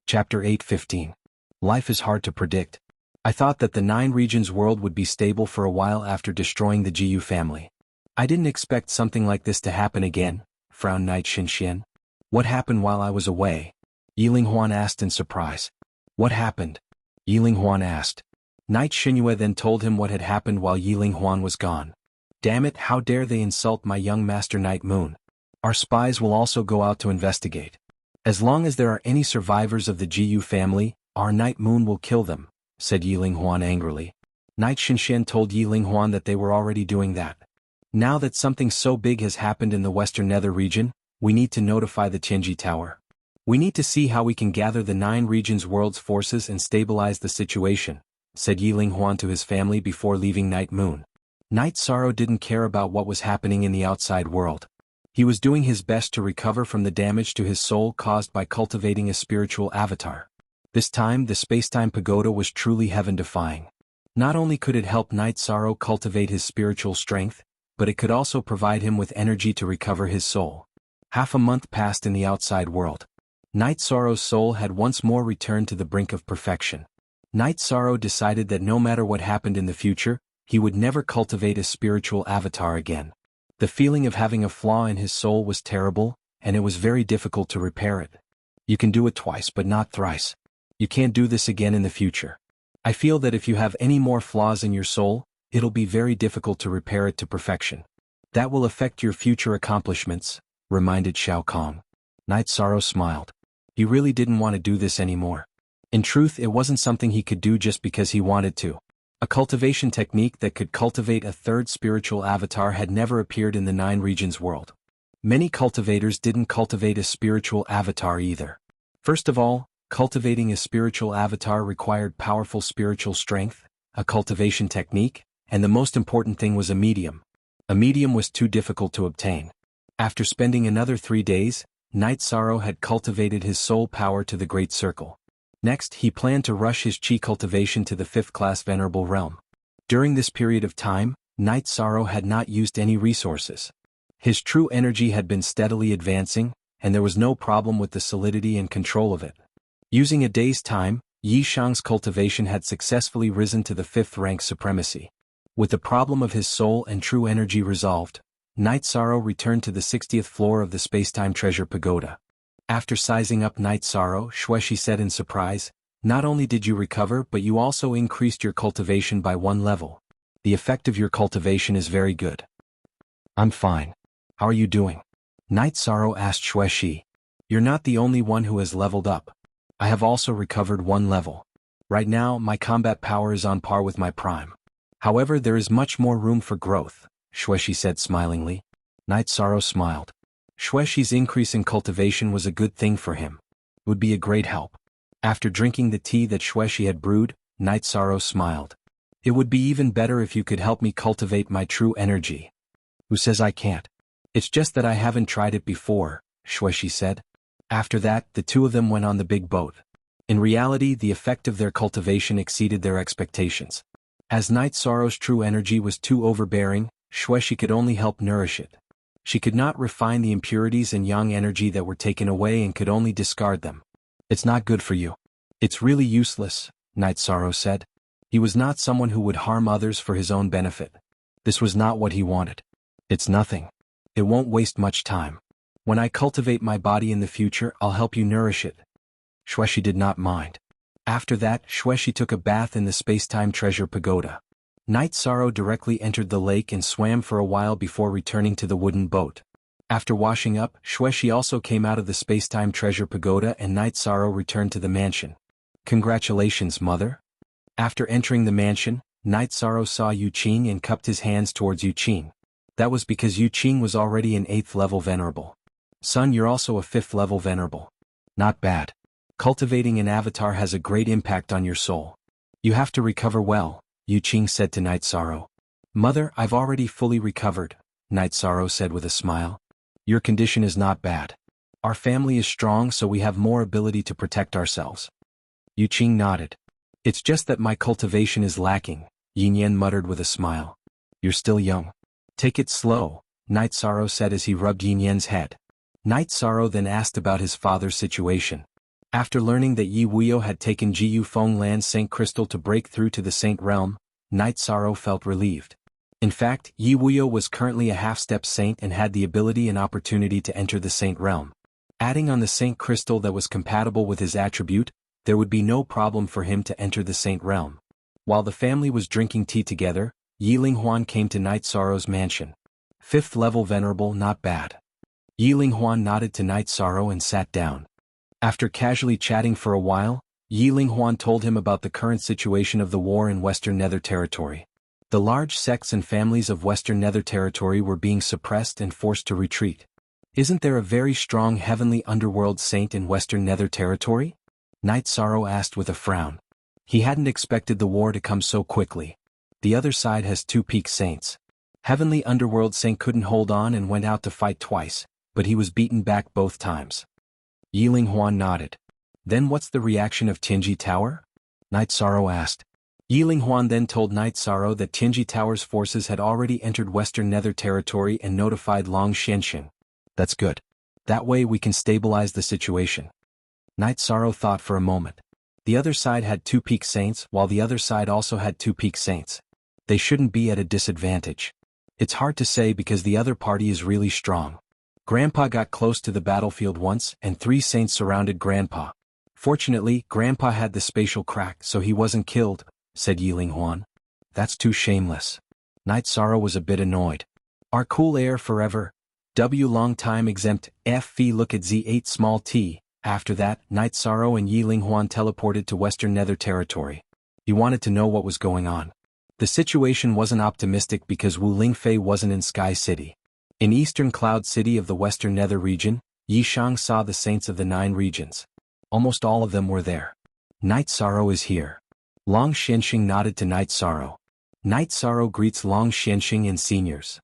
Chapter 8:15. Life is hard to predict. I thought that the 9 regions world would be stable for a while after destroying the Jianghu family. I didn't expect something like this to happen again, frowned Knight Xianxian. What happened while I was away? Xuanhuan asked in surprise. What happened? Xuanhuan asked. Knight Xianxia then told him what had happened while Xuanhuan was gone. Damn it, how dare they insult my young master Knight Moon. Our spies will also go out to investigate. As long as there are any survivors of the Jianghu family, our Knight Moon will kill them, said Xuanhuan angrily. Knight Xianxian told Xuanhuan that they were already doing that. Now that something so big has happened in the Western Nether region, we need to notify the Tianji Tower. We need to see how we can gather the 9 regions world's forces and stabilize the situation, said Xuanhuan to his family before leaving Knight Moon. Knight Sorrow didn't care about what was happening in the outside world. He was doing his best to recover from the damage to his soul caused by cultivating a spiritual avatar. This time the space-time pagoda was truly heaven-defying. Not only could it help Knight Sorrow cultivate his spiritual strength, but it could also provide him with energy to recover his soul. Half a month passed in the outside world. Knight Sorrow's soul had once more returned to the brink of perfection. Knight Sorrow decided that no matter what happened in the future, he would never cultivate a spiritual avatar again. The feeling of having a flaw in his soul was terrible, and it was very difficult to repair it. You can do it twice but not thrice. You can't do this again in the future. I feel that if you have any more flaws in your soul, it'll be very difficult to repair it to perfection. That will affect your future accomplishments, reminded Shao Kong. Knight Sorrow smiled. He really didn't want to do this anymore. In truth, it wasn't something he could do just because he wanted to. A cultivation technique that could cultivate a third spiritual avatar had never appeared in the 9 regions world. Many cultivators didn't cultivate a spiritual avatar either. First of all, cultivating a spiritual avatar required powerful spiritual strength, a cultivation technique, and the most important thing was a medium. A medium was too difficult to obtain. After spending another 3 days, Knight Sorrow had cultivated his soul power to the Great Circle. Next, he planned to rush his chi cultivation to the 5th class Venerable Realm. During this period of time, Knight Sorrow had not used any resources. His true energy had been steadily advancing, and there was no problem with the solidity and control of it. Using a day's time, Yi Shang's cultivation had successfully risen to the 5th rank supremacy. With the problem of his soul and true energy resolved, Knight Sorrow returned to the 60th floor of the Spacetime Treasure Pagoda. After sizing up Knight Sorrow, Xueshi said in surprise, "Not only did you recover but you also increased your cultivation by 1 level. The effect of your cultivation is very good." "I'm fine. How are you doing?" Knight Sorrow asked Xueshi. "You're not the only one who has leveled up. I have also recovered 1 level. Right now, my combat power is on par with my prime. However, there is much more room for growth," Xueshi said smilingly. Knight Sorrow smiled. Xueshi's increase in cultivation was a good thing for him. It would be a great help. After drinking the tea that Xueshi had brewed, Knight Sorrow smiled. "It would be even better if you could help me cultivate my true energy." "Who says I can't? It's just that I haven't tried it before," Xueshi said. After that, the two of them went on the big boat. In reality, the effect of their cultivation exceeded their expectations. As Knight Sorrow's true energy was too overbearing, Xueshi could only help nourish it. She could not refine the impurities and yang energy that were taken away and could only discard them. "It's not good for you. It's really useless," Knight Sorrow said. He was not someone who would harm others for his own benefit. This was not what he wanted. "It's nothing. It won't waste much time. When I cultivate my body in the future, I'll help you nourish it." Xueshi did not mind. After that, Xueshi took a bath in the Spacetime Treasure Pagoda. Knight Sorrow directly entered the lake and swam for a while before returning to the wooden boat. After washing up, Xueshi also came out of the Spacetime Treasure Pagoda and Knight Sorrow returned to the mansion. "Congratulations, mother." After entering the mansion, Knight Sorrow saw Yu Qing and cupped his hands towards Yu Qing. That was because Yu Qing was already an 8th level venerable. "Son, you're also a 5th level venerable. Not bad. Cultivating an avatar has a great impact on your soul. You have to recover well," Yu Qing said to Knight Sorrow. "Mother, I've already fully recovered," Knight Sorrow said with a smile. "Your condition is not bad. Our family is strong so we have more ability to protect ourselves." Yu Qing nodded. "It's just that my cultivation is lacking," Yin Yan muttered with a smile. "You're still young. Take it slow," Knight Sorrow said as he rubbed Yin Yan's head. Knight Sorrow then asked about his father's situation. After learning that Yi Wuyo had taken Jiyu Fenglan's Saint Crystal to break through to the Saint Realm, Night Sorrow felt relieved. In fact, Yi Wuyo was currently a half-step saint and had the ability and opportunity to enter the Saint Realm. Adding on the Saint Crystal that was compatible with his attribute, there would be no problem for him to enter the Saint Realm. While the family was drinking tea together, Xuanhuan came to Night Sorrow's mansion. 5th level venerable, not bad. Xuanhuan nodded to Night Sorrow and sat down. After casually chatting for a while, Xuanhuan told him about the current situation of the war in Western Nether Territory. The large sects and families of Western Nether Territory were being suppressed and forced to retreat. Isn't there a very strong heavenly underworld saint in Western Nether Territory? Night Sorrow asked with a frown. He hadn't expected the war to come so quickly. The other side has 2 peak saints. Heavenly underworld saint couldn't hold on and went out to fight twice, but he was beaten back both times. Xuanhuan nodded. Then what's the reaction of Tianji Tower? Night Sorrow asked. Xuanhuan then told Night Sorrow that Tianji Tower's forces had already entered Western Nether Territory and notified Long Xianxia. That's good. That way we can stabilize the situation. Night Sorrow thought for a moment. The other side had 2 peak saints while the other side also had 2 peak saints. They shouldn't be at a disadvantage. It's hard to say because the other party is really strong. Grandpa got close to the battlefield once and 3 saints surrounded Grandpa. Fortunately, Grandpa had the spatial crack so he wasn't killed, said Xuanhuan. That's too shameless. Night Sorrow was a bit annoyed. Our cool air forever. W long time exempt, FV look at Z8 small t. After that, Night Sorrow and Xuanhuan teleported to Western Nether Territory. He wanted to know what was going on. The situation wasn't optimistic because Wu Lingfei wasn't in Sky City. In Eastern Cloud City of the Western Nether region, Yi Shang saw the saints of the 9 regions. Almost all of them were there. Night Sorrow is here. Long Xianxia nodded to Night Sorrow. Night Sorrow greets Long Xianxia and seniors.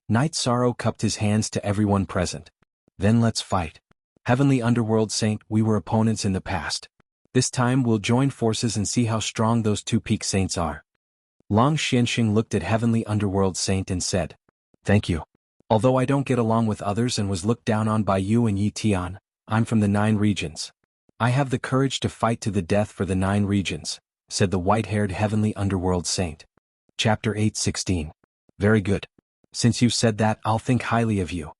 Night Sorrow cupped his hands to everyone present. Then let's fight. Heavenly Underworld Saint, we were opponents in the past. This time we'll join forces and see how strong those 2 peak saints are. Long Xianxia looked at Heavenly Underworld Saint and said, Thank you. Although I don't get along with others and was looked down on by you and Yi Tian, I'm from the 9 regions. I have the courage to fight to the death for the 9 regions, said the white-haired Heavenly Underworld Saint. Chapter 8:16. Very good. Since you've said that, I'll think highly of you.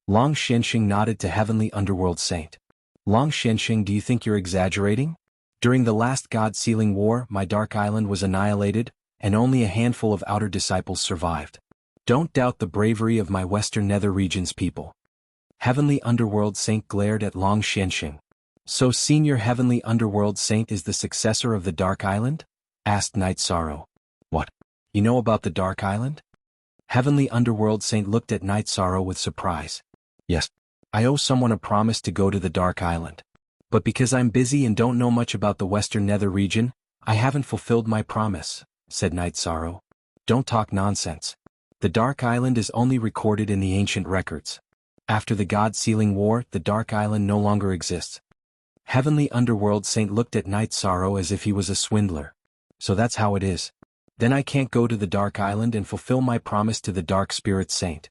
Long Xianxia nodded to Heavenly Underworld Saint. Long Xianxia, do you think you're exaggerating? During the last God-sealing war, my Dark Island was annihilated, and only a handful of outer disciples survived. Don't doubt the bravery of my Western Nether region's people. Heavenly Underworld Saint glared at Long Xianxia. So Senior Heavenly Underworld Saint is the successor of the Dark Island? Asked Night Sorrow. What? You know about the Dark Island? Heavenly Underworld Saint looked at Night Sorrow with surprise. Yes. I owe someone a promise to go to the Dark Island. But because I'm busy and don't know much about the Western Nether region, I haven't fulfilled my promise, said Night Sorrow. Don't talk nonsense. The Dark Island is only recorded in the ancient records. After the God-sealing war, the Dark Island no longer exists. Heavenly Underworld Saint looked at Night Sorrow as if he was a swindler. So that's how it is. Then I can't go to the Dark Island and fulfill my promise to the Dark Spirit Saint.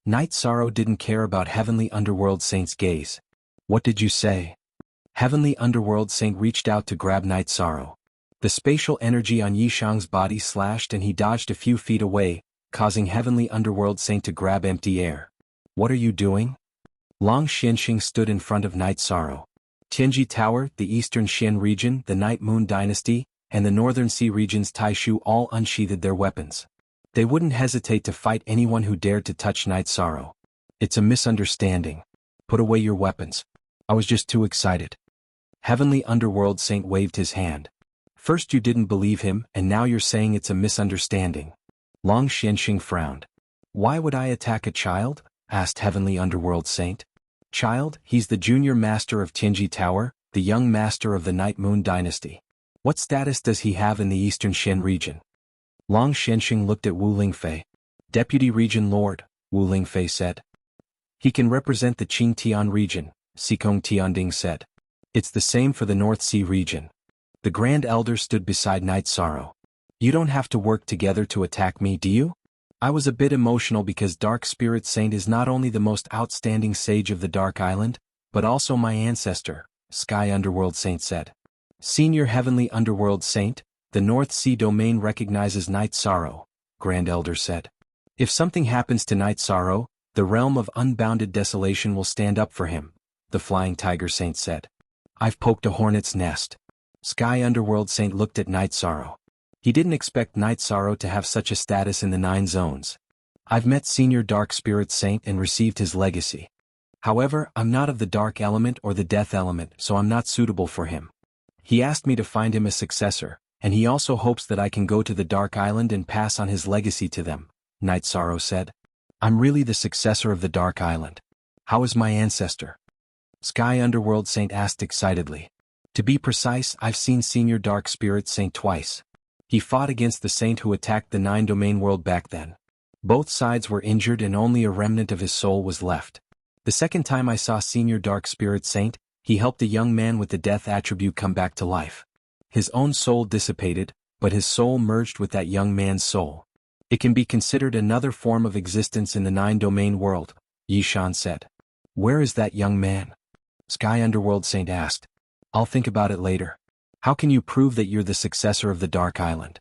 Night Sorrow didn't care about Heavenly Underworld Saint's gaze. What did you say? Heavenly Underworld Saint reached out to grab Night Sorrow. The spatial energy on Yi Shang's body slashed and he dodged a few feet away, causing Heavenly Underworld Saint to grab empty air. What are you doing? Long Xianxia stood in front of Night Sorrow. Tianji Tower, the Eastern Xian region, the Night Moon Dynasty, and the Northern Sea region's Taishu all unsheathed their weapons. They wouldn't hesitate to fight anyone who dared to touch Night Sorrow. It's a misunderstanding. Put away your weapons. I was just too excited. Heavenly Underworld Saint waved his hand. First you didn't believe him, and now you're saying it's a misunderstanding. Long Xianxia frowned. Why would I attack a child? Asked Heavenly Underworld Saint. Child, he's the junior master of Tianji Tower, the young master of the Night Moon Dynasty. What status does he have in the Eastern Xian region? Long Xianxia looked at Wu Lingfei. Deputy Region Lord, Wu Lingfei said. He can represent the Qingtian region, Xikong Tianding said. It's the same for the North Sea region. The Grand Elder stood beside Night Sorrow. You don't have to work together to attack me, do you? I was a bit emotional because Dark Spirit Saint is not only the most outstanding sage of the Dark Island, but also my ancestor, Sky Underworld Saint said. Senior Heavenly Underworld Saint, the North Sea domain recognizes Night Sorrow, Grand Elder said. If something happens to Night Sorrow, the realm of unbounded desolation will stand up for him, the Flying Tiger Saint said. I've poked a hornet's nest. Sky Underworld Saint looked at Night Sorrow. He didn't expect Night Sorrow to have such a status in the 9 zones. I've met Senior Dark Spirit Saint and received his legacy. However, I'm not of the dark element or the death element, so I'm not suitable for him. He asked me to find him a successor, and he also hopes that I can go to the Dark Island and pass on his legacy to them, Night Sorrow said. I'm really the successor of the Dark Island. How is my ancestor? Sky Underworld Saint asked excitedly. To be precise, I've seen Senior Dark Spirit Saint twice. He fought against the saint who attacked the 9-domain world back then. Both sides were injured and only a remnant of his soul was left. The second time I saw Senior Dark Spirit Saint, he helped a young man with the death attribute come back to life. His own soul dissipated, but his soul merged with that young man's soul. It can be considered another form of existence in the 9-domain world, Yishan said. Where is that young man? Sky Underworld Saint asked. I'll think about it later. How can you prove that you're the successor of the Dark Island?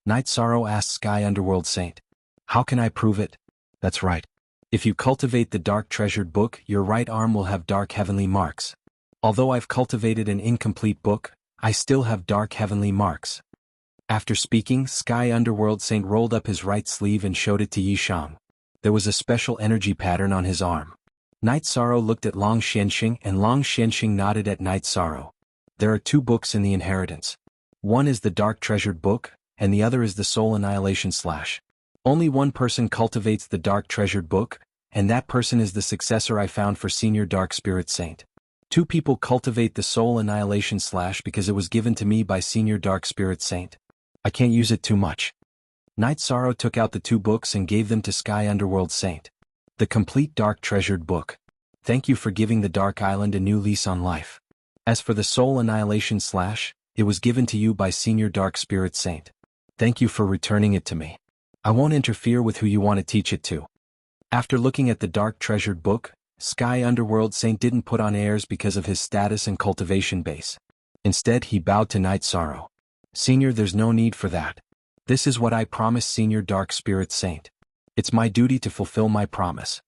Night Sorrow asked Sky Underworld Saint. How can I prove it? That's right. If you cultivate the Dark Treasured Book, your right arm will have dark heavenly marks. Although I've cultivated an incomplete book, I still have dark heavenly marks. After speaking, Sky Underworld Saint rolled up his right sleeve and showed it to Yishang. There was a special energy pattern on his arm. Night Sorrow looked at Long Xianxing and Long Xianxing nodded at Night Sorrow. There are 2 books in the inheritance. One is the Dark Treasured Book, and the other is the Soul Annihilation /. Only one person cultivates the Dark Treasured Book, and that person is the successor I found for Senior Dark Spirit Saint. 2 people cultivate the Soul Annihilation / because it was given to me by Senior Dark Spirit Saint. I can't use it too much. Night Sorrow took out the 2 books and gave them to Sky Underworld Saint. The complete Dark Treasured Book. Thank you for giving the Dark Island a new lease on life. As for the Soul Annihilation /, it was given to you by Senior Dark Spirit Saint. Thank you for returning it to me. I won't interfere with who you want to teach it to. After looking at the Dark Treasured Book, Sky Underworld Saint didn't put on airs because of his status and cultivation base. Instead, he bowed to Night Sorrow. Senior, there's no need for that. This is what I promised Senior Dark Spirit Saint. It's my duty to fulfill my promise.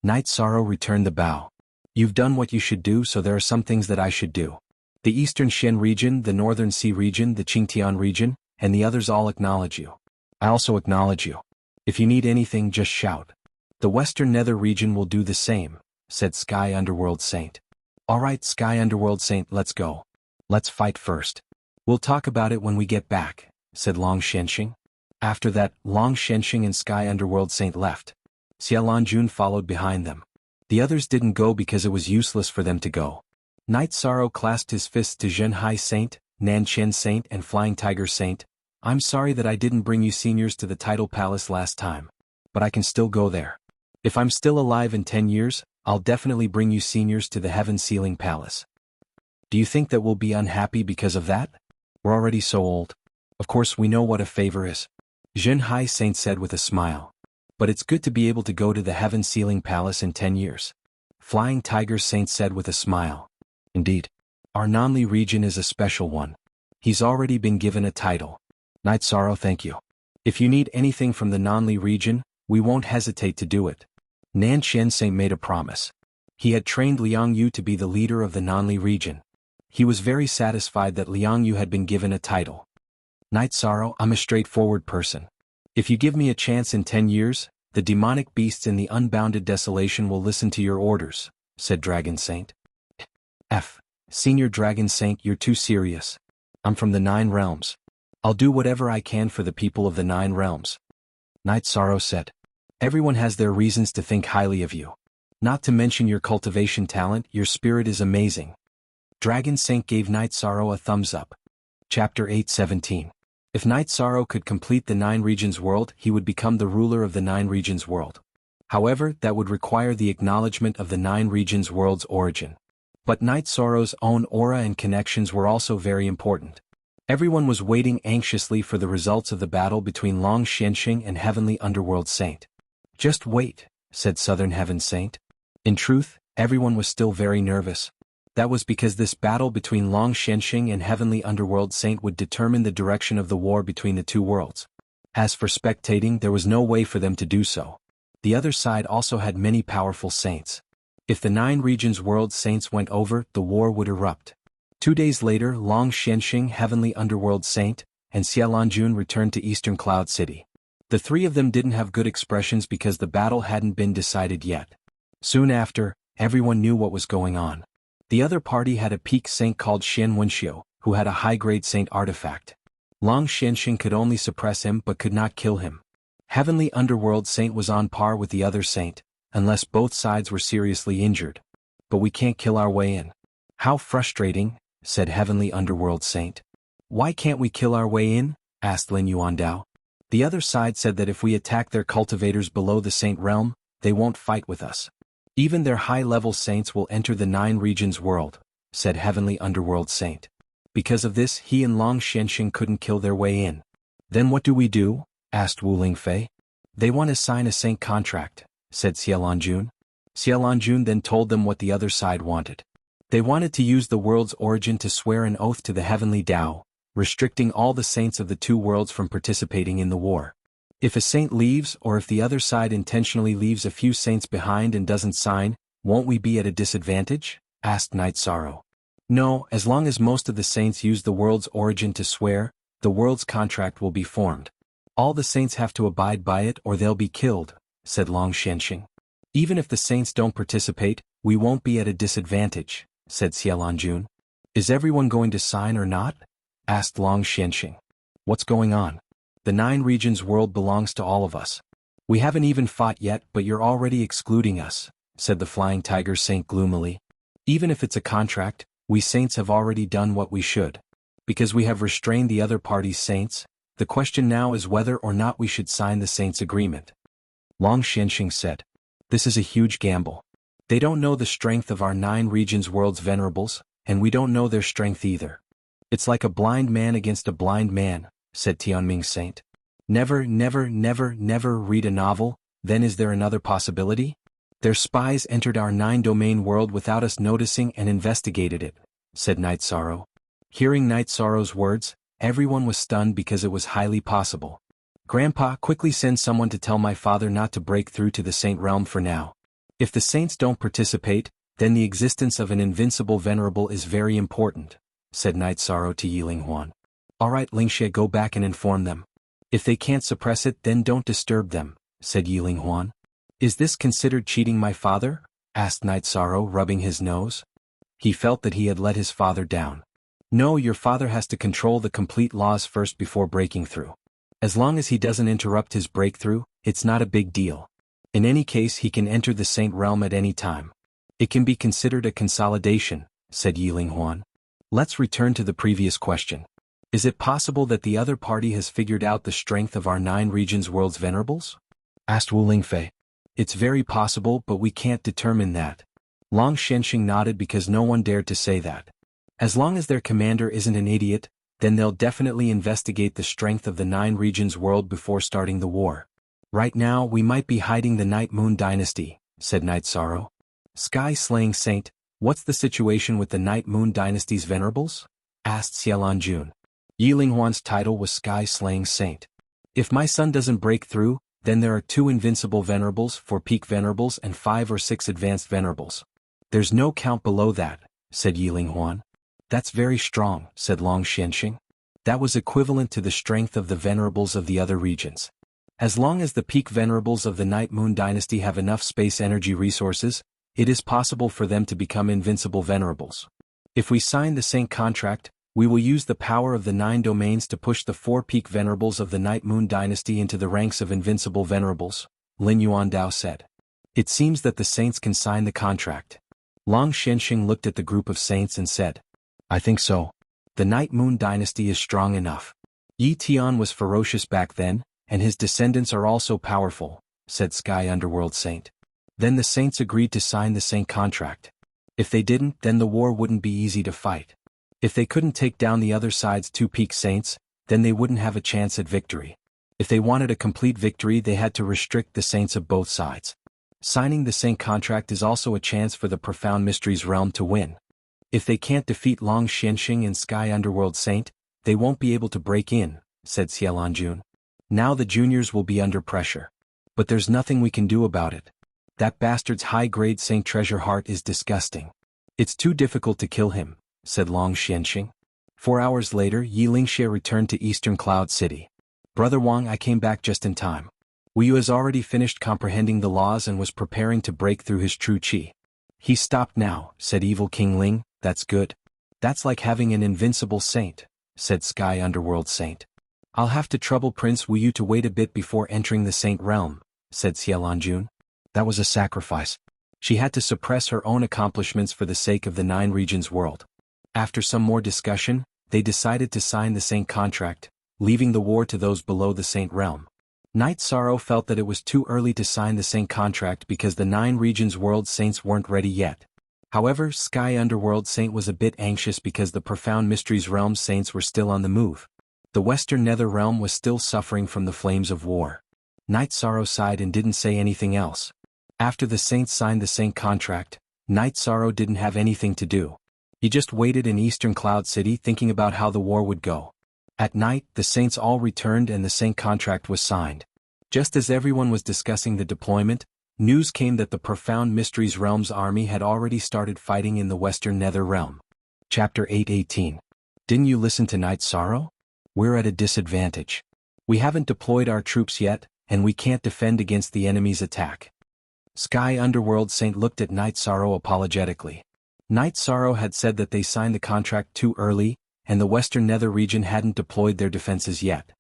Night Sorrow returned the bow. You've done what you should do, so there are some things that I should do. The Eastern Xian region, the Northern Sea region, the Qingtian region, and the others all acknowledge you. I also acknowledge you. If you need anything, just shout. The Western Nether region will do the same, said Sky Underworld Saint. Alright, Sky Underworld Saint, let's go. Let's fight first. We'll talk about it when we get back, said Long Xianxing. After that, Long Xianxing and Sky Underworld Saint left. Xialanjun followed behind them. The others didn't go because it was useless for them to go. Night Sorrow clasped his fists to Zhenhai Saint, Nanchen Saint and Flying Tiger Saint. I'm sorry that I didn't bring you seniors to the Tidal Palace last time. But I can still go there. If I'm still alive in 10 years, I'll definitely bring you seniors to the Heaven Sealing Palace. Do you think that we'll be unhappy because of that? We're already so old. Of course we know what a favor is. Zhenhai Saint said with a smile. But it's good to be able to go to the Heaven Sealing Palace in 10 years. Flying Tiger Saint said with a smile. Indeed. Our Nanli region is a special one. He's already been given a title. Night Sorrow, thank you. If you need anything from the Nanli region, we won't hesitate to do it. Nanchen Saint made a promise. He had trained Liang Yu to be the leader of the Nanli region. He was very satisfied that Liang Yu had been given a title. Night Sorrow, I'm a straightforward person. If you give me a chance in 10 years, the demonic beasts in the unbounded desolation will listen to your orders, said Dragon Saint. Senior Dragon Saint, you're too serious. I'm from the 9 realms. I'll do whatever I can for the people of the 9 realms. Night Sorrow said. Everyone has their reasons to think highly of you. Not to mention your cultivation talent, your spirit is amazing. Dragon Saint gave Night Sorrow a thumbs up. Chapter 8:17. If Night Sorrow could complete the 9 regions world, he would become the ruler of the 9 regions world. However, that would require the acknowledgement of the 9 regions world's origin. But Night Sorrow's own aura and connections were also very important. Everyone was waiting anxiously for the results of the battle between Long Xianxing and Heavenly Underworld Saint. Just wait, said Southern Heaven Saint. In truth, everyone was still very nervous. That was because this battle between Long Xianxing and Heavenly Underworld Saint would determine the direction of the war between the two worlds. As for spectating, there was no way for them to do so. The other side also had many powerful saints. If the 9 regions world saints went over, the war would erupt. 2 days later, Long Xianxing, Heavenly Underworld Saint, and Xialanjun returned to Eastern Cloud City. The 3 of them didn't have good expressions because the battle hadn't been decided yet. Soon after, everyone knew what was going on. The other party had a peak saint called Xuanhuan, who had a high-grade saint artifact. Long Xianxing could only suppress him but could not kill him. Heavenly Underworld Saint was on par with the other saint, unless both sides were seriously injured. But we can't kill our way in. How frustrating, said Heavenly Underworld Saint. Why can't we kill our way in? Asked Lin Yuandao. The other side said that if we attack their cultivators below the saint realm, they won't fight with us. Even their high-level saints will enter the 9 regions world, said Heavenly Underworld Saint. Because of this, he and Long Xianxing couldn't kill their way in. Then what do we do? Asked Wu Lingfei. They want to sign a saint contract, said Xialanjun. Xialanjun then told them what the other side wanted. They wanted to use the world's origin to swear an oath to the heavenly Tao, restricting all the saints of the 2 worlds from participating in the war. If a saint leaves or if the other side intentionally leaves a few saints behind and doesn't sign, won't we be at a disadvantage? Asked Night Sorrow. No, as long as most of the saints use the world's origin to swear, the world's contract will be formed. All the saints have to abide by it or they'll be killed, said Long Xianxing. Even if the saints don't participate, we won't be at a disadvantage, said Xialanjun. Is everyone going to sign or not? Asked Long Xianxing. What's going on? The 9 regions world belongs to all of us. We haven't even fought yet but you're already excluding us, said the Flying Tiger Saint gloomily. Even if it's a contract, we saints have already done what we should. Because we have restrained the other party's saints, the question now is whether or not we should sign the saints' agreement. Long Xianxing said. This is a huge gamble. They don't know the strength of our 9 regions world's venerables, and we don't know their strength either. It's like a blind man against a blind man, said Tianming Saint. Never read a novel, then is there another possibility? Their spies entered our 9-domain world without us noticing and investigated it, said Night Sorrow. Hearing Night Sorrow's words, everyone was stunned because it was highly possible. Grandpa, quickly send someone to tell my father not to break through to the saint realm for now. If the saints don't participate, then the existence of an invincible venerable is very important, said Night Sorrow to Xuanhuan. Alright Lingxie, go back and inform them. If they can't suppress it then don't disturb them, said Xuanhuan. Is this considered cheating my father? Asked Night Sorrow, rubbing his nose. He felt that he had let his father down. No, your father has to control the complete laws first before breaking through. As long as he doesn't interrupt his breakthrough, it's not a big deal. In any case he can enter the saint realm at any time. It can be considered a consolidation, said Xuanhuan. Let's return to the previous question. Is it possible that the other party has figured out the strength of our 9 regions world's venerables? Asked Wu Lingfei. It's very possible but we can't determine that. Long Xianxing nodded because no one dared to say that. As long as their commander isn't an idiot, then they'll definitely investigate the strength of the 9 regions world before starting the war. Right now we might be hiding the Night Moon Dynasty, said Night Sorrow. Sky-slaying saint, what's the situation with the Night Moon Dynasty's venerables? Asked Xialanjun. Yilinghuan's title was Sky-slaying saint. If my son doesn't break through, then there are 2 invincible venerables, 4 peak venerables and 5 or 6 advanced venerables. There's no count below that, said Yilinghuan. That's very strong, said Long Xianxing. That was equivalent to the strength of the venerables of the other regions. As long as the peak venerables of the Night Moon Dynasty have enough space energy resources, it is possible for them to become invincible venerables. If we sign the saint contract, we will use the power of the 9 domains to push the 4 peak venerables of the Night Moon Dynasty into the ranks of invincible venerables, Lin Yuandao said. It seems that the saints can sign the contract. Long Xianxing looked at the group of saints and said, I think so. The Night Moon Dynasty is strong enough. Yi Tian was ferocious back then, and his descendants are also powerful, said Sky Underworld Saint. Then the saints agreed to sign the saint contract. If they didn't, then the war wouldn't be easy to fight. If they couldn't take down the other side's 2 peak saints, then they wouldn't have a chance at victory. If they wanted a complete victory they had to restrict the saints of both sides. Signing the saint contract is also a chance for the Profound Mysteries realm to win. If they can't defeat Long Xianxing and Sky Underworld Saint, they won't be able to break in, said Xialanjun. Now the juniors will be under pressure. But there's nothing we can do about it. That bastard's high-grade Saint Treasure Heart is disgusting. It's too difficult to kill him, said Long Xianxing. 4 hours later, Yilingxia returned to Eastern Cloud City. Brother Wang, I came back just in time. Wu has already finished comprehending the laws and was preparing to break through his true qi. He stopped now, said Evil King Ling. That's good. That's like having an invincible saint, said Sky Underworld Saint. I'll have to trouble Prince Wu to wait a bit before entering the Saint Realm, said Xialanjun. That was a sacrifice. She had to suppress her own accomplishments for the sake of the 9 regions world. After some more discussion, they decided to sign the Saint contract, leaving the war to those below the Saint Realm. Knight Sorrow felt that it was too early to sign the Saint contract because the 9 regions world saints weren't ready yet. However, Sky Underworld Saint was a bit anxious because the Profound Mysteries Realm saints were still on the move. The Western Nether Realm was still suffering from the flames of war. Knight Sorrow sighed and didn't say anything else. After the saints signed the Saint contract, Knight Sorrow didn't have anything to do. He just waited in Eastern Cloud City thinking about how the war would go. At night, the saints all returned and the Saint contract was signed. Just as everyone was discussing the deployment, news came that the Profound Mysteries Realm's army had already started fighting in the Western Nether Realm. Chapter 8:18. Didn't you listen to Knight Sorrow? We're at a disadvantage. We haven't deployed our troops yet, and we can't defend against the enemy's attack. Sky Underworld Saint looked at Knight Sorrow apologetically. Knight Sorrow had said that they signed the contract too early, and the Western Nether region hadn't deployed their defenses yet.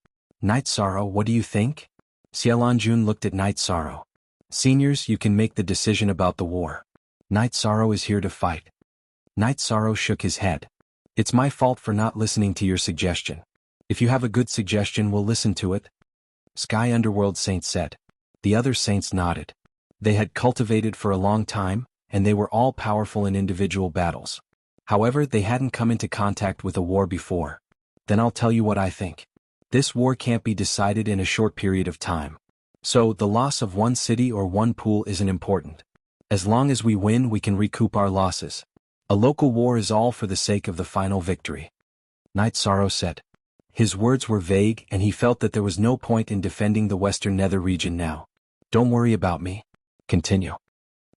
Knight Sorrow, what do you think? Xialanjun looked at Knight Sorrow. Seniors, you can make the decision about the war. Knight Sorrow is here to fight. Knight Sorrow shook his head. It's my fault for not listening to your suggestion. If you have a good suggestion, we'll listen to it. Sky Underworld Saint said. The other saints nodded. They had cultivated for a long time, and they were all powerful in individual battles. However, they hadn't come into contact with a war before. Then I'll tell you what I think. This war can't be decided in a short period of time. So, the loss of one city or one pool isn't important. As long as we win, we can recoup our losses. A local war is all for the sake of the final victory. Knight Sorrow said. His words were vague and he felt that there was no point in defending the Western Nether region now. Don't worry about me. Continue.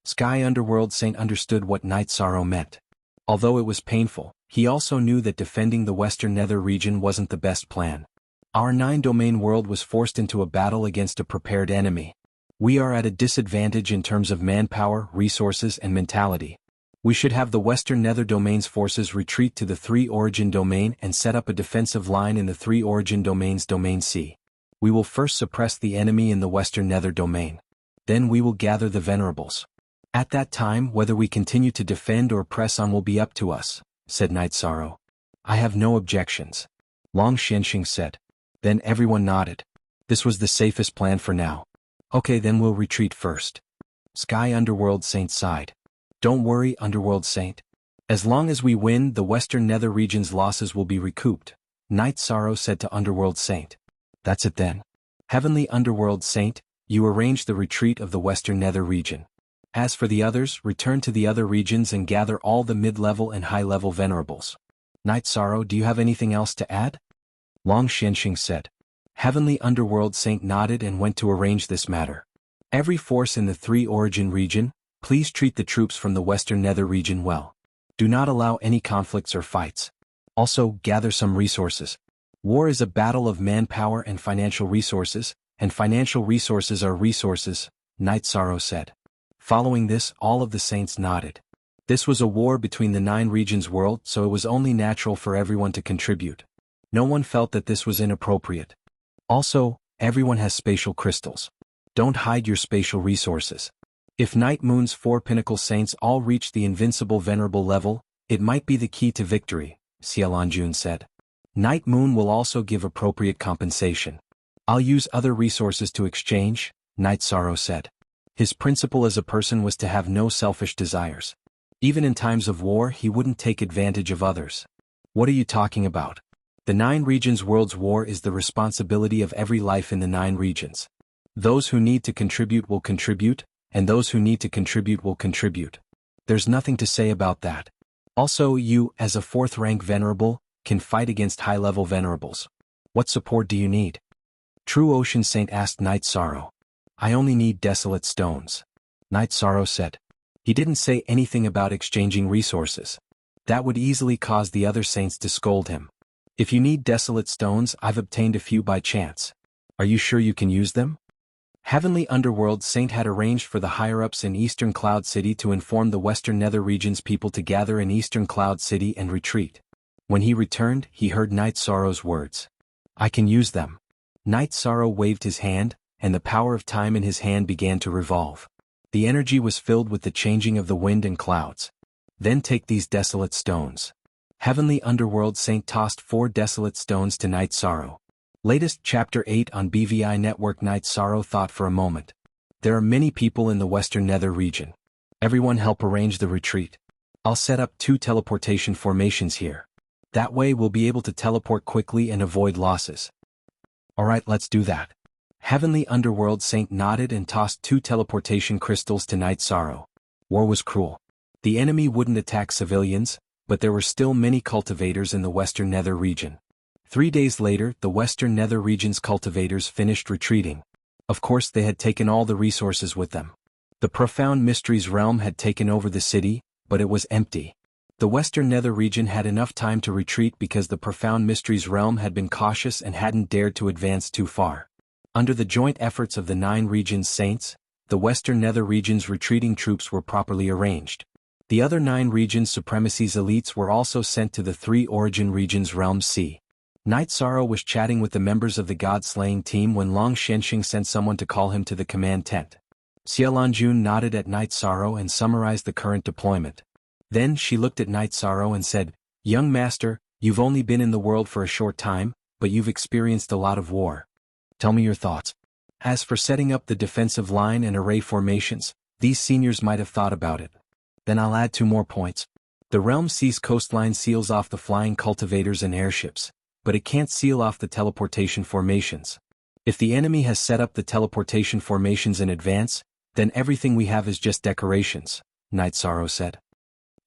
Sky Underworld Saint understood what Knight Sorrow meant. Although it was painful, he also knew that defending the Western Nether region wasn't the best plan. Our 9-domain world was forced into a battle against a prepared enemy. We are at a disadvantage in terms of manpower, resources, and mentality. We should have the Western Nether domain's forces retreat to the 3 origin domain and set up a defensive line in the 3 origin domain's domain C. We will first suppress the enemy in the Western Nether domain. Then we will gather the venerables. At that time, whether we continue to defend or press on will be up to us, said Knight Sorrow. I have no objections. Long Xianxing said. Then everyone nodded. This was the safest plan for now. Okay, then we'll retreat first. Sky Underworld Saint sighed. Don't worry, Underworld Saint. As long as we win, the Western Nether region's losses will be recouped, Knight Sorrow said to Underworld Saint. That's it then. Heavenly Underworld Saint, you arrange the retreat of the Western Nether region. As for the others, return to the other regions and gather all the mid-level and high-level venerables. Knight Sorrow, do you have anything else to add? Long Xianxing said. Heavenly Underworld Saint nodded and went to arrange this matter. Every force in the 3 origin region, please treat the troops from the Western Nether region well. Do not allow any conflicts or fights. Also, gather some resources. War is a battle of manpower and financial resources, and financial resources are resources, Knight Sorrow said. Following this, all of the saints nodded. This was a war between the 9 regions world, so it was only natural for everyone to contribute. No one felt that this was inappropriate. Also, everyone has spatial crystals. Don't hide your spatial resources. If Night Moon's 4 pinnacle saints all reach the invincible venerable level, it might be the key to victory, Xialanjun said. Night Moon will also give appropriate compensation. I'll use other resources to exchange, Knight Sorrow said. His principle as a person was to have no selfish desires. Even in times of war, he wouldn't take advantage of others. What are you talking about? The 9 regions world's war is the responsibility of every life in the 9 regions. Those who need to contribute will contribute, and those who need to contribute will contribute. There's nothing to say about that. Also, you, as a 4th rank venerable, can fight against high-level venerables. What support do you need? True Ocean Saint asked Night Sorrow. I only need desolate stones. Night Sorrow said. He didn't say anything about exchanging resources. That would easily cause the other saints to scold him. If you need desolate stones, I've obtained a few by chance. Are you sure you can use them? Heavenly Underworld Saint had arranged for the higher-ups in Eastern Cloud City to inform the Western Nether Region's people to gather in Eastern Cloud City and retreat. When he returned, he heard Night Sorrow's words. I can use them. Night Sorrow waved his hand, and the power of time in his hand began to revolve. The energy was filled with the changing of the wind and clouds. Then take these desolate stones. Heavenly Underworld Saint tossed 4 desolate stones to Night Sorrow. Latest Chapter 8 on BVI Network. Night Sorrow thought for a moment. There are many people in the Western Nether region. Everyone help arrange the retreat. I'll set up 2 teleportation formations here. That way we'll be able to teleport quickly and avoid losses. Alright, let's do that. Heavenly Underworld Saint nodded and tossed 2 teleportation crystals to Night Sorrow. War was cruel. The enemy wouldn't attack civilians, but there were still many cultivators in the Western Nether region. 3 days later, the Western Nether region's cultivators finished retreating. Of course, they had taken all the resources with them. The Profound Mysteries realm had taken over the city, but it was empty. The Western Nether region had enough time to retreat because the Profound Mysteries realm had been cautious and hadn't dared to advance too far. Under the joint efforts of the 9 regions' saints, the Western Nether region's retreating troops were properly arranged. The other 9 regions' supremacy's elites were also sent to the 3 origin regions' realms C. Night Sorrow was chatting with the members of the God-slaying team when Long Xianxia sent someone to call him to the command tent. Xianhuan nodded at Night Sorrow and summarized the current deployment. Then she looked at Night Sorrow and said, Young master, you've only been in the world for a short time, but you've experienced a lot of war. Tell me your thoughts. As for setting up the defensive line and array formations, these seniors might have thought about it. Then I'll add 2 more points. The Realm C's coastline seals off the flying cultivators and airships, but it can't seal off the teleportation formations. If the enemy has set up the teleportation formations in advance, then everything we have is just decorations, Night Sorrow said.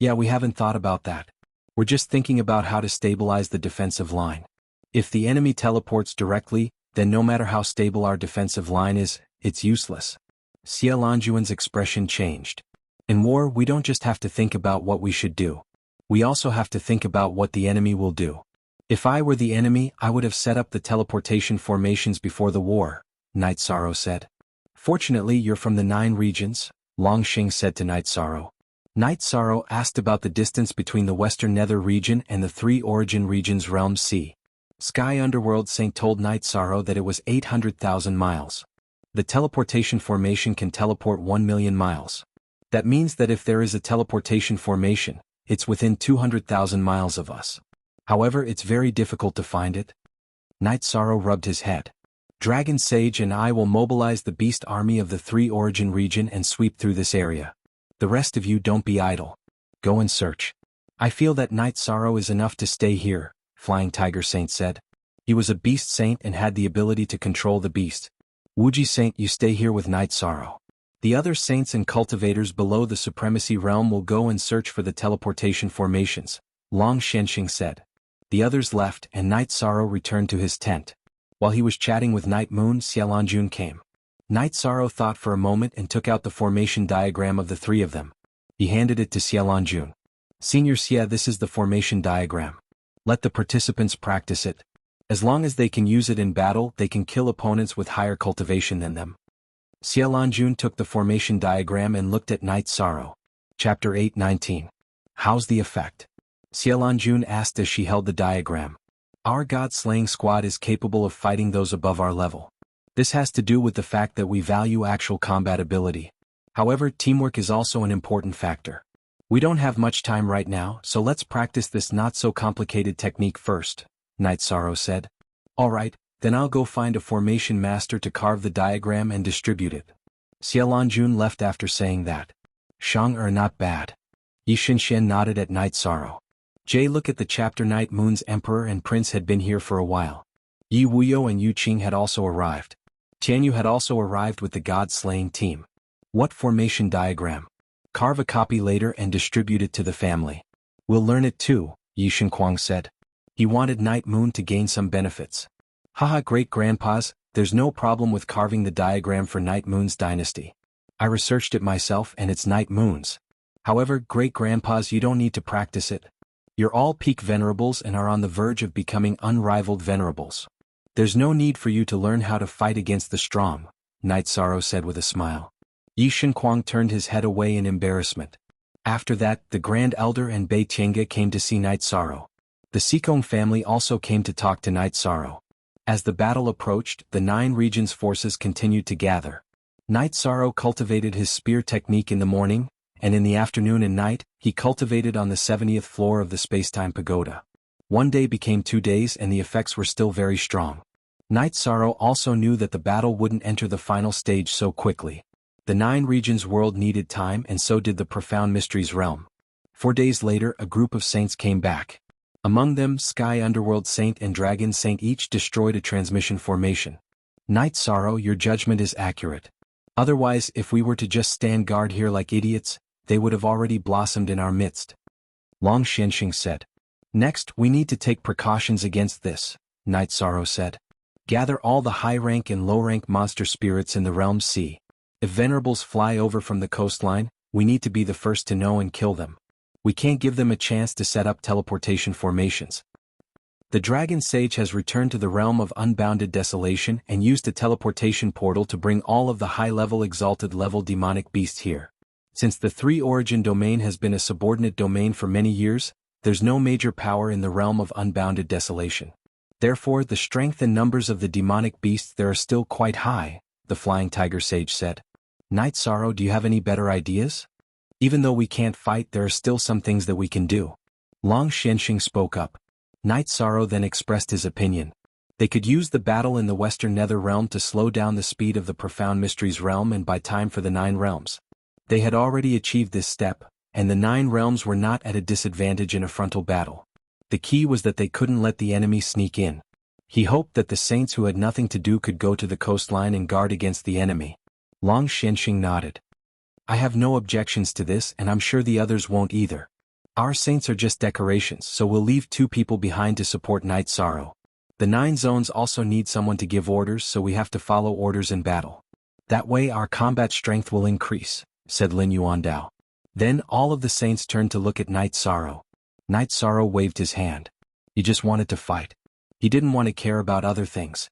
Yeah, we haven't thought about that. We're just thinking about how to stabilize the defensive line. If the enemy teleports directly, then no matter how stable our defensive line is, it's useless. Xianhuan's expression changed. In war, we don't just have to think about what we should do. We also have to think about what the enemy will do. If I were the enemy, I would have set up the teleportation formations before the war, Night Sorrow said. Fortunately, you're from the 9 regions, Long Xing said to Night Sorrow. Night Sorrow asked about the distance between the Western Nether region and the 3 origin regions' realm C. Sky Underworld Saint told Night Sorrow that it was 800,000 miles. The teleportation formation can teleport 1 million miles. That means that if there is a teleportation formation, it's within 200,000 miles of us. However, it's very difficult to find it. Night Sorrow rubbed his head. Dragon Sage and I will mobilize the beast army of the 3 origin region and sweep through this area. The rest of you don't be idle. Go and search. I feel that Night Sorrow is enough to stay here, Flying Tiger Saint said. He was a beast saint and had the ability to control the beast. Wuji Saint, you stay here with Night Sorrow. The other saints and cultivators below the supremacy realm will go and search for the teleportation formations, Long Xianxia said. The others left and Night Sorrow returned to his tent. While he was chatting with Night Moon, Xianhuan came. Night Sorrow thought for a moment and took out the formation diagram of the 3 of them. He handed it to Xianhuan. Senior Xia, this is the formation diagram. Let the participants practice it. As long as they can use it in battle, they can kill opponents with higher cultivation than them. Xianhuan took the formation diagram and looked at Night Sorrow. Chapter 8:19. How's the effect? Xianhuan asked as she held the diagram. Our god-slaying squad is capable of fighting those above our level. This has to do with the fact that we value actual combat ability. However, teamwork is also an important factor. We don't have much time right now, so let's practice this not-so-complicated technique first, Night Sorrow said. Alright, then I'll go find a formation master to carve the diagram and distribute it. Xianhuan left after saying that. Xianxia not bad. Yi Xinshen nodded at Night Sorrow. Jay, look at the chapter. Night Moon's Emperor and Prince had been here for a while. Yi Wuyo and Yu Qing had also arrived. Tianyu had also arrived with the god-slaying team. What formation diagram? Carve a copy later and distribute it to the family. We'll learn it too, Xuanhuan said. He wanted Night Moon to gain some benefits. Haha, great-grandpas, there's no problem with carving the diagram for Night Moon's dynasty. I researched it myself and it's Night Moon's. However, great-grandpas, you don't need to practice it. You're all peak venerables and are on the verge of becoming unrivaled venerables. There's no need for you to learn how to fight against the strong, Night Sorrow said with a smile. Xuanhuan turned his head away in embarrassment. After that, the Grand Elder and Bei Tiange came to see Night Sorrow. The Xikong family also came to talk to Night Sorrow. As the battle approached, the 9 regions' forces continued to gather. Night Sorrow cultivated his spear technique in the morning, and in the afternoon and night, he cultivated on the 70th floor of the Spacetime Pagoda. One day became 2 days and the effects were still very strong. Night Sorrow also knew that the battle wouldn't enter the final stage so quickly. The 9 regions' world needed time and so did the Profound Mysteries realm. 4 days later, a group of saints came back. Among them, Sky Underworld Saint and Dragon Saint each destroyed a transmission formation. Night Sorrow, your judgment is accurate. Otherwise, if we were to just stand guard here like idiots, they would have already blossomed in our midst. Long Xianxia said. Next, we need to take precautions against this, Night Sorrow said. Gather all the high-rank and low-rank monster spirits in the realm's sea. If venerables fly over from the coastline, we need to be the first to know and kill them. We can't give them a chance to set up teleportation formations. The Dragon Sage has returned to the realm of unbounded desolation and used a teleportation portal to bring all of the high-level exalted level demonic beasts here. Since the 3 origin domain has been a subordinate domain for many years, there's no major power in the realm of unbounded desolation. Therefore, the strength and numbers of the demonic beasts there are still quite high, the Flying Tiger Sage said. Night Sorrow, do you have any better ideas? Even though we can't fight, there are still some things that we can do. Long Xianxia spoke up. Night Sorrow then expressed his opinion. They could use the battle in the Western Nether Realm to slow down the speed of the Profound Mysteries realm and buy time for the 9 realms. They had already achieved this step, and the 9 realms were not at a disadvantage in a frontal battle. The key was that they couldn't let the enemy sneak in. He hoped that the saints who had nothing to do could go to the coastline and guard against the enemy. Long Xianxia nodded. I have no objections to this and I'm sure the others won't either. Our saints are just decorations, so we'll leave 2 people behind to support Night Sorrow. The 9 zones also need someone to give orders, so we have to follow orders in battle. That way our combat strength will increase, said Lin Yuandao. Then all of the saints turned to look at Night Sorrow. Night Sorrow waved his hand. He just wanted to fight. He didn't want to care about other things.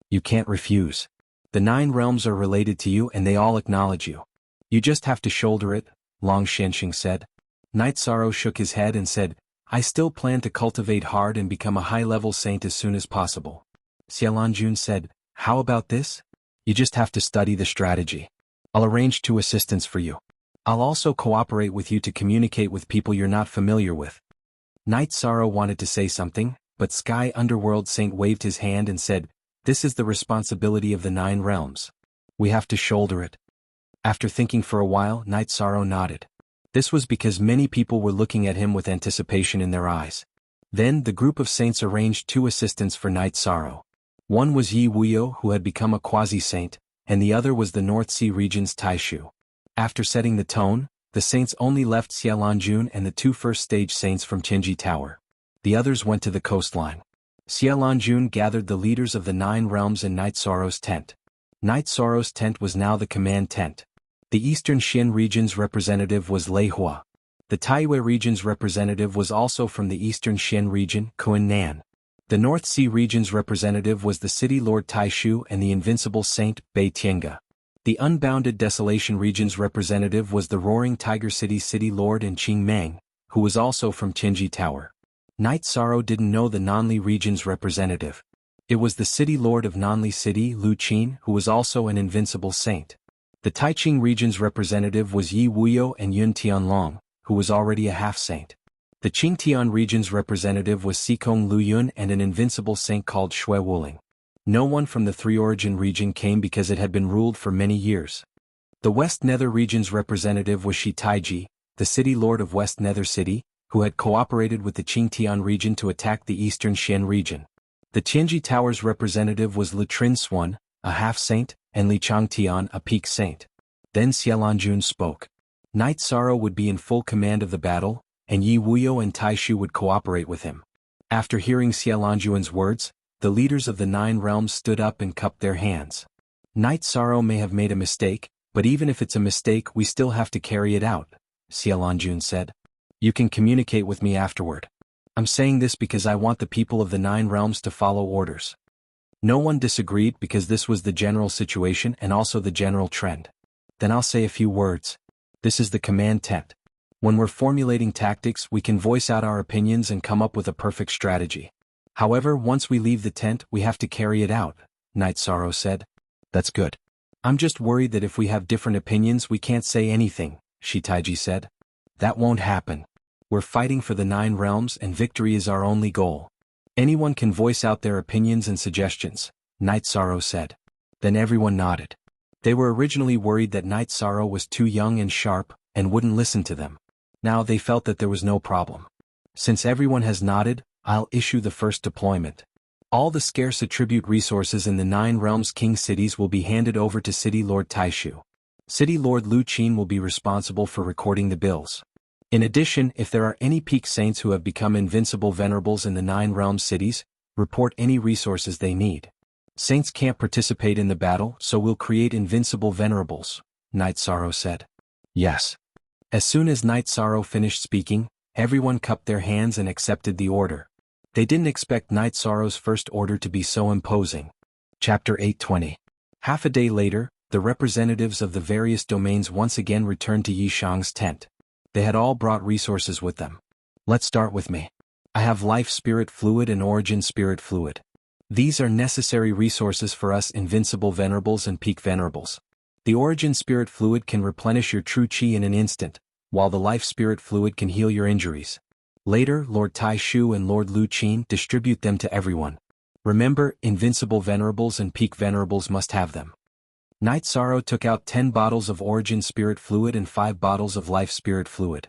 You can't refuse. The 9 realms are related to you and they all acknowledge you. You just have to shoulder it, Long Xianxia said. Night Sorrow shook his head and said, I still plan to cultivate hard and become a high-level saint as soon as possible. Xialanjun said, how about this? You just have to study the strategy. I'll arrange 2 assistants for you. I'll also cooperate with you to communicate with people you're not familiar with. Night Sorrow wanted to say something, but Sky Underworld Saint waved his hand and said, this is the responsibility of the 9 realms. We have to shoulder it. After thinking for a while, Night Sorrow nodded. This was because many people were looking at him with anticipation in their eyes. Then the group of saints arranged 2 assistants for Night Sorrow. One was Yi Wuyo, who had become a quasi-saint, and the other was the North Sea region's Taishu. After setting the tone, the saints only left Xialanjun and the 2 first-stage saints from Qinji Tower. The others went to the coastline. Xialanjun gathered the leaders of the 9 realms in Night Sorrow's tent. Night Sorrow's tent was now the command tent. The Eastern Xin region's representative was Lei Hua. The Taiyue region's representative was also from the Eastern Xin region, Kuan Nan. The North Sea region's representative was the City Lord Taishu and the Invincible Saint, Bei Tiange. The Unbounded Desolation region's representative was the Roaring Tiger City's City Lord and Qing Meng, who was also from Qinji Tower. Night Sorrow didn't know the Nanli region's representative. It was the City Lord of Nanli City, Lu Qin, who was also an Invincible Saint. The Taiqing region's representative was Yi Wuyo and Yun Tianlong, who was already a half-saint. The Qingtian region's representative was Xikong Lu Yun and an Invincible Saint called Shui Wuling. No one from the 3 origin region came because it had been ruled for many years. The West Nether region's representative was Shi Taiji, the City Lord of West Nether City, who had cooperated with the Qingtian region to attack the Eastern Xian region. The Tianji Tower's representative was Li Trinswan, a half-saint, and Li Changtian, a peak saint. Then Xialanjun spoke. Night Sorrow would be in full command of the battle, and Yi Wuyo and Tai Shu would cooperate with him. After hearing Xianhuan's words, the leaders of the 9 realms stood up and cupped their hands. Knight Sorrow may have made a mistake, but even if it's a mistake we still have to carry it out, Xianhuan said. You can communicate with me afterward. I'm saying this because I want the people of the 9 realms to follow orders. No one disagreed because this was the general situation and also the general trend. Then I'll say a few words. This is the command tent. When we're formulating tactics we can voice out our opinions and come up with a perfect strategy. However, once we leave the tent we have to carry it out, Knight Sorrow said. That's good. I'm just worried that if we have different opinions we can't say anything, Shitaiji said. That won't happen. We're fighting for the 9 realms and victory is our only goal. Anyone can voice out their opinions and suggestions, Knight Sorrow said. Then everyone nodded. They were originally worried that Knight Sorrow was too young and sharp, and wouldn't listen to them. Now they felt that there was no problem. Since everyone has nodded, I'll issue the first deployment. All the scarce attribute resources in the 9 realms king cities will be handed over to City Lord Taishu. City Lord Lu Qin will be responsible for recording the bills. In addition, if there are any peak saints who have become invincible venerables in the 9 realms cities, report any resources they need. Saints can't participate in the battle, so we'll create invincible venerables, Knight Sorrow said. Yes. As soon as Knight Sorrow finished speaking, everyone cupped their hands and accepted the order. They didn't expect Knight Sorrow's first order to be so imposing. Chapter 820. Half a day later, the representatives of the various domains once again returned to Yi Shang's tent. They had all brought resources with them. Let's start with me. I have life spirit fluid and origin spirit fluid. These are necessary resources for us invincible venerables and peak venerables. The origin spirit fluid can replenish your true chi in an instant, while the life spirit fluid can heal your injuries. Later, Lord Tai Shu and Lord Lu Qin distribute them to everyone. Remember, invincible venerables and peak venerables must have them. Knight Sorrow took out 10 bottles of origin spirit fluid and 5 bottles of life spirit fluid.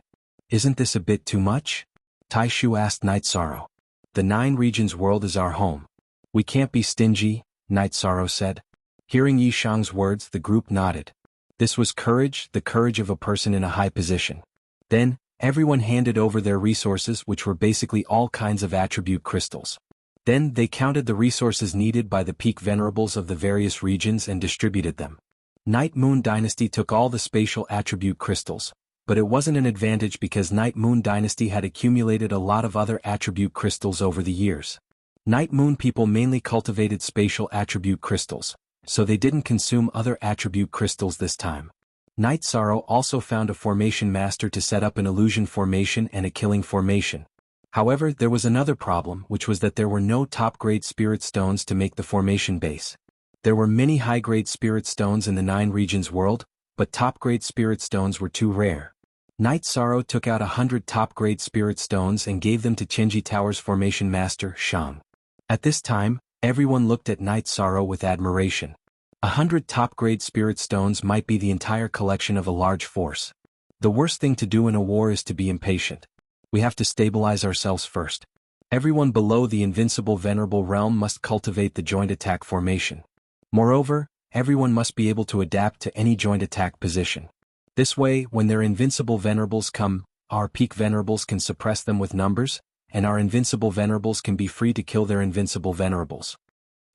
Isn't this a bit too much? Tai Shu asked Knight Sorrow. The 9 regions world is our home. We can't be stingy, Knight Sorrow said. Hearing Yi Shang's words, the group nodded. This was courage, the courage of a person in a high position. Then, everyone handed over their resources, which were basically all kinds of attribute crystals. Then they counted the resources needed by the peak venerables of the various regions and distributed them. Night Moon Dynasty took all the spatial attribute crystals, but it wasn't an advantage because Night Moon Dynasty had accumulated a lot of other attribute crystals over the years. Night Moon people mainly cultivated spatial attribute crystals, so they didn't consume other attribute crystals this time. Knight Sorrow also found a formation master to set up an illusion formation and a killing formation. However, there was another problem, which was that there were no top-grade spirit stones to make the formation base. There were many high-grade spirit stones in the 9 regions world, but top-grade spirit stones were too rare. Knight Sorrow took out 100 top-grade spirit stones and gave them to Chenji Tower's formation master, Shang. At this time, everyone looked at Knight Sorrow with admiration. 100 top-grade spirit stones might be the entire collection of a large force. The worst thing to do in a war is to be impatient. We have to stabilize ourselves first. Everyone below the invincible venerable realm must cultivate the joint attack formation. Moreover, everyone must be able to adapt to any joint attack position. This way, when their invincible venerables come, our peak venerables can suppress them with numbers, and our invincible venerables can be free to kill their invincible venerables.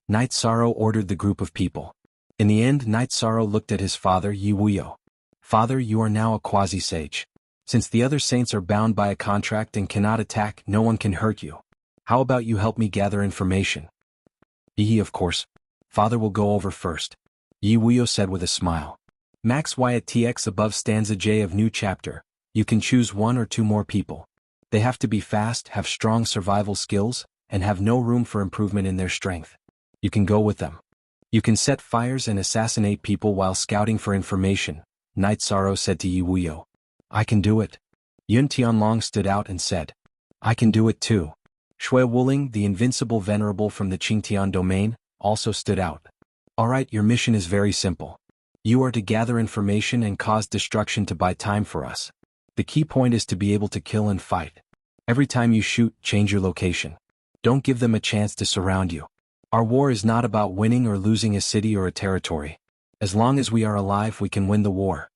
Knight Sorrow ordered the group of people. In the end, Knight Sorrow looked at his father, Yi Wuyo. Father, you are now a quasi-sage. Since the other saints are bound by a contract and cannot attack, no one can hurt you. How about you help me gather information? Yi, of course. Father will go over first. Yi Wuyo said with a smile. Max Y at TX above stanza J of new chapter. You can choose 1 or 2 more people. They have to be fast, have strong survival skills, and have no room for improvement in their strength. You can go with them. You can set fires and assassinate people while scouting for information, Knight Sorrow said to Yi Wuyo. I can do it. Yun Tianlong stood out and said. I can do it too. Shui Wuling, the invincible venerable from the Qingtian domain, also stood out. Alright, your mission is very simple. You are to gather information and cause destruction to buy time for us. The key point is to be able to kill and fight. Every time you shoot, change your location. Don't give them a chance to surround you. Our war is not about winning or losing a city or a territory. As long as we are alive, we can win the war.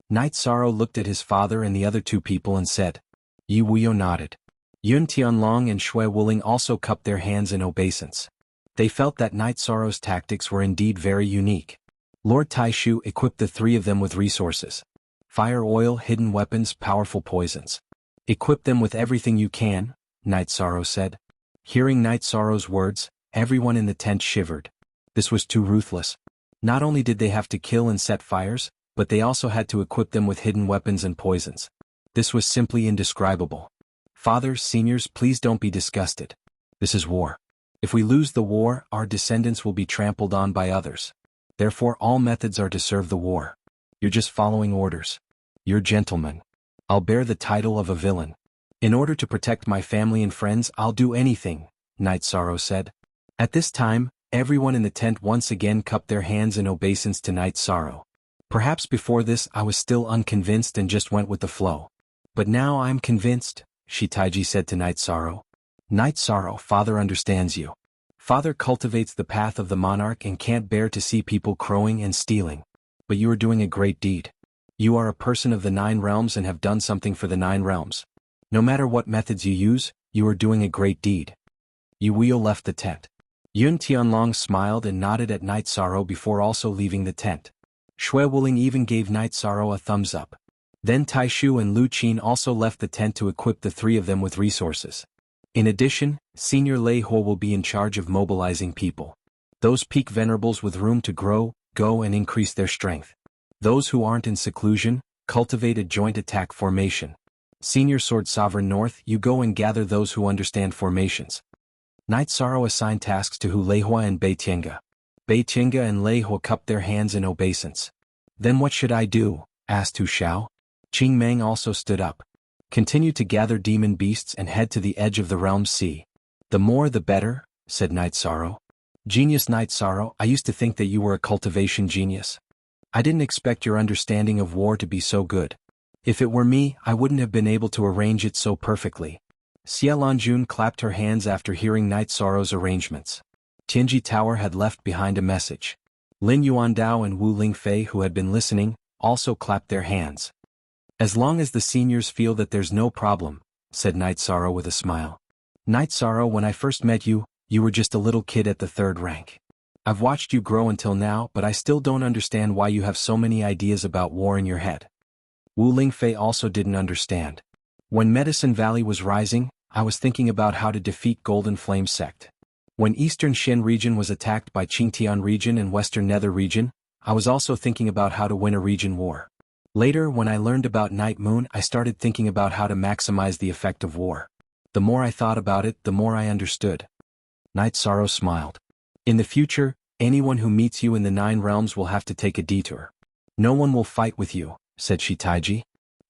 Knight Sorrow looked at his father and the other 2 people and said, Yi Wuyo nodded. Yun Tianlong and Shui Wuling also cupped their hands in obeisance. They felt that Night Sorrow's tactics were indeed very unique. Lord Taishu equipped the three of them with resources. Fire oil, hidden weapons, powerful poisons. Equip them with everything you can, Night Sorrow said. Hearing Night Sorrow's words, everyone in the tent shivered. This was too ruthless. Not only did they have to kill and set fires, but they also had to equip them with hidden weapons and poisons. This was simply indescribable. Fathers, seniors, please don't be disgusted. This is war. If we lose the war, our descendants will be trampled on by others. Therefore all methods are to serve the war. You're just following orders. You're gentlemen. I'll bear the title of a villain. In order to protect my family and friends, I'll do anything, Night Sorrow said. At this time, everyone in the tent once again cupped their hands in obeisance to Night Sorrow. Perhaps before this I was still unconvinced and just went with the flow. But now I'm convinced, Shitaiji said to Night Sorrow. Night Sorrow, Father understands you. Father cultivates the path of the monarch and can't bear to see people crowing and stealing. But you are doing a great deed. You are a person of the 9 realms and have done something for the 9 realms. No matter what methods you use, you are doing a great deed. Yi Wuyo left the tent. Yun Tianlong smiled and nodded at Night Sorrow before also leaving the tent. Shui Wuling even gave Night Sorrow a thumbs up. Then Taishu and Lu Qin also left the tent to equip the three of them with resources. In addition, Senior Lei Ho will be in charge of mobilizing people. Those peak venerables with room to grow, go and increase their strength. Those who aren't in seclusion, cultivate a joint attack formation. Senior Sword Sovereign North, you go and gather those who understand formations. Night Sorrow assigned tasks to Hu Leihua and Bei Tiange. Bei Tiange and Lei Ho cupped their hands in obeisance. Then what should I do? Asked Hu Xiao. Qing Meng also stood up. Continue to gather demon beasts and head to the edge of the realm's sea. The more the better, said Night Sorrow. Genius Night Sorrow, I used to think that you were a cultivation genius. I didn't expect your understanding of war to be so good. If it were me, I wouldn't have been able to arrange it so perfectly. Xia Lanjun clapped her hands after hearing Night Sorrow's arrangements. Tianji Tower had left behind a message. Lin Yuandao and Wu Lingfei, who had been listening, also clapped their hands. As long as the seniors feel that there's no problem, said Night Sorrow with a smile. Night Sorrow, when I first met you, you were just a little kid at the 3rd rank. I've watched you grow until now, but I still don't understand why you have so many ideas about war in your head. Wu Lingfei also didn't understand. When Medicine Valley was rising, I was thinking about how to defeat Golden Flame Sect. When Eastern Xin region was attacked by Qingtian region and Western Nether region, I was also thinking about how to win a region war. Later, when I learned about Night Moon, I started thinking about how to maximize the effect of war. The more I thought about it, the more I understood. Night Sorrow smiled. In the future, anyone who meets you in the 9 realms will have to take a detour. No one will fight with you, said Shitaiji.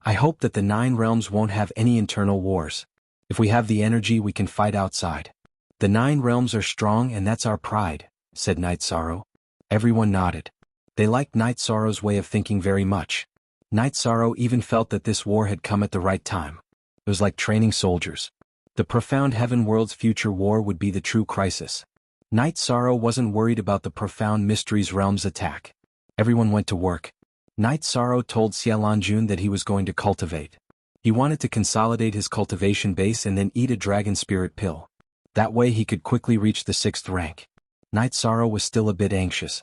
I hope that the 9 realms won't have any internal wars. If we have the energy, we can fight outside. The 9 realms are strong and that's our pride, said Night Sorrow. Everyone nodded. They liked Night Sorrow's way of thinking very much. Night Sorrow even felt that this war had come at the right time. It was like training soldiers. The profound Heaven World's future war would be the true crisis. Night Sorrow wasn't worried about the profound Mysteries Realm's attack. Everyone went to work. Night Sorrow told Xia Lanjun that he was going to cultivate. He wanted to consolidate his cultivation base and then eat a dragon spirit pill. That way he could quickly reach the 6th rank. Night Sorrow was still a bit anxious.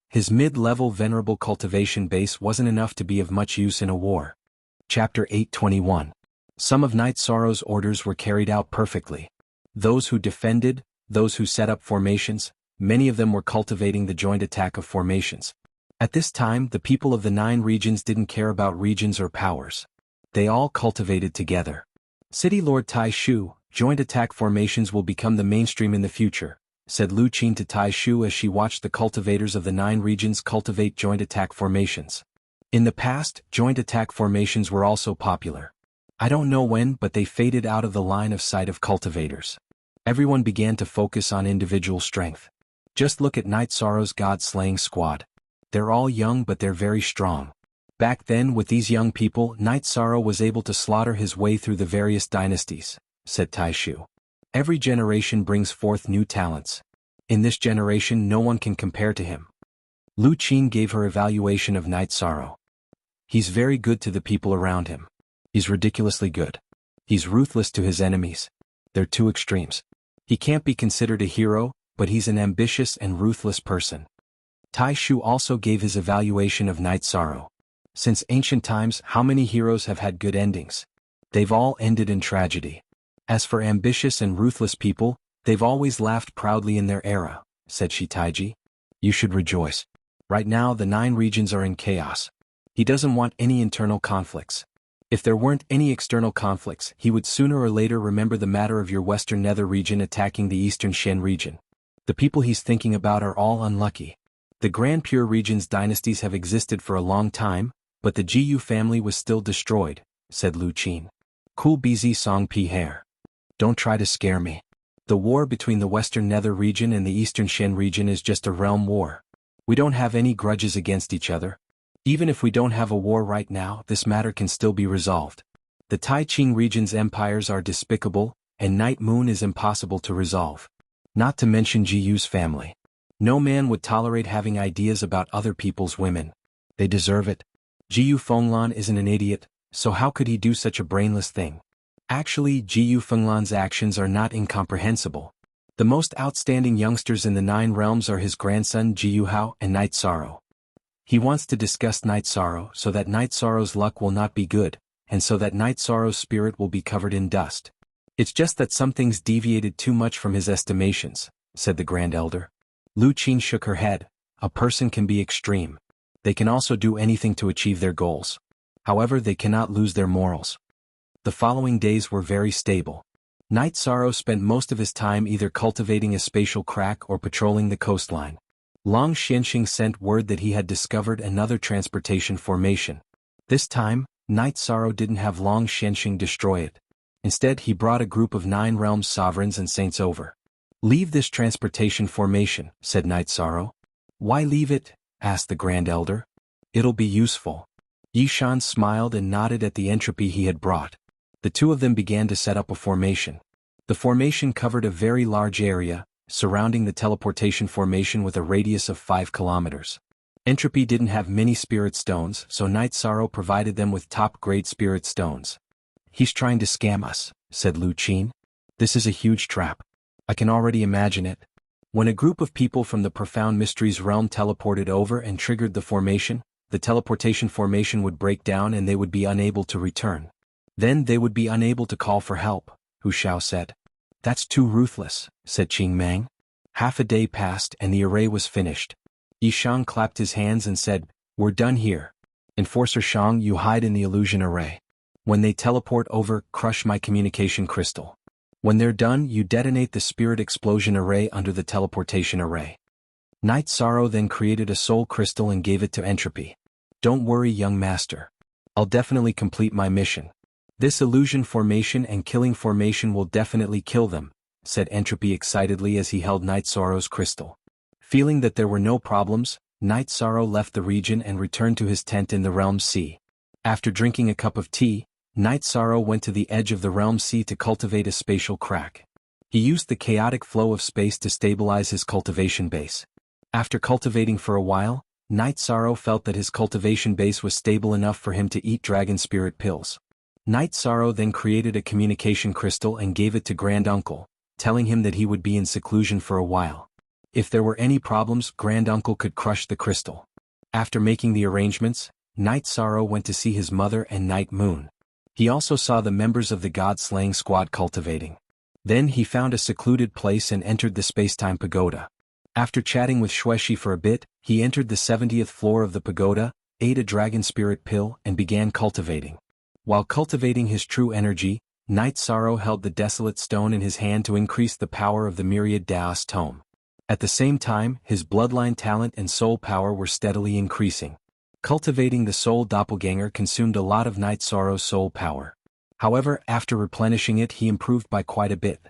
His mid-level venerable cultivation base wasn't enough to be of much use in a war. Chapter 821. Some of Night Sorrow's orders were carried out perfectly. Those who defended, those who set up formations, many of them were cultivating the joint attack of formations. At this time, the people of the 9 regions didn't care about regions or powers. They all cultivated together. City Lord Tai Shu, joint attack formations will become the mainstream in the future, said Lu Qin to Tai Shu as she watched the cultivators of the 9 regions cultivate joint attack formations. In the past, joint attack formations were also popular. I don't know when, but they faded out of the line of sight of cultivators. Everyone began to focus on individual strength. Just look at Night Sorrow's god-slaying squad. They're all young but they're very strong. Back then, with these young people, Night Sorrow was able to slaughter his way through the various dynasties, said Tai Shu. Every generation brings forth new talents. In this generation no one can compare to him. Lu Qin gave her evaluation of Night Sorrow. He's very good to the people around him. He's ridiculously good. He's ruthless to his enemies. They're two extremes. He can't be considered a hero, but he's an ambitious and ruthless person. Tai Shu also gave his evaluation of Night Sorrow. Since ancient times, how many heroes have had good endings? They've all ended in tragedy. As for ambitious and ruthless people, they've always laughed proudly in their era, said Shi Taiji. You should rejoice. Right now the 9 regions are in chaos. He doesn't want any internal conflicts. If there weren't any external conflicts, he would sooner or later remember the matter of your western nether region attacking the eastern Shen region. The people he's thinking about are all unlucky. The Grand Pure region's dynasties have existed for a long time, but the Jiyu family was still destroyed, said Lu Qin. Cool BZ Song Pi Hair. Don't try to scare me. The war between the western nether region and the eastern Shen region is just a realm war. We don't have any grudges against each other. Even if we don't have a war right now, this matter can still be resolved. The Tai Qing region's empires are despicable, and Night Moon is impossible to resolve. Not to mention Jiyu's family. No man would tolerate having ideas about other people's women. They deserve it. Jiyu Fenglan isn't an idiot, so how could he do such a brainless thing? Actually, Jiyu Fenglan's actions are not incomprehensible. The most outstanding youngsters in the 9 realms are his grandson Jiyu Hao and Night Sorrow. He wants to disgust Night Sorrow so that Night Sorrow's luck will not be good, and so that Night Sorrow's spirit will be covered in dust. It's just that some things deviated too much from his estimations, said the Grand Elder. Lu Qin shook her head. A person can be extreme. They can also do anything to achieve their goals. However, they cannot lose their morals. The following days were very stable. Night Sorrow spent most of his time either cultivating a spatial crack or patrolling the coastline. Long Xianxia sent word that he had discovered another transportation formation. This time, Night Sorrow didn't have Long Xianxia destroy it. Instead, he brought a group of 9 realms sovereigns and saints over. Leave this transportation formation, said Night Sorrow. Why leave it? Asked the Grand Elder. It'll be useful. Yishan smiled and nodded at the entropy he had brought. The two of them began to set up a formation. The formation covered a very large area, surrounding the teleportation formation with a radius of 5 kilometers. Entropy didn't have many spirit stones, so Night Sorrow provided them with top-grade spirit stones. He's trying to scam us, said Lu Qin. This is a huge trap. I can already imagine it. When a group of people from the Profound Mysteries realm teleported over and triggered the formation, the teleportation formation would break down and they would be unable to return. Then they would be unable to call for help, Hu Xiao said. That's too ruthless, said Qing Mang. Half a day passed and the array was finished. Yishan clapped his hands and said, We're done here. Enforcer Shang, you hide in the illusion array. When they teleport over, crush my communication crystal. When they're done, you detonate the spirit explosion array under the teleportation array. Night Sorrow then created a soul crystal and gave it to Entropy. Don't worry, young master. I'll definitely complete my mission. This illusion formation and killing formation will definitely kill them, said Entropy excitedly as he held Night Sorrow's crystal. Feeling that there were no problems, Night Sorrow left the region and returned to his tent in the Realm Sea. After drinking a cup of tea, Night Sorrow went to the edge of the Realm Sea to cultivate a spatial crack. He used the chaotic flow of space to stabilize his cultivation base. After cultivating for a while, Night Sorrow felt that his cultivation base was stable enough for him to eat dragon spirit pills. Night Sorrow then created a communication crystal and gave it to Grand Uncle, telling him that he would be in seclusion for a while. If there were any problems, Grand Uncle could crush the crystal. After making the arrangements, Night Sorrow went to see his mother and Night Moon. He also saw the members of the God-slaying squad cultivating. Then he found a secluded place and entered the Spacetime Pagoda. After chatting with Shueshi for a bit, he entered the 70th floor of the pagoda, ate a dragon spirit pill and began cultivating. While cultivating his true energy, Night Sorrow held the Desolate Stone in his hand to increase the power of the Myriad Daos Tome. At the same time, his bloodline talent and soul power were steadily increasing. Cultivating the soul doppelganger consumed a lot of Night Sorrow's soul power. However, after replenishing it, he improved by quite a bit.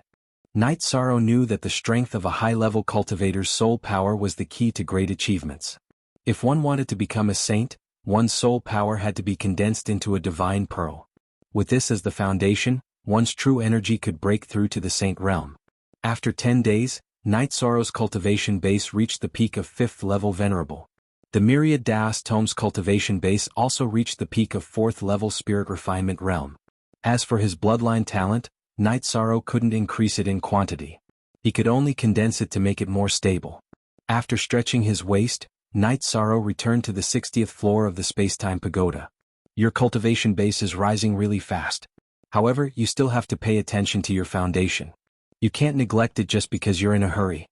Night Sorrow knew that the strength of a high-level cultivator's soul power was the key to great achievements. If one wanted to become a saint, one's soul power had to be condensed into a divine pearl. With this as the foundation, one's true energy could break through to the saint realm. After 10 days, Night Sorrow's cultivation base reached the peak of 5th level venerable. The Myriad Daos Tome's cultivation base also reached the peak of 4th level spirit refinement realm. As for his bloodline talent, Night Sorrow couldn't increase it in quantity. He could only condense it to make it more stable. After stretching his waist, Night Sorrow returned to the 60th floor of the Spacetime Pagoda. Your cultivation base is rising really fast. However, you still have to pay attention to your foundation. You can't neglect it just because you're in a hurry.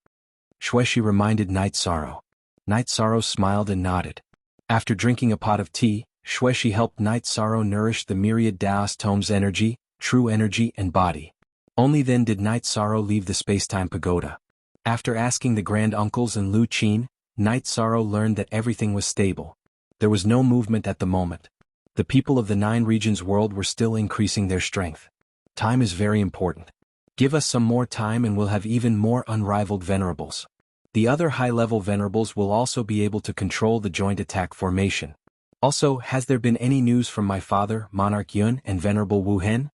Xuexi reminded Night Sorrow. Night Sorrow smiled and nodded. After drinking a pot of tea, Xuexi helped Night Sorrow nourish the myriad Daos tomes energy, true energy and body. Only then did Night Sorrow leave the Spacetime Pagoda. After asking the Grand Uncles and Lu Qin, Night Sorrow learned that everything was stable. There was no movement at the moment. The people of the 9 regions world were still increasing their strength. Time is very important. Give us some more time and we'll have even more unrivaled venerables. The other high-level venerables will also be able to control the joint attack formation. Also, has there been any news from my father, Monarch Yun and Venerable Wu Hen?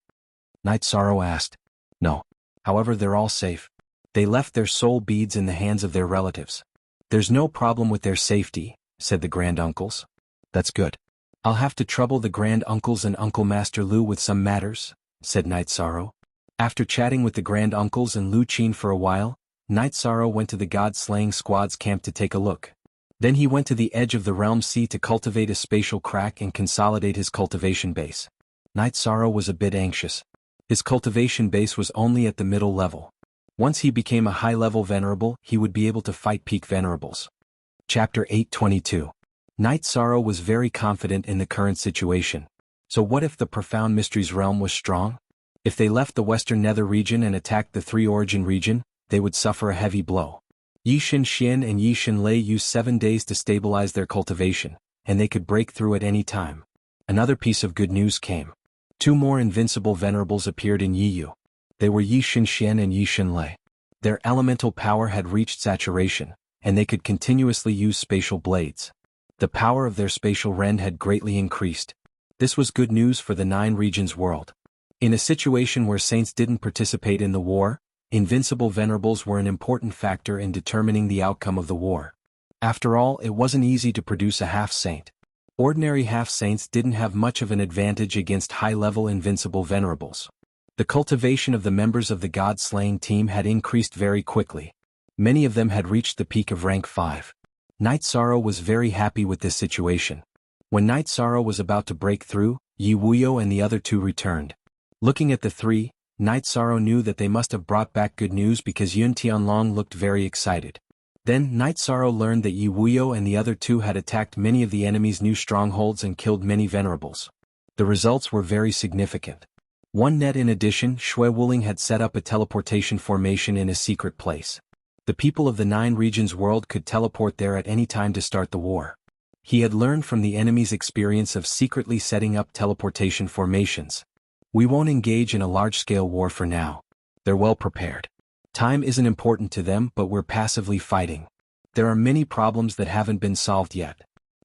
Night Sorrow asked. No. However, they're all safe. They left their soul beads in the hands of their relatives. There's no problem with their safety, said the Grand Uncles. That's good. I'll have to trouble the Grand Uncles and Uncle Master Lu with some matters, said Night Sorrow. After chatting with the Grand Uncles and Lu Qin for a while, Night Sorrow went to the God-slaying squad's camp to take a look. Then he went to the edge of the realm sea to cultivate a spatial crack and consolidate his cultivation base. Night Sorrow was a bit anxious. His cultivation base was only at the middle level. Once he became a high-level venerable, he would be able to fight peak venerables. Chapter 822. Night Sorrow was very confident in the current situation. So what if the Profound Mysteries realm was strong? If they left the Western Nether region and attacked the 3 Origin region, they would suffer a heavy blow. Yi Xianxian and Yi Xinlei used 7 days to stabilize their cultivation, and they could break through at any time. Another piece of good news came. 2 more invincible venerables appeared in Yiyu. They were Yi Xianxian and Yi Xinlei. Their elemental power had reached saturation, and they could continuously use spatial blades. The power of their spatial rend had greatly increased. This was good news for the 9 regions world. In a situation where saints didn't participate in the war, invincible venerables were an important factor in determining the outcome of the war. After all, it wasn't easy to produce a half-saint. Ordinary half-saints didn't have much of an advantage against high-level invincible venerables. The cultivation of the members of the God-slaying team had increased very quickly. Many of them had reached the peak of rank 5. Night Sorrow was very happy with this situation. When Night Sorrow was about to break through, Yi Wuyo and the other 2 returned. Looking at the 3, Night Sorrow knew that they must have brought back good news because Yun Tianlong looked very excited. Then Night Sorrow learned that Yi Wuyo and the other 2 had attacked many of the enemy's new strongholds and killed many venerables. The results were very significant. One net in addition, Shui Wuling had set up a teleportation formation in a secret place. The people of the 9 regions world could teleport there at any time to start the war. He had learned from the enemy's experience of secretly setting up teleportation formations. We won't engage in a large-scale war for now. They're well prepared. Time isn't important to them, but we're passively fighting. There are many problems that haven't been solved yet.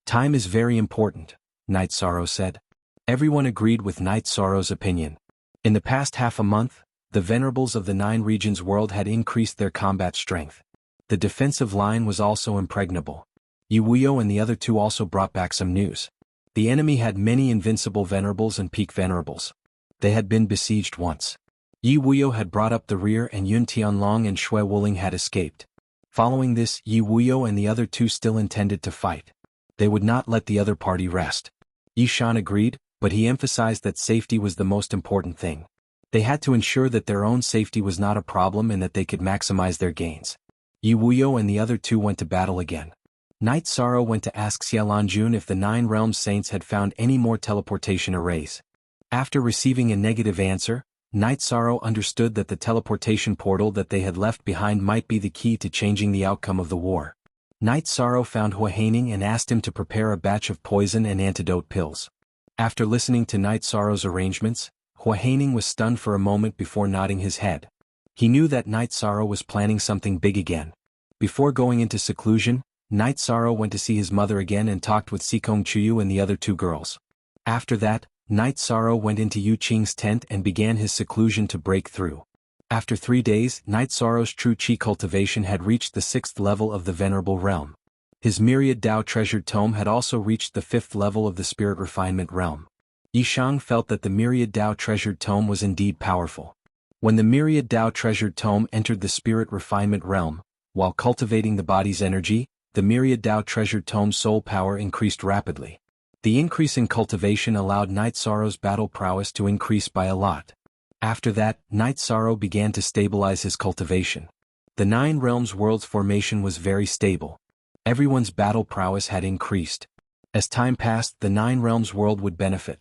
Time is very important, Night Sorrow said. Everyone agreed with Night Sorrow's opinion. In the past half a month, the venerables of the 9 regions world had increased their combat strength. The defensive line was also impregnable. Yi Wuyo and the other 2 also brought back some news. The enemy had many invincible venerables and peak venerables. They had been besieged once. Yi Wuyo had brought up the rear and Yun Tianlong and Shui Wuling had escaped. Following this, Yi Wuyo and the other 2 still intended to fight. They would not let the other party rest. Yi Shan agreed, but he emphasized that safety was the most important thing. They had to ensure that their own safety was not a problem and that they could maximize their gains. Yi Wuyo and the other 2 went to battle again. Night Sorrow went to ask Xialanjun if the 9 realm saints had found any more teleportation arrays. After receiving a negative answer, Night Sorrow understood that the teleportation portal that they had left behind might be the key to changing the outcome of the war. Night Sorrow found Hua Haining and asked him to prepare a batch of poison and antidote pills. After listening to Night Sorrow's arrangements, Hua Haining was stunned for a moment before nodding his head. He knew that Night Sorrow was planning something big again. Before going into seclusion, Night Sorrow went to see his mother again and talked with Sikong Chuyu and the other 2 girls. After that, Night Sorrow went into Yu Qing's tent and began his seclusion to break through. After 3 days, Night Sorrow's true Qi cultivation had reached the 6th level of the Venerable Realm. His myriad Dao treasured tome had also reached the 5th level of the Spirit Refinement Realm. Yishang felt that the myriad Dao treasured tome was indeed powerful. When the myriad Dao treasured tome entered the spirit refinement realm, while cultivating the body's energy, the myriad Dao treasured tome's soul power increased rapidly. The increase in cultivation allowed Night Sorrow's battle prowess to increase by a lot. After that, Night Sorrow began to stabilize his cultivation. The Nine Realms world's formation was very stable. Everyone's battle prowess had increased. As time passed, the Nine Realms world would benefit.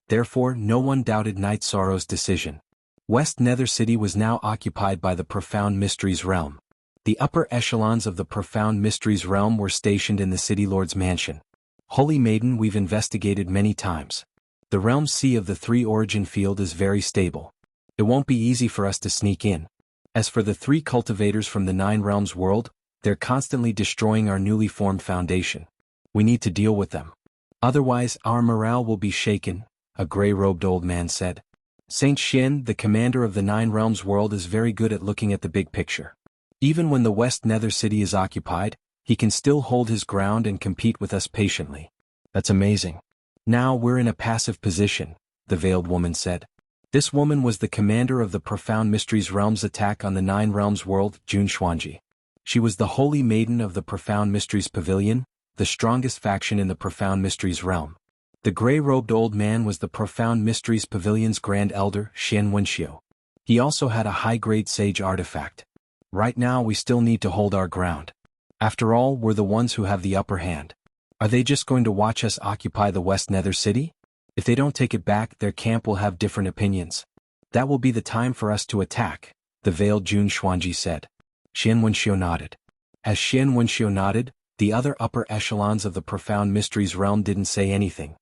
Therefore, no one doubted Night Sorrow's decision. West Nether City was now occupied by the Profound Mysteries realm. The upper echelons of the Profound Mysteries realm were stationed in the City Lord's mansion. Holy Maiden, we've investigated many times. The realm's sea of the three origin field is very stable. It won't be easy for us to sneak in. As for the three cultivators from the Nine Realms world, they're constantly destroying our newly formed foundation. We need to deal with them. Otherwise, our morale will be shaken, a gray-robed old man said. Saint Xin, the commander of the Nine Realms world, is very good at looking at the big picture. Even when the West Nether City is occupied, he can still hold his ground and compete with us patiently. That's amazing. Now we're in a passive position, the veiled woman said. This woman was the commander of the Profound Mysteries realm's attack on the Nine Realms world, xuanhuan. She was the Holy Maiden of the Profound Mysteries Pavilion, the strongest faction in the Profound Mysteries realm. The gray-robed old man was the Profound Mysteries Pavilion's Grand Elder, xianxia. He also had a high-grade sage artifact. Right now we still need to hold our ground. After all, we're the ones who have the upper hand. Are they just going to watch us occupy the West Nether City? If they don't take it back, their camp will have different opinions. That will be the time for us to attack, the veiled xuanhuan said. Xianxia nodded. As Xianxia nodded, the other upper echelons of the Profound Mysteries realm didn't say anything.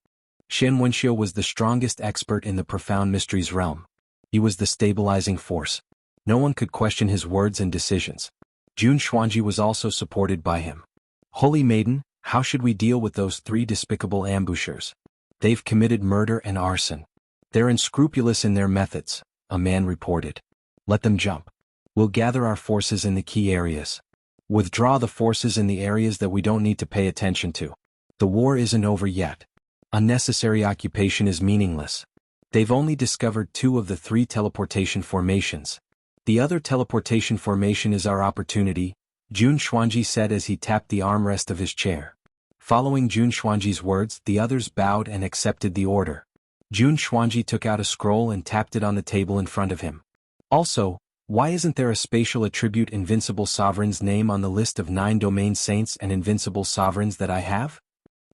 Xianxia was the strongest expert in the Profound Mysteries realm. He was the stabilizing force. No one could question his words and decisions. xuanhuan was also supported by him. Holy Maiden, how should we deal with those three despicable ambushers? They've committed murder and arson. They're unscrupulous in their methods, a man reported. Let them jump. We'll gather our forces in the key areas. Withdraw the forces in the areas that we don't need to pay attention to. The war isn't over yet. Unnecessary occupation is meaningless. They've only discovered 2 of the 3 teleportation formations. The other teleportation formation is our opportunity, xuanhuan said as he tapped the armrest of his chair. Following xuanhuan's words, the others bowed and accepted the order. xuanhuan took out a scroll and tapped it on the table in front of him. Also, why isn't there a spatial attribute Invincible Sovereign's name on the list of 9 domain saints and invincible sovereigns that I have?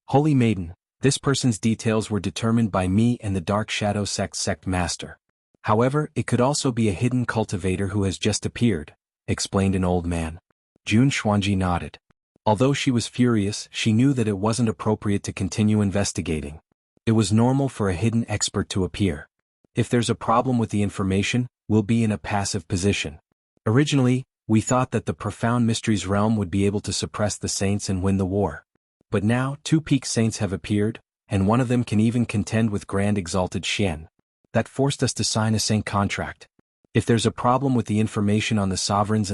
Holy Maiden, this person's details were determined by me and the Dark Shadow sect master. However, it could also be a hidden cultivator who has just appeared, explained an old man. xuanhuan nodded. Although she was furious, she knew that it wasn't appropriate to continue investigating. It was normal for a hidden expert to appear. If there's a problem with the information, we'll be in a passive position. Originally, we thought that the Profound Mysteries realm would be able to suppress the saints and win the war. But now, 2 peak saints have appeared, and one of them can even contend with Grand Exalted Xian. That forced us to sign a saint contract. If there's a problem with the information on the sovereigns,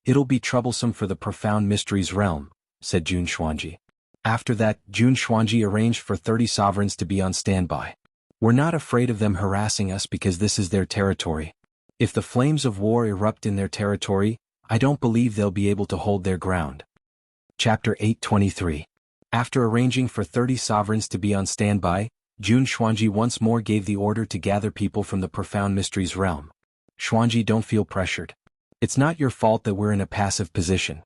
it'll be troublesome for the Profound Mysteries realm, said xuanhuan. After that, xuanhuan arranged for 30 sovereigns to be on standby. We're not afraid of them harassing us because this is their territory. If the flames of war erupt in their territory, I don't believe they'll be able to hold their ground. Chapter 823. After arranging for 30 sovereigns to be on standby, xuanhuan once more gave the order to gather people from the Profound Mysteries realm. Xuanji, don't feel pressured. It's not your fault that we're in a passive position.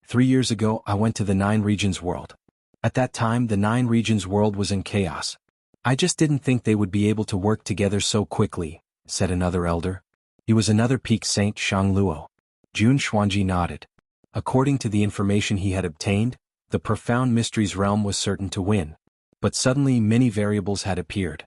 3 years ago, I went to the 9 Regions world. At that time, the 9 Regions world was in chaos. I just didn't think they would be able to work together so quickly, said another elder. He was another peak saint, Shangluo. xuanhuan nodded. According to the information he had obtained, the Profound Mysteries realm was certain to win. But suddenly many variables had appeared.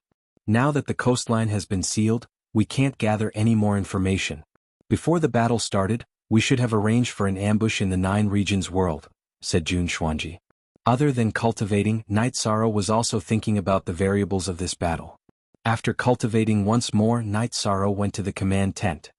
Now that the coastline has been sealed, we can't gather any more information. Before the battle started, we should have arranged for an ambush in the 9 Regions world, said xuanhuan. Other than cultivating, Night Sorrow was also thinking about the variables of this battle. After cultivating once more, Night Sorrow went to the command tent.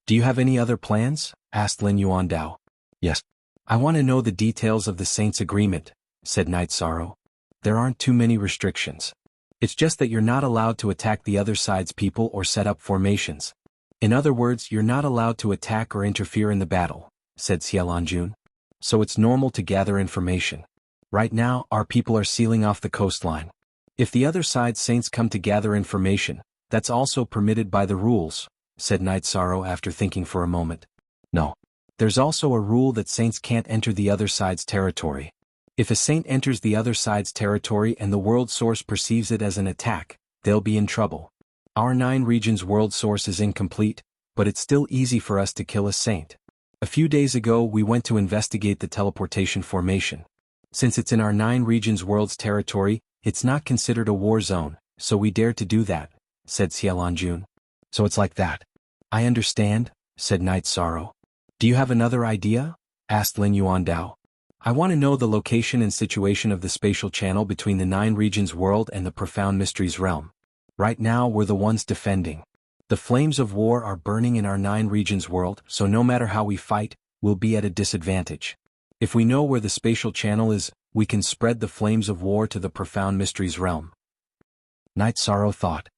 Do you have any other plans? Asked Lin Yuandao. Yes. I want to know the details of the Saints' agreement, said Night Sorrow. There aren't too many restrictions. It's just that you're not allowed to attack the other side's people or set up formations. In other words, you're not allowed to attack or interfere in the battle, said Xianxia. So it's normal to gather information. Right now, our people are sealing off the coastline. If the other side's saints come to gather information, that's also permitted by the rules, said Night Sorrow after thinking for a moment. No. There's also a rule that saints can't enter the other side's territory. If a saint enters the other side's territory and the world source perceives it as an attack, they'll be in trouble. Our 9 regions world source is incomplete, but it's still easy for us to kill a saint. A few days ago we went to investigate the teleportation formation. Since it's in our 9 regions world's territory, it's not considered a war zone, so we dared to do that, said Xianxia. So it's like that. I understand, said Night Sorrow. Do you have another idea? Asked Lin Yuandao. I want to know the location and situation of the spatial channel between the 9 regions world and the profound mysteries realm. Right now we're the ones defending. The flames of war are burning in our 9 regions world, so no matter how we fight, we'll be at a disadvantage. If we know where the spatial channel is, we can spread the flames of war to the profound mysteries realm. Night Sorrow thought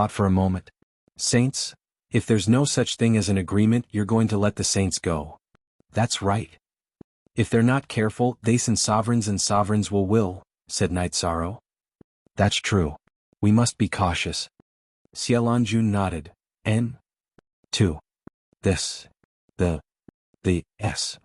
for a moment. Saints? If there's no such thing as an agreement, you're going to let the saints go. That's right. If they're not careful, they and sovereigns will, said Night Sorrow. That's true. We must be cautious. Xianxia nodded. N2. This. The S.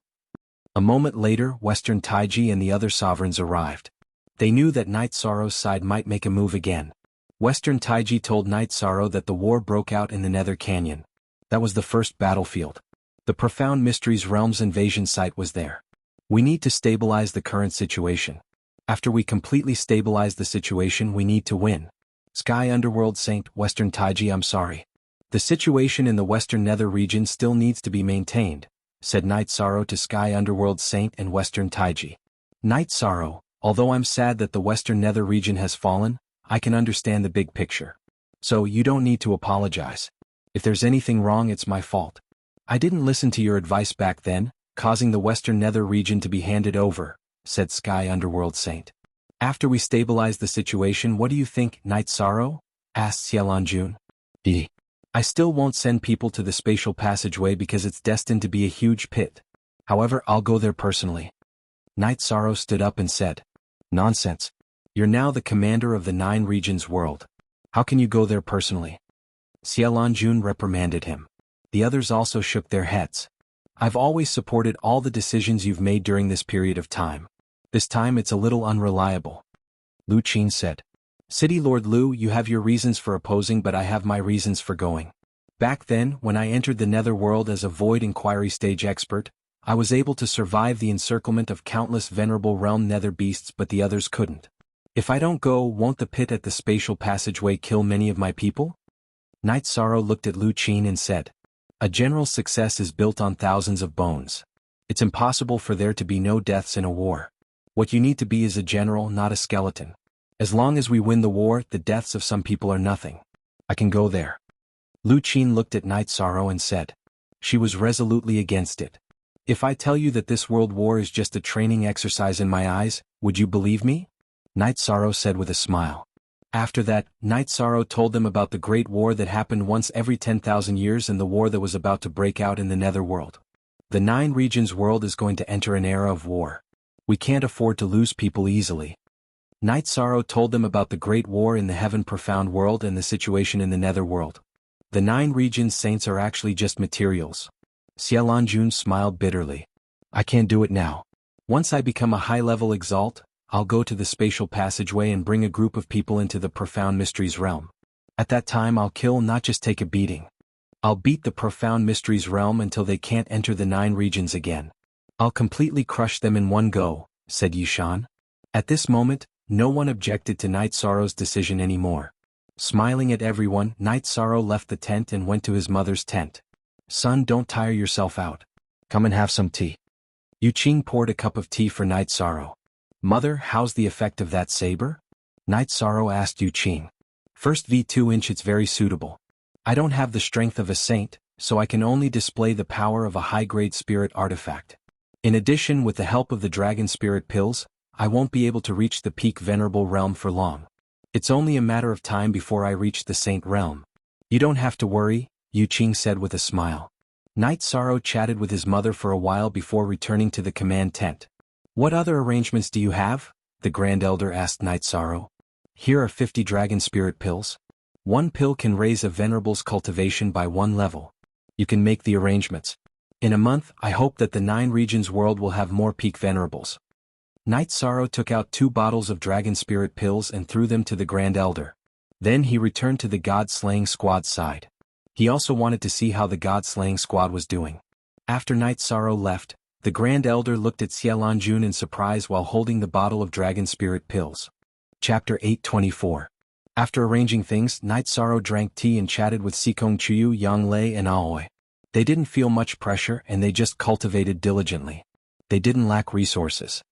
A moment later, Western Taiji and the other sovereigns arrived. They knew that Night Sorrow's side might make a move again. Western Taiji told Night Sorrow that the war broke out in the Nether Canyon. That was the first battlefield. The Profound Mysteries Realm's invasion site was there. We need to stabilize the current situation. After we completely stabilize the situation, we need to win. Sky Underworld Saint, Western Taiji, I'm sorry. The situation in the Western Nether region still needs to be maintained, said Night Sorrow to Sky Underworld Saint and Western Taiji. Night Sorrow, although I'm sad that the Western Nether region has fallen, I can understand the big picture. So you don't need to apologize. If there's anything wrong, it's my fault. I didn't listen to your advice back then, causing the Western Nether region to be handed over, said Sky Underworld Saint. After we stabilize the situation, what do you think, Night Sorrow? Asked Xianxia. I still won't send people to the spatial passageway because it's destined to be a huge pit. However, I'll go there personally. Night Sorrow stood up and said, Nonsense. You're now the commander of the 9 regions world. How can you go there personally? Xianxia reprimanded him. The others also shook their heads. I've always supported all the decisions you've made during this period of time. This time it's a little unreliable. Lu Qin said. City Lord Lu, you have your reasons for opposing, but I have my reasons for going. Back then, when I entered the Netherworld as a Void Inquiry stage expert, I was able to survive the encirclement of countless venerable realm nether beasts, but the others couldn't. If I don't go, won't the pit at the spatial passageway kill many of my people? Night Sorrow looked at Lu Qin and said, A general's success is built on thousands of bones. It's impossible for there to be no deaths in a war. What you need to be is a general, not a skeleton. As long as we win the war, the deaths of some people are nothing. I can go there. Lu Qin looked at Night Sorrow and said. She was resolutely against it. If I tell you that this world war is just a training exercise in my eyes, would you believe me? Night Sorrow said with a smile. After that, Night Sorrow told them about the great war that happened once every 10,000 years and the war that was about to break out in the Netherworld. The 9 regions world is going to enter an era of war. We can't afford to lose people easily. Night Sorrow told them about the great war in the Heaven Profound World and the situation in the Netherworld. The 9 regions saints are actually just materials. Xianxia smiled bitterly. I can't do it now. Once I become a high-level exalt, I'll go to the spatial passageway and bring a group of people into the Profound Mysteries realm. At that time I'll kill, not just take a beating. I'll beat the Profound Mysteries realm until they can't enter the 9 regions again. I'll completely crush them in one go, said Yishan. At this moment, no one objected to Night Sorrow's decision anymore. Smiling at everyone, Night Sorrow left the tent and went to his mother's tent. Son, don't tire yourself out. Come and have some tea. Yu Qing poured a cup of tea for Night Sorrow. Mother, how's the effect of that saber? Night Sorrow asked Yu Qing. First V2 it's very suitable. I don't have the strength of a saint, so I can only display the power of a high-grade spirit artifact. In addition, with the help of the dragon spirit pills, I won't be able to reach the peak venerable realm for long. It's only a matter of time before I reach the Saint Realm. You don't have to worry, Yu Qing said with a smile. Night Sorrow chatted with his mother for a while before returning to the command tent. What other arrangements do you have? The Grand Elder asked Night Sorrow. Here are 50 dragon spirit pills. One pill can raise a venerable's cultivation by 1 level. You can make the arrangements. In a month, I hope that the 9 regions world will have more peak venerables. Night Sorrow took out 2 bottles of dragon spirit pills and threw them to the Grand Elder. Then he returned to the god-slaying squad's side. He also wanted to see how the god-slaying squad was doing. After Night Sorrow left, the Grand Elder looked at Xianxia in surprise while holding the bottle of dragon spirit pills. Chapter 824. After arranging things, Night Sorrow drank tea and chatted with Sikong Chuyu, Yang Lei and Aoi. They didn't feel much pressure and they just cultivated diligently. They didn't lack resources.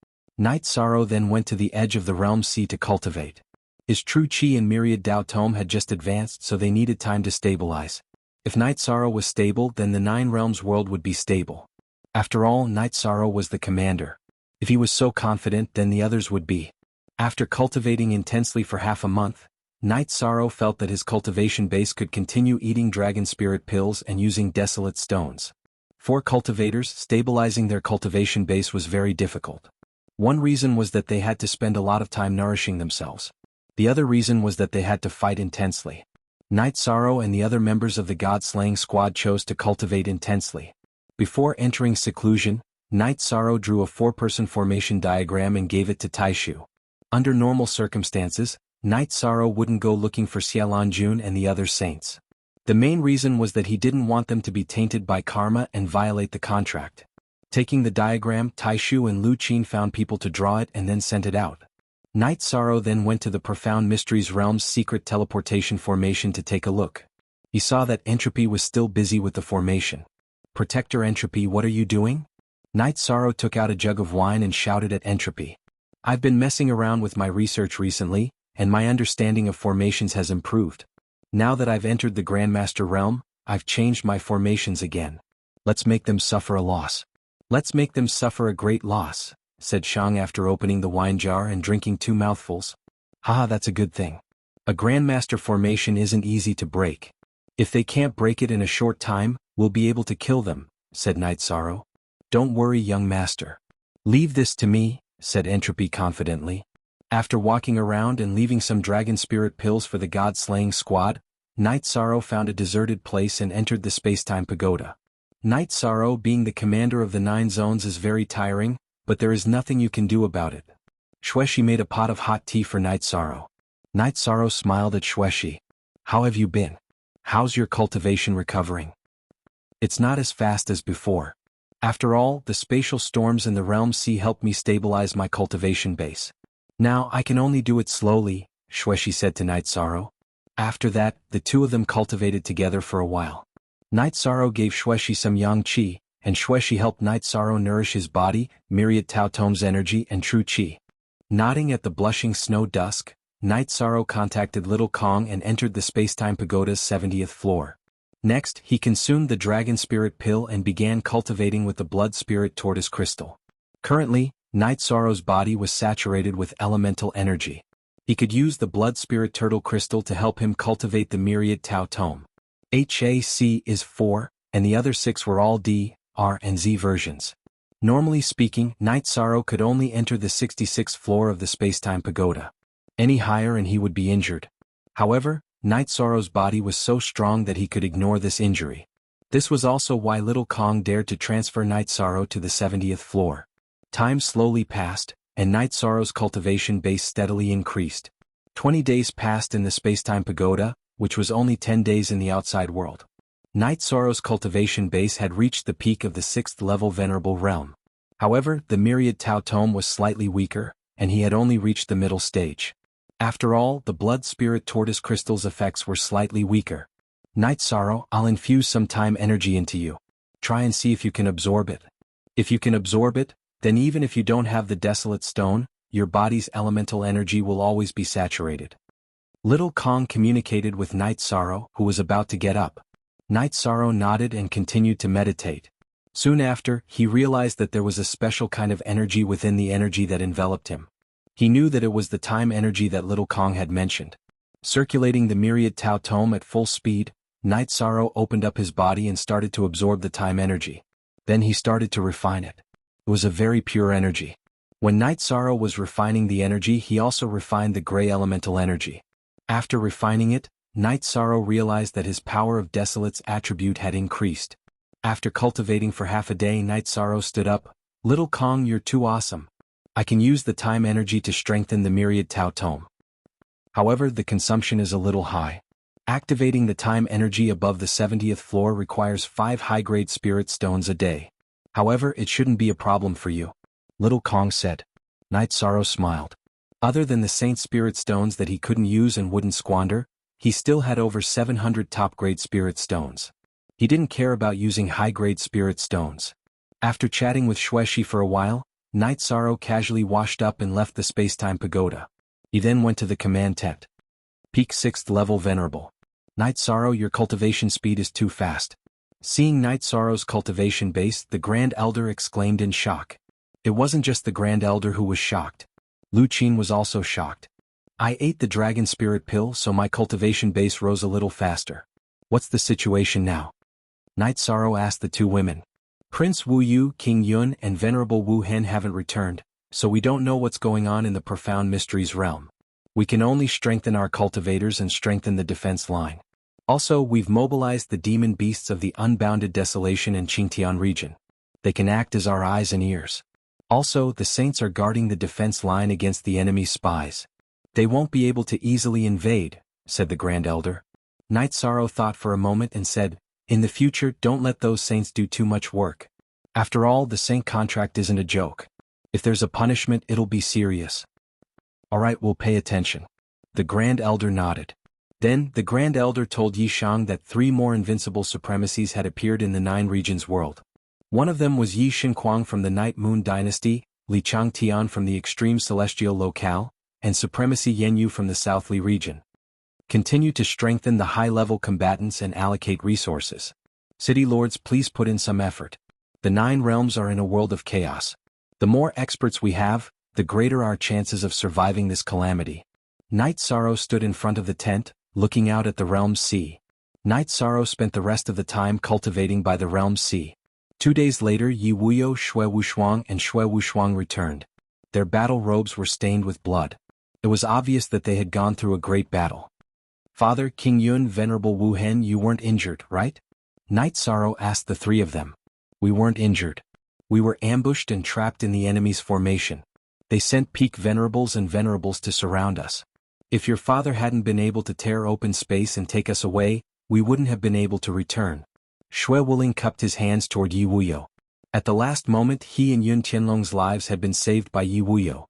Night Sorrow then went to the edge of the realm sea to cultivate. His true chi and myriad Dao Tome had just advanced, so they needed time to stabilize. If Night Sorrow was stable, then the 9 realms world would be stable. After all, Night Sorrow was the commander. If he was so confident, then the others would be. After cultivating intensely for half a month, Night Sorrow felt that his cultivation base could continue eating dragon spirit pills and using desolate stones. For cultivators, stabilizing their cultivation base was very difficult. One reason was that they had to spend a lot of time nourishing themselves. The other reason was that they had to fight intensely. Night Sorrow and the other members of the god-slaying squad chose to cultivate intensely. Before entering seclusion, Night Sorrow drew a 4-person formation diagram and gave it to Taishu. Under normal circumstances, Night Sorrow wouldn't go looking for Xianxia and the other saints. The main reason was that he didn't want them to be tainted by karma and violate the contract. Taking the diagram, Taishu and Lu Qin found people to draw it and then sent it out. Night Sorrow then went to the Profound Mysteries Realm's secret teleportation formation to take a look. He saw that Entropy was still busy with the formation. Protector Entropy, what are you doing? Night Sorrow took out a jug of wine and shouted at Entropy. I've been messing around with my research recently, and my understanding of formations has improved. Now that I've entered the Grandmaster realm, I've changed my formations again. Let's make them suffer a loss. Let's make them suffer a great loss, said Shang after opening the wine jar and drinking 2 mouthfuls. Haha, that's a good thing. A Grandmaster formation isn't easy to break. If they can't break it in a short time, we'll be able to kill them, said Night Sorrow. Don't worry, young master. Leave this to me, said Entropy confidently. After walking around and leaving some dragon spirit pills for the god-slaying squad, Night Sorrow found a deserted place and entered the space-time pagoda. Night Sorrow, being the commander of the 9 zones, is very tiring, but there is nothing you can do about it. Xueshi made a pot of hot tea for Night Sorrow. Night Sorrow smiled at Xueshi. How have you been? How's your cultivation recovering? It's not as fast as before. After all, the spatial storms in the realm sea helped me stabilize my cultivation base. Now I can only do it slowly, Xueshi said to Night Sorrow. After that, the 2 of them cultivated together for a while. Night Sorrow gave Xueshi some yang qi, and Xueshi helped Night Sorrow nourish his body, myriad Tao Tome's energy and true qi. Nodding at the blushing snow dusk, Night Sorrow contacted Little Kong and entered the Spacetime Pagoda's 70th floor. Next, he consumed the Dragon Spirit Pill and began cultivating with the Blood Spirit Tortoise Crystal. Currently, Night Sorrow's body was saturated with elemental energy. He could use the Blood Spirit Turtle Crystal to help him cultivate the myriad Tao Tome. HAC is 4, and the other 6 were all D, R and Z versions. Normally speaking, Night Sorrow could only enter the 66th floor of the Spacetime Pagoda. Any higher and he would be injured. However, Night Sorrow's body was so strong that he could ignore this injury. This was also why Little Kong dared to transfer Night Sorrow to the 70th floor. Time slowly passed, and Night Sorrow's cultivation base steadily increased. 20 days passed in the Spacetime Pagoda, which was only 10 days in the outside world. Night Sorrow's cultivation base had reached the peak of the 6th level Venerable Realm. However, the myriad Tao Tome was slightly weaker, and he had only reached the middle stage. After all, the Blood Spirit Tortoise Crystal's effects were slightly weaker. Night Sorrow, I'll infuse some time energy into you. Try and see if you can absorb it. If you can absorb it, then even if you don't have the Desolate Stone, your body's elemental energy will always be saturated. Little Kong communicated with Night Sorrow, who was about to get up. Night Sorrow nodded and continued to meditate. Soon after, he realized that there was a special kind of energy within the energy that enveloped him. He knew that it was the time energy that Little Kong had mentioned. Circulating the myriad Tao Tome at full speed, Night Sorrow opened up his body and started to absorb the time energy. Then he started to refine it. It was a very pure energy. When Night Sorrow was refining the energy, he also refined the gray elemental energy. After refining it, Night Sorrow realized that his power of Desolate's attribute had increased. After cultivating for half a day, Night Sorrow stood up. Little Kong, you're too awesome. I can use the time energy to strengthen the myriad Tao Tome. However, the consumption is a little high. Activating the time energy above the 70th floor requires 5 high-grade spirit stones a day. However, it shouldn't be a problem for you. Little Kong said. Night Sorrow smiled. Other than the Saint Spirit stones that he couldn't use and wouldn't squander, he still had over 700 top-grade spirit stones. He didn't care about using high-grade spirit stones. After chatting with Xuexi for a while, Night Sorrow casually washed up and left the space-time pagoda. He then went to the command tent. Peak 6th level Venerable. Night Sorrow, your cultivation speed is too fast. Seeing Night Sorrow's cultivation base, the Grand Elder exclaimed in shock. It wasn't just the Grand Elder who was shocked. Lu Qin was also shocked. I ate the Dragon Spirit pill, so my cultivation base rose a little faster. What's the situation now? Night Sorrow asked the 2 women. Prince Wu Yu, King Yun, and Venerable Wu Hen haven't returned, so we don't know what's going on in the profound mysteries realm. We can only strengthen our cultivators and strengthen the defense line. Also, we've mobilized the demon beasts of the Unbounded Desolation in Qingtian region. They can act as our eyes and ears. Also, the saints are guarding the defense line against the enemy's spies. They won't be able to easily invade, said the Grand Elder. Night Sorrow thought for a moment and said, in the future, don't let those saints do too much work. After all, the saint contract isn't a joke. If there's a punishment, it'll be serious. All right, we'll pay attention. The Grand Elder nodded. Then, the Grand Elder told Yishang that 3 more invincible supremacies had appeared in the 9 regions world. One of them was Yi Xinquang from the Night Moon Dynasty, Li Changtian from the Extreme Celestial Locale, and Supremacy Yenyu from the Southly region. Continue to strengthen the high-level combatants and allocate resources. City Lords, please put in some effort. The 9 realms are in a world of chaos. The more experts we have, the greater our chances of surviving this calamity. Night Sorrow stood in front of the tent, looking out at the realm's sea. Night Sorrow spent the rest of the time cultivating by the realm's sea. 2 days later, Yi Wuyo, Shui Wushuang, and Shui Wushuang returned. Their battle robes were stained with blood. It was obvious that they had gone through a great battle. Father, King Yun, Venerable Wu Hen, you weren't injured, right? Night Sorrow asked the 3 of them. We weren't injured. We were ambushed and trapped in the enemy's formation. They sent peak venerables and venerables to surround us. If your father hadn't been able to tear open space and take us away, we wouldn't have been able to return. Shui Wuling cupped his hands toward Yi Wuyo. At the last moment, he and Yun Tianlong's lives had been saved by Yi Wuyo.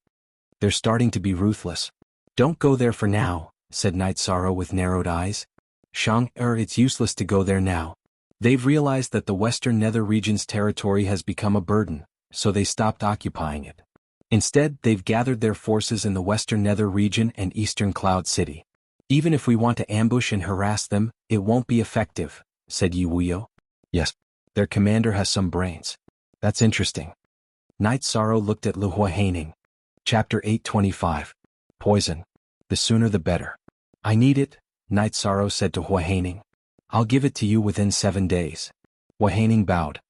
They're starting to be ruthless. Don't go there for now, said Night Sorrow with narrowed eyes. It's useless to go there now. They've realized that the Western Nether region's territory has become a burden, so they stopped occupying it. Instead, they've gathered their forces in the Western Nether region and Eastern Cloud City. Even if we want to ambush and harass them, it won't be effective, said Yi Wuyo. Yes, their commander has some brains. That's interesting. Night Sorrow looked at Lu Huahaining. Chapter 825. Poison. The sooner the better. I need it, Night Sorrow said to Huahaining. I'll give it to you within 7 days. Huahaining bowed.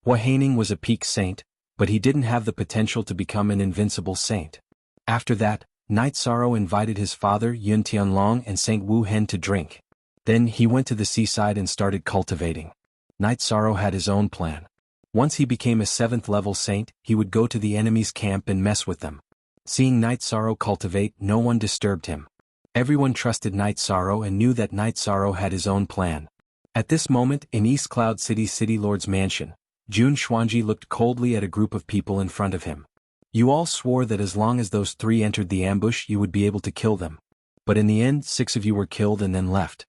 Huahaining was a peak saint, but he didn't have the potential to become an invincible saint. After that, Night Sorrow invited his father Yun Tianlong and Saint Wu Hen to drink. Then he went to the seaside and started cultivating. Night Sorrow had his own plan. Once he became a 7th level saint, he would go to the enemy's camp and mess with them. Seeing Night Sorrow cultivate, no one disturbed him. Everyone trusted Night Sorrow and knew that Night Sorrow had his own plan. At this moment, in East Cloud City's City Lord's mansion, Jun Xuanji looked coldly at a group of people in front of him. You all swore that as long as those 3 entered the ambush you would be able to kill them. But in the end, 6 of you were killed and then left.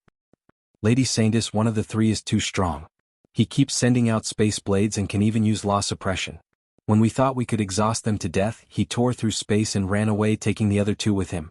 Lady Saintess, one of the 3 is too strong. He keeps sending out space blades and can even use law suppression. When we thought we could exhaust them to death, he tore through space and ran away, taking the other 2 with him.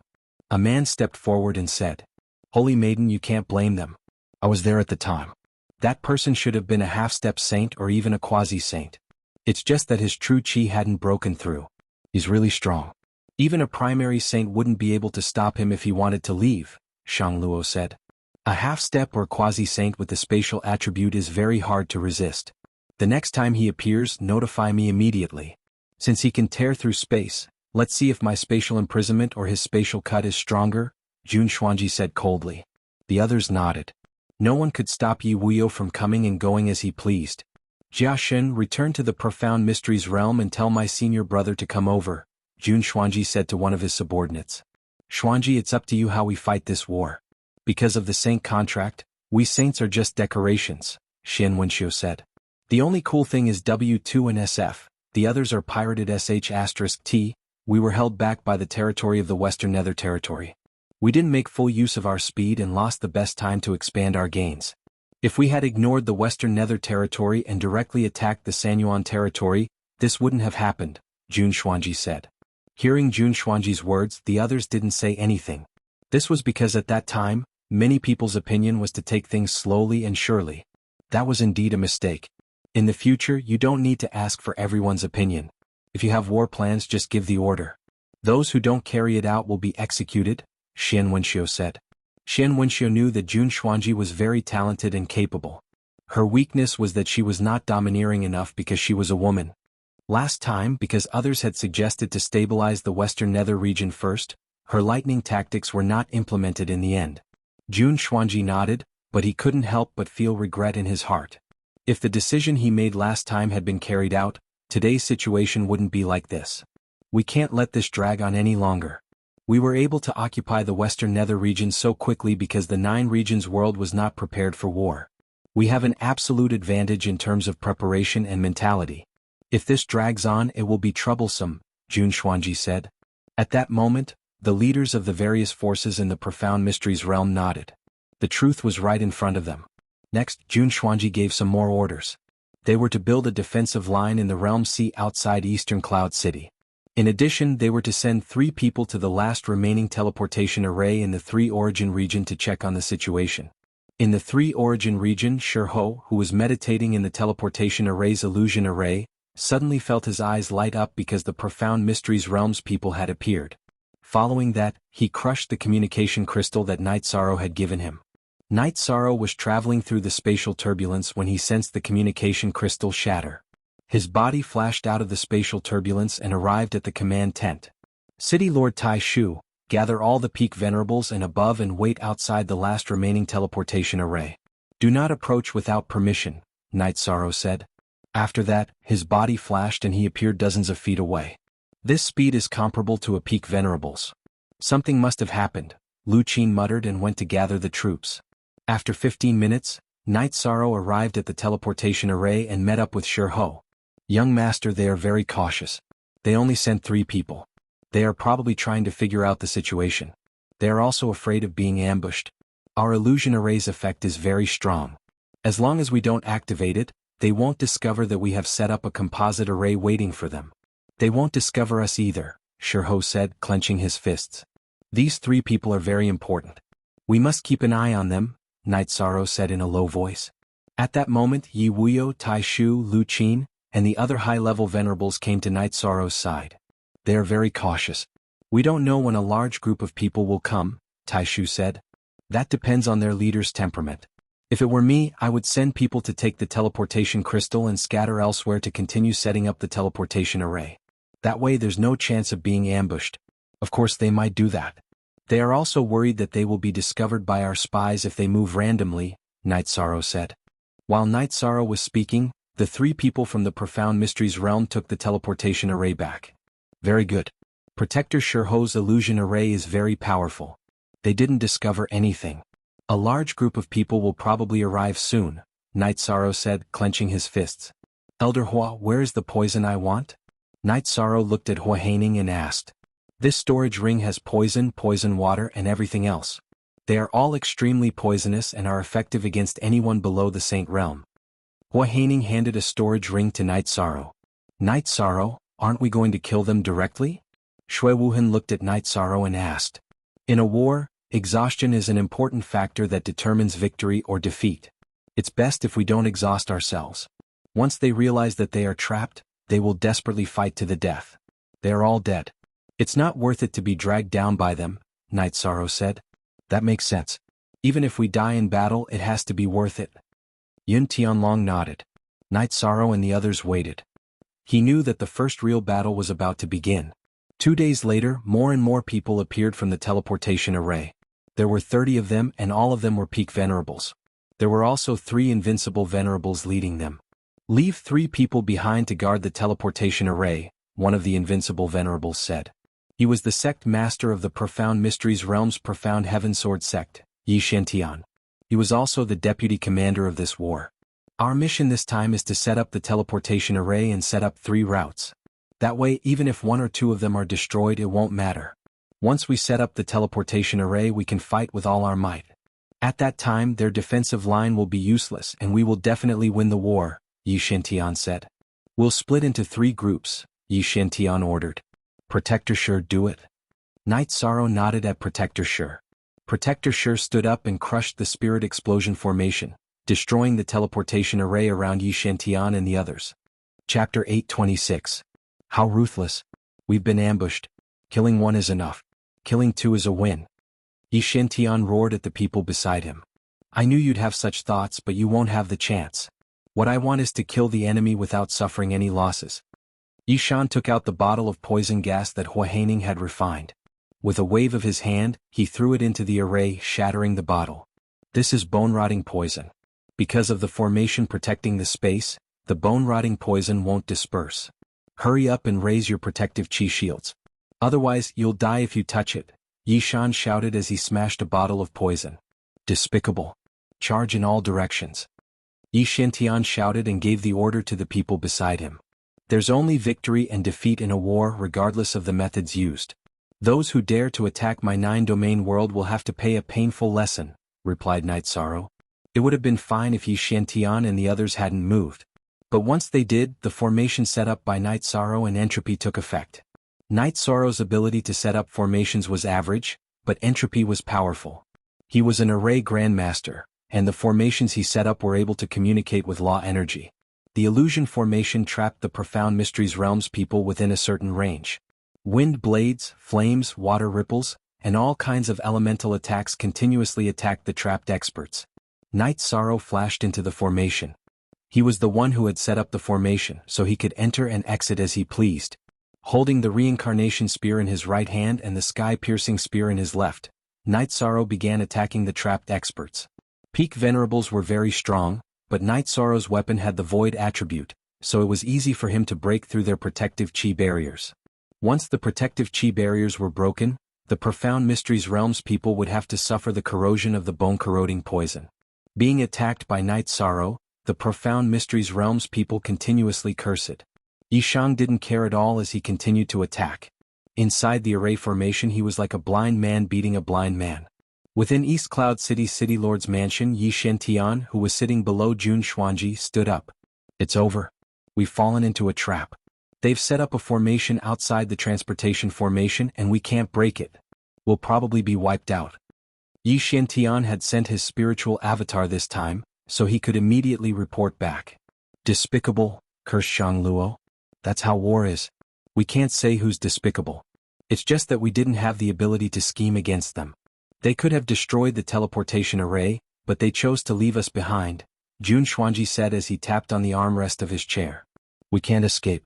A man stepped forward and said, Holy Maiden, you can't blame them. I was there at the time. That person should have been a half-step saint or even a quasi-saint. It's just that his true chi hadn't broken through. He's really strong. Even a primary saint wouldn't be able to stop him if he wanted to leave, Xiangluo said. A half-step or quasi-saint with the spatial attribute is very hard to resist. The next time he appears, notify me immediately. Since he can tear through space, let's see if my spatial imprisonment or his spatial cut is stronger, Jun Xuanji said coldly. The others nodded. No one could stop Yi Wuyo from coming and going as he pleased. Jia Shen, return to the profound mysteries realm and tell my senior brother to come over, Jun Xuanji said to one of his subordinates. Xuanji, it's up to you how we fight this war. Because of the saint contract, we saints are just decorations, Xian Wenxiu said. The only cool thing is W2 and SF, the others are pirated sh*T, we were held back by the territory of the Western Nether Territory. We didn't make full use of our speed and lost the best time to expand our gains. If we had ignored the Western Nether Territory and directly attacked the Xuanhuan territory, this wouldn't have happened, Jun Xuanji said. Hearing Jun Xuanji's words, the others didn't say anything. This was because at that time, many people's opinion was to take things slowly and surely. That was indeed a mistake. In the future, you don't need to ask for everyone's opinion. If you have war plans, just give the order. Those who don't carry it out will be executed, Xian Wenxiu said. Xian Wenxiu knew that Jun Xuanji was very talented and capable. Her weakness was that she was not domineering enough because she was a woman. Last time, because others had suggested to stabilize the Western Nether region first, her lightning tactics were not implemented in the end. Jun Xuanji nodded, but he couldn't help but feel regret in his heart. If the decision he made last time had been carried out, today's situation wouldn't be like this. We can't let this drag on any longer. We were able to occupy the Western Nether region so quickly because the 9 regions world was not prepared for war. We have an absolute advantage in terms of preparation and mentality. If this drags on, it will be troublesome, Jun Xuanji said. At that moment, the leaders of the various forces in the profound mysteries realm nodded. The truth was right in front of them. Next, Jun Xuanji gave some more orders. They were to build a defensive line in the realm sea outside Eastern Cloud City. In addition, they were to send 3 people to the last remaining teleportation array in the 3 origin region to check on the situation. In the 3 origin region, Shiho, who was meditating in the teleportation array's illusion array, suddenly felt his eyes light up because the profound mysteries realm's people had appeared. Following that, he crushed the communication crystal that Night Sorrow had given him. Night Sorrow was traveling through the spatial turbulence when he sensed the communication crystal shatter. His body flashed out of the spatial turbulence and arrived at the command tent. City Lord Tai Shu, gather all the peak venerables and above and wait outside the last remaining teleportation array. Do not approach without permission, Night Sorrow said. After that, his body flashed and he appeared dozens of feet away. This speed is comparable to a peak venerables. Something must have happened, Lu Qin muttered and went to gather the troops. After 15 minutes, Night Sorrow arrived at the teleportation array and met up with Shiho. Young master, they are very cautious. They only sent 3 people. They are probably trying to figure out the situation. They are also afraid of being ambushed. Our illusion array's effect is very strong. As long as we don't activate it, they won't discover that we have set up a composite array waiting for them. They won't discover us either, Shiho said, clenching his fists. These 3 people are very important. We must keep an eye on them, Night Sorrow said in a low voice. At that moment, Yi Wuyo, Tai Shu, Lu Qin, and the other high-level venerables came to Night Sorrow's side. They are very cautious. We don't know when a large group of people will come, Tai Shu said. That depends on their leader's temperament. If it were me, I would send people to take the teleportation crystal and scatter elsewhere to continue setting up the teleportation array. That way there's no chance of being ambushed. Of course they might do that. They are also worried that they will be discovered by our spies if they move randomly, Night Sorrow said. While Night Sorrow was speaking, the 3 people from the profound mysteries realm took the teleportation array back. Very good. Protector Shiho's illusion array is very powerful. They didn't discover anything. A large group of people will probably arrive soon, Night Sorrow said, clenching his fists. Elder Hua, where is the poison I want? Night Sorrow looked at Hua Haining and asked. This storage ring has poison, poison water, and everything else. They are all extremely poisonous and are effective against anyone below the Saint Realm. Hua Haining handed a storage ring to Night Sorrow. Night Sorrow, aren't we going to kill them directly? Shui Wuhan looked at Night Sorrow and asked. In a war, exhaustion is an important factor that determines victory or defeat. It's best if we don't exhaust ourselves. Once they realize that they are trapped, they will desperately fight to the death. They are all dead. It's not worth it to be dragged down by them, Night Sorrow said. That makes sense. Even if we die in battle, it has to be worth it. Yun Tianlong nodded. Night Sorrow and the others waited. He knew that the first real battle was about to begin. 2 days later, more and more people appeared from the teleportation array. There were 30 of them, and all of them were peak venerables. There were also 3 invincible venerables leading them. Leave 3 people behind to guard the teleportation array, one of the invincible venerables said. He was the sect master of the Profound Mysteries Realm's Profound Heaven Sword sect, Yi Shantian. He was also the deputy commander of this war. Our mission this time is to set up the teleportation array and set up 3 routes. That way, even if 1 or 2 of them are destroyed, it won't matter. Once we set up the teleportation array, we can fight with all our might. At that time, their defensive line will be useless and we will definitely win the war, Yi Shantian said. We'll split into 3 groups, Yi Shantian ordered. Protector Sure, do it. Night Sorrow nodded at Protector Sure. Protector Sure stood up and crushed the spirit explosion formation, destroying the teleportation array around Yi Shantian and the others. Chapter 826. How ruthless. We've been ambushed. Killing 1 is enough. Killing 2 is a win. Yi Shantian roared at the people beside him. I knew you'd have such thoughts, but you won't have the chance. What I want is to kill the enemy without suffering any losses. Yi Shan took out the bottle of poison gas that Hua Haining had refined. With a wave of his hand, he threw it into the array, shattering the bottle. This is bone-rotting poison. Because of the formation protecting the space, the bone-rotting poison won't disperse. Hurry up and raise your protective chi shields. Otherwise, you'll die if you touch it, Yi Shan shouted as he smashed a bottle of poison. Despicable. Charge in all directions. Yi Shantian shouted and gave the order to the people beside him. There's only victory and defeat in a war regardless of the methods used. Those who dare to attack my 9-domain world will have to pay a painful lesson, replied Night Sorrow. It would have been fine if Yi Shantian and the others hadn't moved. But once they did, the formation set up by Night Sorrow and entropy took effect. Night Sorrow's ability to set up formations was average, but entropy was powerful. He was an array grandmaster, and the formations he set up were able to communicate with law energy. The illusion formation trapped the Profound Mysteries Realm's people within a certain range. Wind blades, flames, water ripples, and all kinds of elemental attacks continuously attacked the trapped experts. Night Sorrow flashed into the formation. He was the one who had set up the formation, so he could enter and exit as he pleased. Holding the reincarnation spear in his right hand and the sky-piercing spear in his left, Night Sorrow began attacking the trapped experts. Peak venerables were very strong, but Night Sorrow's weapon had the void attribute, so it was easy for him to break through their protective chi barriers. Once the protective chi barriers were broken, the Profound Mysteries Realm's people would have to suffer the corrosion of the bone-corroding poison. Being attacked by Night Sorrow, the Profound Mysteries Realm's people continuously cursed. Yi Shang didn't care at all as he continued to attack. Inside the array formation he was like a blind man beating a blind man. Within East Cloud City's City Lord's mansion, Yi Shantian, who was sitting below Jun Xuanji, stood up. It's over. We've fallen into a trap. They've set up a formation outside the transportation formation and we can't break it. We'll probably be wiped out. Yi Shantian had sent his spiritual avatar this time, so he could immediately report back. Despicable, cursed Shangluo. That's how war is. We can't say who's despicable. It's just that we didn't have the ability to scheme against them. They could have destroyed the teleportation array, but they chose to leave us behind, Jun Xuanji said as he tapped on the armrest of his chair. We can't escape.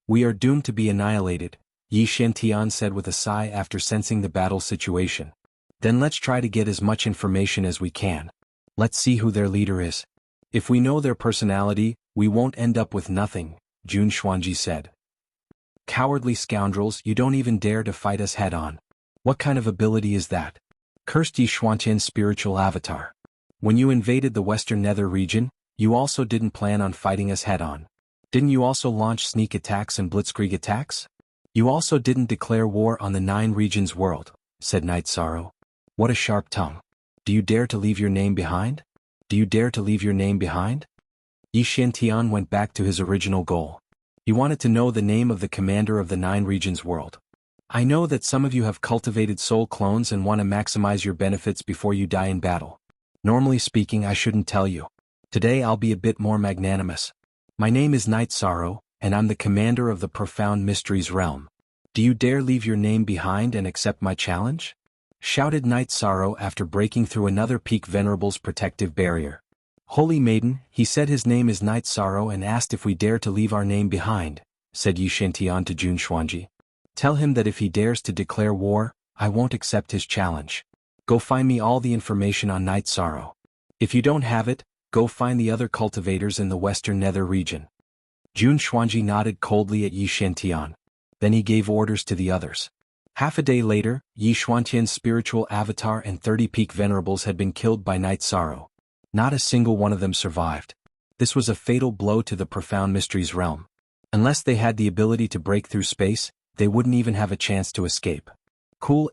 We are doomed to be annihilated, Yi Shantian said with a sigh after sensing the battle situation. Then let's try to get as much information as we can. Let's see who their leader is. If we know their personality, we won't end up with nothing, Jun Xuanji said. Cowardly scoundrels, you don't even dare to fight us head-on. What kind of ability is that? Cursed Yi Xuantian's spiritual avatar. When you invaded the Western Nether region, you also didn't plan on fighting us head-on. Didn't you also launch sneak attacks and blitzkrieg attacks? You also didn't declare war on the 9 regions world, said Night Sorrow. What a sharp tongue. Do you dare to leave your name behind? Do you dare to leave your name behind? Yi Shantian went back to his original goal. He wanted to know the name of the commander of the 9 regions world. I know that some of you have cultivated soul clones and want to maximize your benefits before you die in battle. Normally speaking, I shouldn't tell you. Today I'll be a bit more magnanimous. My name is Night Sorrow, and I'm the commander of the Profound Mysteries Realm. Do you dare leave your name behind and accept my challenge? Shouted Night Sorrow after breaking through another Peak Venerable's protective barrier. Holy Maiden, he said his name is Night Sorrow and asked if we dare to leave our name behind, said Yi Xiantian to Xuanhuan. Tell him that if he dares to declare war, I won't accept his challenge. Go find me all the information on Night Sorrow. If you don't have it, go find the other cultivators in the Western Nether region. Xuanhuan nodded coldly at Yi Xiantian. Then he gave orders to the others. Half a day later, Yi Xiantian's spiritual avatar and 30 Peak Venerables had been killed by Night Sorrow. Not a single one of them survived. This was a fatal blow to the Profound Mysteries realm. Unless they had the ability to break through space, they wouldn't even have a chance to escape. Cool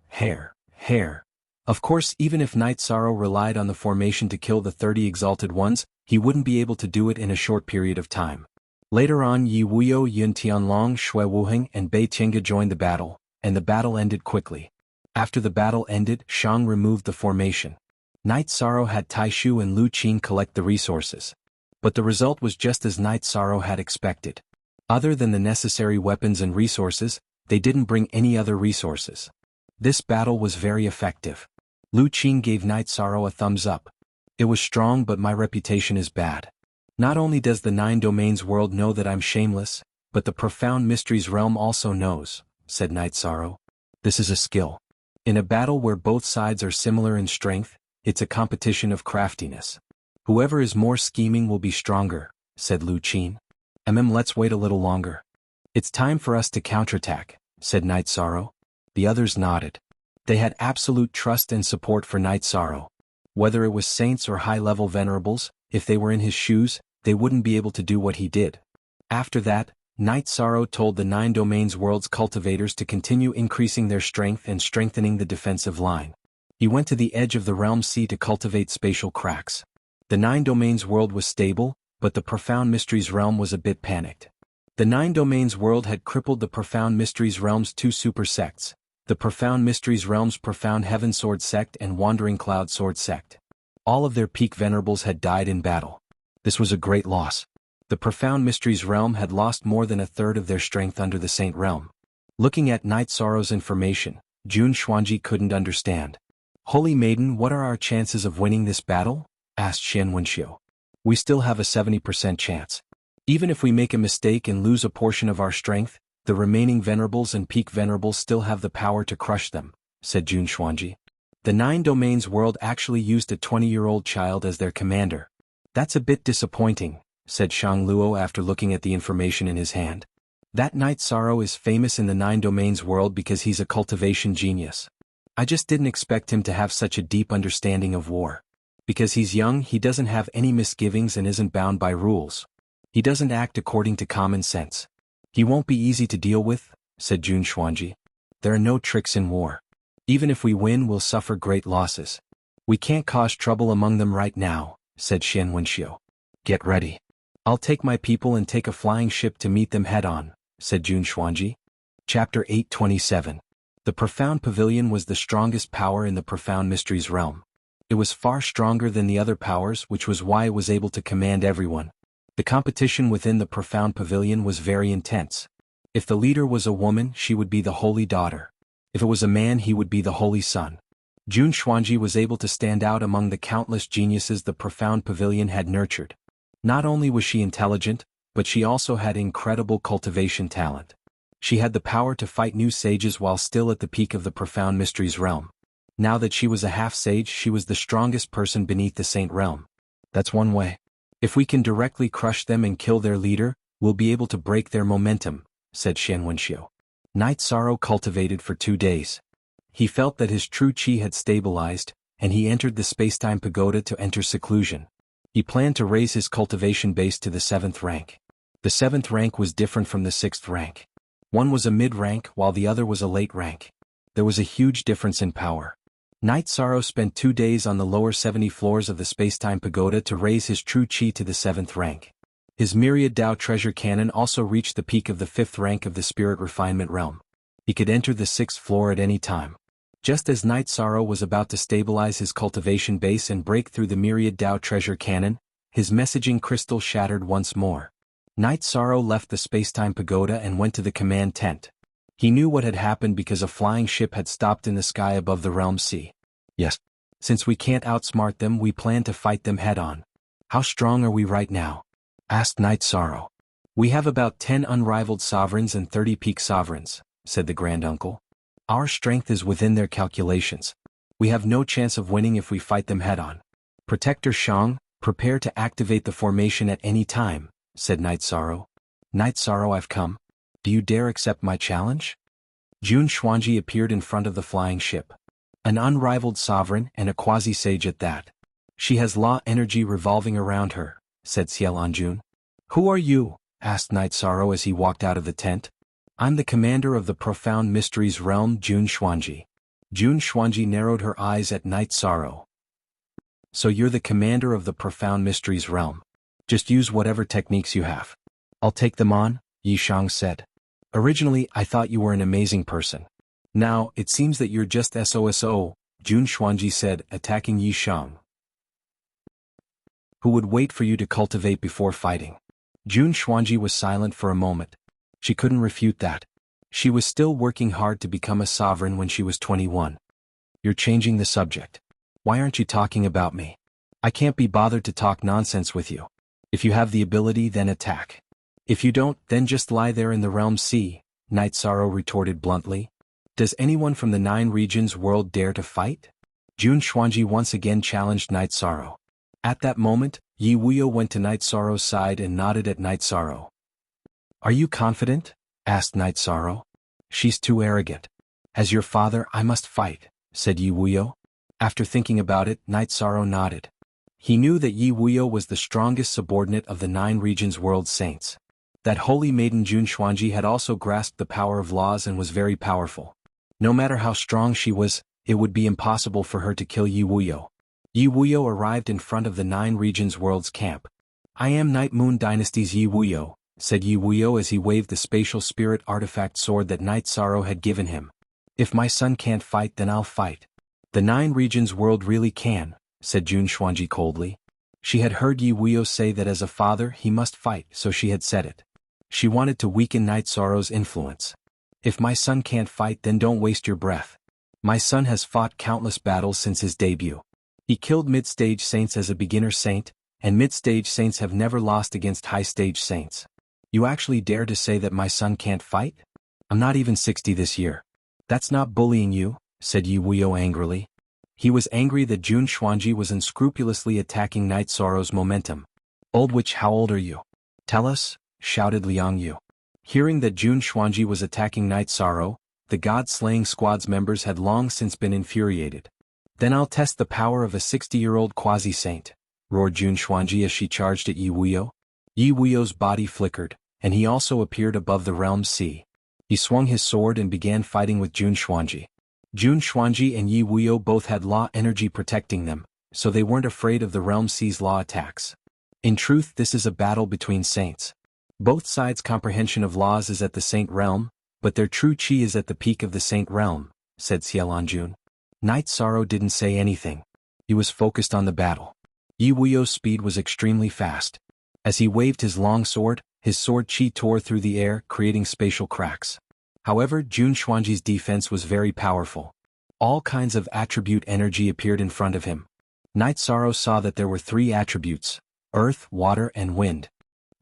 hair. Of course, even if Night Sorrow relied on the formation to kill the 30 exalted ones, he wouldn't be able to do it in a short period of time. Later on, Yi Wuyo, Yun Tianlong, Shui Wuheng, and Bei Tiange joined the battle, and the battle ended quickly. After the battle ended, Shang removed the formation. Night Sorrow had Taishu and Lu Qin collect the resources. But the result was just as Night Sorrow had expected. Other than the necessary weapons and resources, they didn't bring any other resources. This battle was very effective. Lu Qin gave Night Sorrow a thumbs up. It was strong, but my reputation is bad. Not only does the 9 Domains world know that I'm shameless, but the Profound Mysteries realm also knows, said Night Sorrow. This is a skill. In a battle where both sides are similar in strength, it's a competition of craftiness. Whoever is more scheming will be stronger, said Lu Qin. Let's wait a little longer. It's time for us to counterattack, said Night Sorrow. The others nodded. They had absolute trust and support for Night Sorrow. Whether it was saints or high-level venerables, if they were in his shoes, they wouldn't be able to do what he did. After that, Night Sorrow told the 9 Domains world's cultivators to continue increasing their strength and strengthening the defensive line. He went to the edge of the realm sea to cultivate spatial cracks. The 9 Domains world was stable, but the Profound Mysteries realm was a bit panicked. The 9 Domains world had crippled the Profound Mysteries realm's 2 super sects, the Profound Mysteries realm's Profound Heaven Sword sect and Wandering Cloud Sword sect. All of their peak venerables had died in battle. This was a great loss. The Profound Mysteries realm had lost more than a third of their strength under the Saint realm. Looking at Night Sorrow's information, Xuanhuan couldn't understand. Holy Maiden, what are our chances of winning this battle? Asked Xianhuan. We still have a 70% chance. Even if we make a mistake and lose a portion of our strength, the remaining venerables and peak venerables still have the power to crush them, said Xuanhuan. The 9 Domains world actually used a 20-year-old child as their commander. That's a bit disappointing, said Shang Luo after looking at the information in his hand. That Night Sorrow is famous in the 9 Domains world because he's a cultivation genius. I just didn't expect him to have such a deep understanding of war. Because he's young, he doesn't have any misgivings and isn't bound by rules. He doesn't act according to common sense. He won't be easy to deal with, said Xuanhuan. There are no tricks in war. Even if we win, we'll suffer great losses. We can't cause trouble among them right now, said Xianhuan. Get ready. I'll take my people and take a flying ship to meet them head-on, said Xuanhuan. Chapter 827. The Profound Pavilion was the strongest power in the Profound Mysteries realm. It was far stronger than the other powers, which was why it was able to command everyone. The competition within the Profound Pavilion was very intense. If the leader was a woman, she would be the Holy Daughter. If it was a man, he would be the Holy Son. Xuanhuan was able to stand out among the countless geniuses the Profound Pavilion had nurtured. Not only was she intelligent, but she also had incredible cultivation talent. She had the power to fight new sages while still at the peak of the Profound Mysteries realm. Now that she was a half-sage, she was the strongest person beneath the Saint realm. That's one way. If we can directly crush them and kill their leader, we'll be able to break their momentum, said Xianhuan. Night Sorrow cultivated for 2 days. He felt that his true chi had stabilized, and he entered the spacetime pagoda to enter seclusion. He planned to raise his cultivation base to the 7th rank. The 7th rank was different from the 6th rank. One was a mid-rank while the other was a late rank. There was a huge difference in power. Night Sorrow spent 2 days on the lower 70 floors of the spacetime pagoda to raise his true chi to the 7th rank. His myriad Dao treasure cannon also reached the peak of the 5th rank of the spirit refinement realm. He could enter the 6th floor at any time. Just as Night Sorrow was about to stabilize his cultivation base and break through the myriad Dao treasure cannon, his messaging crystal shattered once more. Night Sorrow left the spacetime pagoda and went to the command tent. He knew what had happened because a flying ship had stopped in the sky above the realm sea. Yes. Since we can't outsmart them, we plan to fight them head-on. How strong are we right now? Asked Knight Sorrow. We have about 10 unrivaled sovereigns and 30 peak sovereigns, said the granduncle. Our strength is within their calculations. We have no chance of winning if we fight them head-on. Protector Shang, prepare to activate the formation at any time, said Knight Sorrow. Knight Sorrow, I've come. Do you dare accept my challenge? Xuanhuan appeared in front of the flying ship. An unrivaled sovereign and a quasi-sage at that. She has law energy revolving around her, said xianxia. Who are you? Asked Knight Sorrow as he walked out of the tent. I'm the commander of the Profound Mysteries realm, Xuanhuan. Xuanhuan narrowed her eyes at Knight Sorrow. So you're the commander of the Profound Mysteries realm. Just use whatever techniques you have. I'll take them on, Yi Shang said. Originally, I thought you were an amazing person. Now, it seems that you're just SOSO, Xuanhuan said, attacking Yi Shang. Who would wait for you to cultivate before fighting? Xuanhuan was silent for a moment. She couldn't refute that. She was still working hard to become a sovereign when she was 21. You're changing the subject. Why aren't you talking about me? I can't be bothered to talk nonsense with you. If you have the ability, then attack. If you don't, then just lie there in the realm sea, Knight Sorrow retorted bluntly. Does anyone from the 9 regions world dare to fight? Xuanhuan once again challenged Knight Sorrow. At that moment, Yi Wuyo went to Knight Sorrow's side and nodded at Knight Sorrow. Are you confident? Asked Knight Sorrow. She's too arrogant. As your father, I must fight, said Yi Wuyo. After thinking about it, Knight Sorrow nodded. He knew that Yi Wuyo was the strongest subordinate of the 9 regions world saints. That holy maiden Xuanhuan had also grasped the power of laws and was very powerful. No matter how strong she was, it would be impossible for her to kill Yi Wuyo. Yi Wuyo arrived in front of the 9 regions world's camp. I am Night Moon Dynasty's Yi Wuyo, said Yi Wuyo as he waved the spatial spirit artifact sword that Knight Sorrow had given him. If my son can't fight, then I'll fight. The 9 regions world really can, said Xuanhuan coldly. She had heard Yi Wuyo say that as a father he must fight, so she had said it. She wanted to weaken Knight Sorrow's influence. If my son can't fight, then don't waste your breath. My son has fought countless battles since his debut. He killed mid-stage saints as a beginner saint, and mid-stage saints have never lost against high-stage saints. You actually dare to say that my son can't fight? I'm not even 60 this year. That's not bullying you, said Yi Wuyo angrily. He was angry that Xuanhuan was unscrupulously attacking Knight Sorrow's momentum. Old witch, how old are you? Tell us, shouted Liang Yu. Hearing that Xuanhuan was attacking Knight Sorrow, the god-slaying squad's members had long since been infuriated. Then I'll test the power of a 60-year-old quasi-saint, roared Xuanhuan as she charged at Yi Wuyo. Yi Wuyo's body flickered, and he also appeared above the realm sea. He swung his sword and began fighting with Xuanhuan. Xuanhuan and Yi Wuyo both had law energy protecting them, so they weren't afraid of the realm sea's law attacks. In truth, this is a battle between saints. Both sides' comprehension of laws is at the saint realm, but their true chi is at the peak of the saint realm, said xianxia. Knight Sorrow didn't say anything. He was focused on the battle. Yi Wuyo's speed was extremely fast. As he waved his long sword, his sword chi tore through the air, creating spatial cracks. However, Xuanhuan's defense was very powerful. All kinds of attribute energy appeared in front of him. Knight Sorrow saw that there were 3 attributes: earth, water, and wind.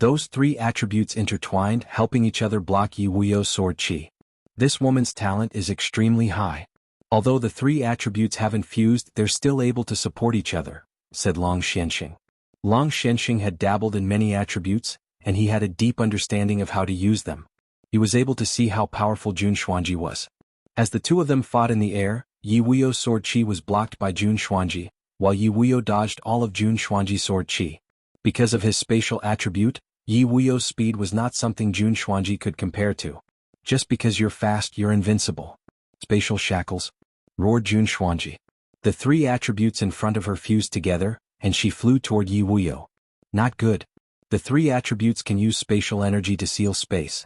Those 3 attributes intertwined, helping each other block Yi Wuyo's sword chi. This woman's talent is extremely high. Although the 3 attributes haven't fused, they're still able to support each other, said Long Xianxing. Long Xianxing had dabbled in many attributes, and he had a deep understanding of how to use them. He was able to see how powerful Xuanhuan was. As the 2 of them fought in the air, Yi Wuyo's sword chi was blocked by Xuanhuan, while Yi Wuyo dodged all of Xuanhuan's sword chi. Because of his spatial attribute, Yi Wuyo's speed was not something Xuanhuan could compare to. Just because you're fast, you're invincible. Spatial shackles, roared Xuanhuan. The 3 attributes in front of her fused together, and she flew toward Yi Wuyo. Not good. The 3 attributes can use spatial energy to seal space.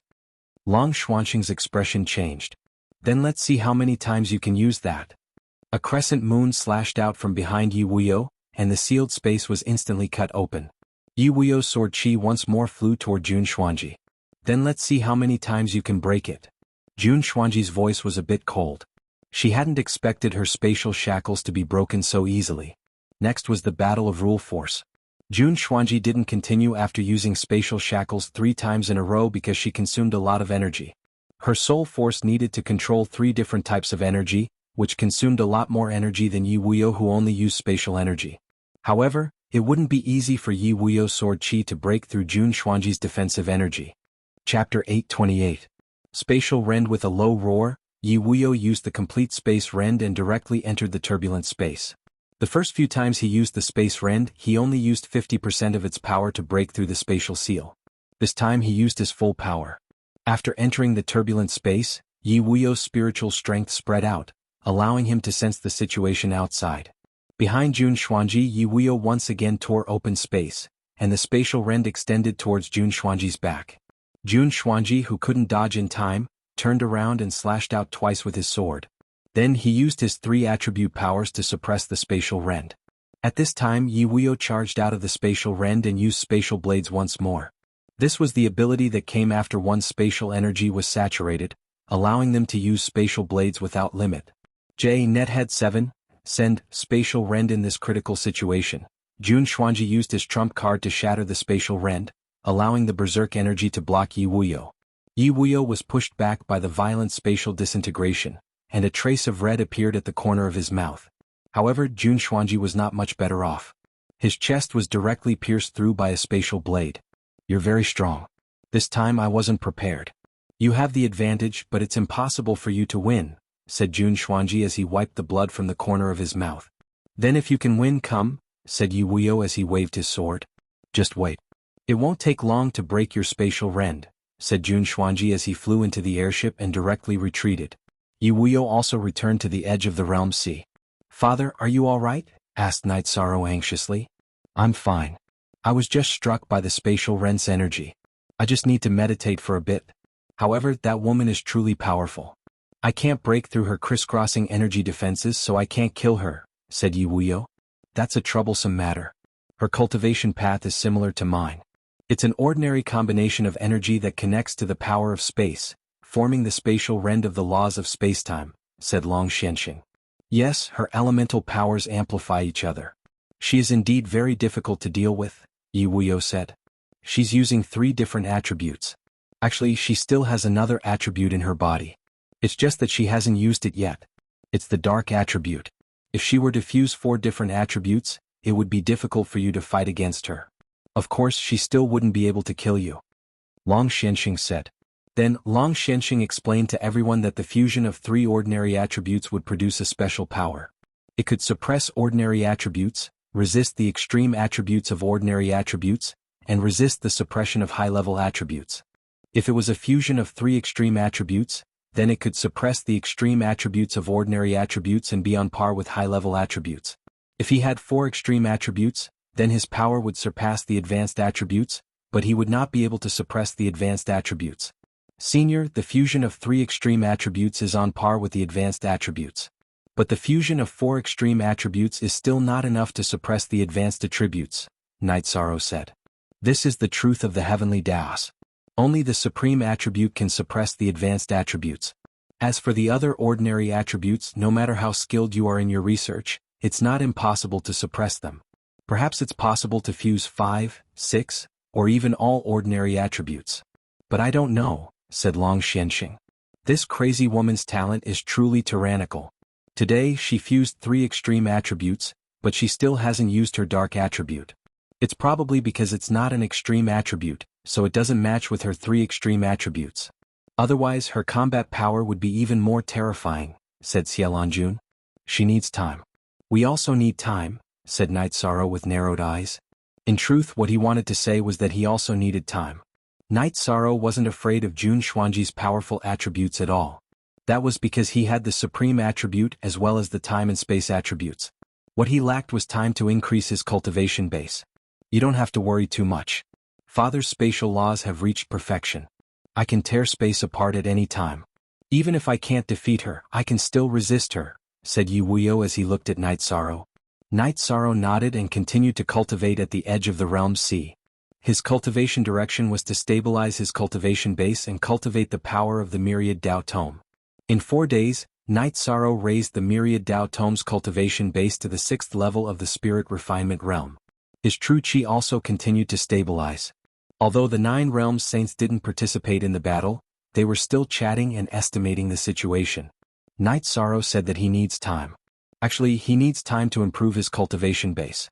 Long Xuanxing's expression changed. Then let's see how many times you can use that. A crescent moon slashed out from behind Yi Wuyo, and the sealed space was instantly cut open. Yi Wuyo's sword chi once more flew toward Xuanhuan. Then let's see how many times you can break it. Xuanhuan's voice was a bit cold. She hadn't expected her spatial shackles to be broken so easily. Next was the battle of rule force. Xuanhuan didn't continue after using spatial shackles 3 times in a row because she consumed a lot of energy. Her soul force needed to control 3 different types of energy, which consumed a lot more energy than Yi Wuyo, who only used spatial energy. However, it wouldn't be easy for Yi Wuyo's sword chi to break through Xuanhuan's defensive energy. Chapter 828. Spatial Rend. With a low roar, Yi Wuyo used the complete space rend and directly entered the turbulent space. The first few times he used the space rend, he only used 50% of its power to break through the spatial seal. This time he used his full power. After entering the turbulent space, Yi Wuyo's spiritual strength spread out, allowing him to sense the situation outside. Behind Xuanhuan, Yi Wuyo once again tore open space, and the spatial rend extended towards Xuanhuan's back. Xuanhuan, who couldn't dodge in time, turned around and slashed out twice with his sword. Then he used his 3 attribute powers to suppress the spatial rend. At this time Yi Wuyo charged out of the spatial rend and used spatial blades once more. This was the ability that came after one's spatial energy was saturated, allowing them to use spatial blades without limit. Nethead 7. Send spatial rend. In this critical situation, Xuanhuan used his trump card to shatter the spatial rend, allowing the berserk energy to block Yi Wuyo. Yi Wuyo was pushed back by the violent spatial disintegration, and a trace of red appeared at the corner of his mouth. However, Xuanhuan was not much better off. His chest was directly pierced through by a spatial blade. You're very strong. This time I wasn't prepared. You have the advantage, but it's impossible for you to win, said Xuanhuan as he wiped the blood from the corner of his mouth. Then if you can win, come, said Yi Wuyo as he waved his sword. Just wait. It won't take long to break your spatial rend, said Xuanhuan as he flew into the airship and directly retreated. Yi Wuyo also returned to the edge of the realm sea. Father, are you all right? Asked Night Sorrow anxiously. I'm fine. I was just struck by the spatial rend's energy. I just need to meditate for a bit. However, that woman is truly powerful. I can't break through her crisscrossing energy defenses, so I can't kill her, said Yi Wuyo. That's a troublesome matter. Her cultivation path is similar to mine. It's an ordinary combination of energy that connects to the power of space, forming the spatial rend of the laws of spacetime, said Long Xianxia. Yes, her elemental powers amplify each other. She is indeed very difficult to deal with, Yi Wuyo said. She's using 3 different attributes. Actually, she still has another attribute in her body. It's just that she hasn't used it yet. It's the dark attribute. If she were to fuse 4 different attributes, it would be difficult for you to fight against her. Of course, she still wouldn't be able to kill you. Long Xianxia said. Then, Long Xianxia explained to everyone that the fusion of 3 ordinary attributes would produce a special power. It could suppress ordinary attributes, resist the extreme attributes of ordinary attributes, and resist the suppression of high-level attributes. If it was a fusion of 3 extreme attributes, then it could suppress the extreme attributes of ordinary attributes and be on par with high-level attributes. If he had 4 extreme attributes, then his power would surpass the advanced attributes, but he would not be able to suppress the advanced attributes. Senior, the fusion of 3 extreme attributes is on par with the advanced attributes. But the fusion of 4 extreme attributes is still not enough to suppress the advanced attributes, Night Sorrow said. This is the truth of the heavenly Taos. Only the supreme attribute can suppress the advanced attributes. As for the other ordinary attributes, no matter how skilled you are in your research, it's not impossible to suppress them. Perhaps it's possible to fuse 5, 6, or even all ordinary attributes. But I don't know, said Long Xianxia. This crazy woman's talent is truly tyrannical. Today she fused 3 extreme attributes, but she still hasn't used her dark attribute. It's probably because it's not an extreme attribute, so it doesn't match with her 3 extreme attributes. Otherwise her combat power would be even more terrifying, said Xiaolanjun. She needs time. We also need time, said Night Sorrow with narrowed eyes. In truth, what he wanted to say was that he also needed time. Night Sorrow wasn't afraid of Xuanhuan's powerful attributes at all. That was because he had the supreme attribute as well as the time and space attributes. What he lacked was time to increase his cultivation base. You don't have to worry too much. Father's spatial laws have reached perfection. I can tear space apart at any time. Even if I can't defeat her, I can still resist her, said Yi Wuyo as he looked at Night Sorrow. Night Sorrow nodded and continued to cultivate at the edge of the realm sea. His cultivation direction was to stabilize his cultivation base and cultivate the power of the myriad Dao Tome. In 4 days, Night Sorrow raised the myriad Dao Tome's cultivation base to the 6th level of the spirit refinement realm. His true chi also continued to stabilize. Although the 9 realms saints didn't participate in the battle, they were still chatting and estimating the situation. Night Sorrow said that he needs time. Actually, he needs time to improve his cultivation base.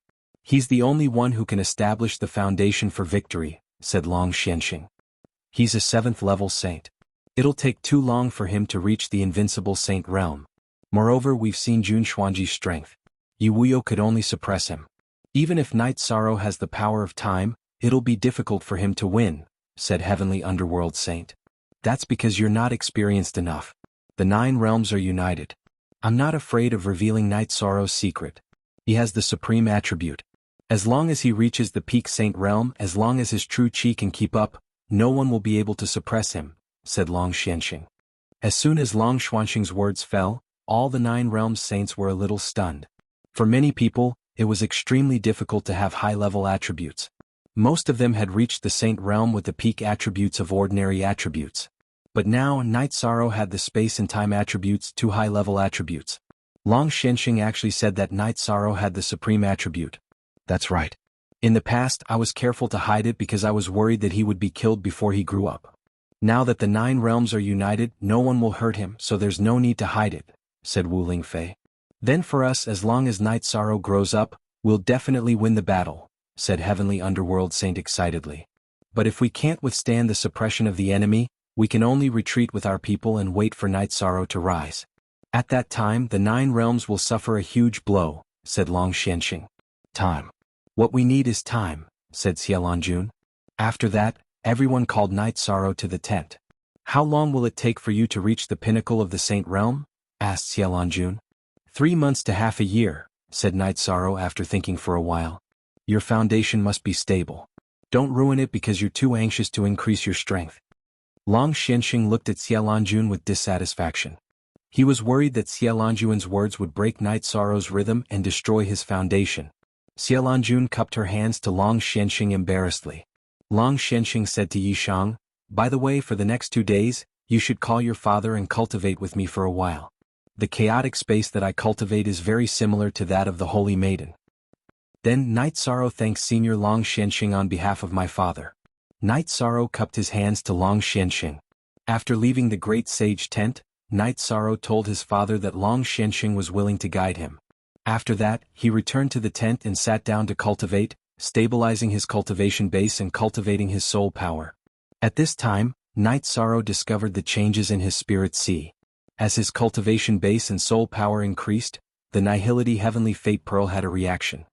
He's the only one who can establish the foundation for victory, said Long Xianxing. He's a 7th level saint. It'll take too long for him to reach the invincible saint realm. Moreover, we've seen Xuanhuan's strength. Wuyo could only suppress him. Even if Night Sorrow has the power of time, it'll be difficult for him to win, said Heavenly Underworld Saint. That's because you're not experienced enough. The 9 realms are united. I'm not afraid of revealing Night Sorrow's secret. He has the supreme attribute. As long as he reaches the peak saint realm, as long as his true chi can keep up, no one will be able to suppress him, said Long Xianxing. As soon as Long Xuanxing's words fell, all the 9 realms saints were a little stunned. For many people, it was extremely difficult to have high-level attributes. Most of them had reached the saint realm with the peak attributes of ordinary attributes. But now Night Sorrow had the space and time attributes to high-level attributes. Long Xianxing actually said that Night Sorrow had the supreme attribute. That's right. In the past I was careful to hide it because I was worried that he would be killed before he grew up. Now that the 9 realms are united, no one will hurt him, so there's no need to hide it, said Wu Lingfei. Then for us, as long as Night Sorrow grows up, we'll definitely win the battle, said Heavenly Underworld Saint excitedly. But if we can't withstand the suppression of the enemy, we can only retreat with our people and wait for Night Sorrow to rise. At that time the 9 realms will suffer a huge blow, said Long Xianxing. Time. What we need is time, said Xiaolongjun. After that, everyone called Night Sorrow to the tent. How long will it take for you to reach the pinnacle of the Saint Realm? Asked Xiaolongjun. 3 months to half a year, said Night Sorrow after thinking for a while. Your foundation must be stable. Don't ruin it because you're too anxious to increase your strength. Long Xianxing looked at Xiaolongjun with dissatisfaction. He was worried that Xiaolongjun's words would break Night Sorrow's rhythm and destroy his foundation. Xiaolongjun cupped her hands to Long Xianxing embarrassedly. Long Xianxing said to Yishang, by the way, for the next 2 days, you should call your father and cultivate with me for a while. The chaotic space that I cultivate is very similar to that of the Holy Maiden. Then Night Sorrow thanks Senior Long Xianxing on behalf of my father. Night Sorrow cupped his hands to Long Xianxing. After leaving the great sage tent, Night Sorrow told his father that Long Xianxing was willing to guide him. After that, he returned to the tent and sat down to cultivate, stabilizing his cultivation base and cultivating his soul power. At this time, Night Sorrow discovered the changes in his spirit sea. As his cultivation base and soul power increased, the Nihility Heavenly Fate Pearl had a reaction.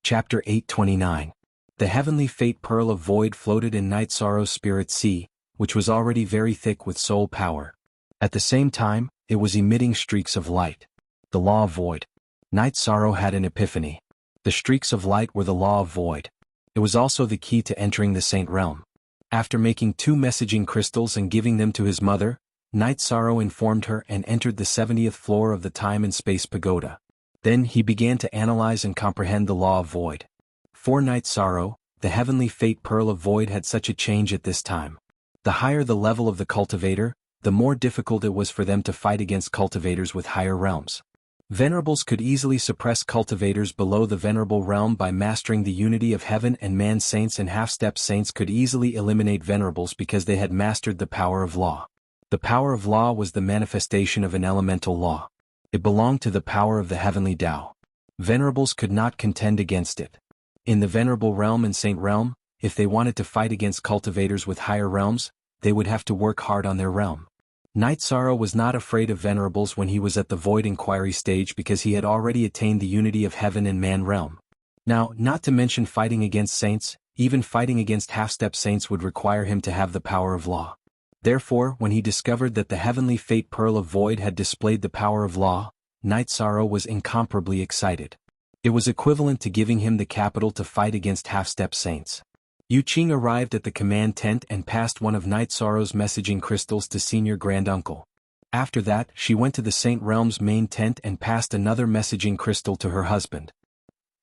Chapter 829. The Heavenly Fate Pearl of Void floated in Night Sorrow's spirit sea, which was already very thick with soul power. At the same time, it was emitting streaks of light. The Law of Void. Night Sorrow had an epiphany. The streaks of light were the Law of Void. It was also the key to entering the Saint Realm. After making 2 messaging crystals and giving them to his mother, Night Sorrow informed her and entered the 70th floor of the Time and Space Pagoda. Then he began to analyze and comprehend the Law of Void. For Night Sorrow, the Heavenly Fate Pearl of Void had such a change at this time. The higher the level of the cultivator, the more difficult it was for them to fight against cultivators with higher realms. Venerables could easily suppress cultivators below the Venerable realm by mastering the unity of heaven, and man saints and half-step saints could easily eliminate venerables because they had mastered the power of law. The power of law was the manifestation of an elemental law. It belonged to the power of the heavenly Tao. Venerables could not contend against it. In the Venerable realm and Saint realm, if they wanted to fight against cultivators with higher realms, they would have to work hard on their realm. Night Sorrow was not afraid of venerables when he was at the Void Inquiry stage because he had already attained the unity of heaven and man realm. Now, not to mention fighting against saints, even fighting against half-step saints would require him to have the power of law. Therefore, when he discovered that the Heavenly Fate Pearl of Void had displayed the power of law, Night Sorrow was incomparably excited. It was equivalent to giving him the capital to fight against half-step saints. Yu Qing arrived at the command tent and passed one of Night Sorrow's messaging crystals to Senior Granduncle. After that, she went to the Saint Realm's main tent and passed another messaging crystal to her husband.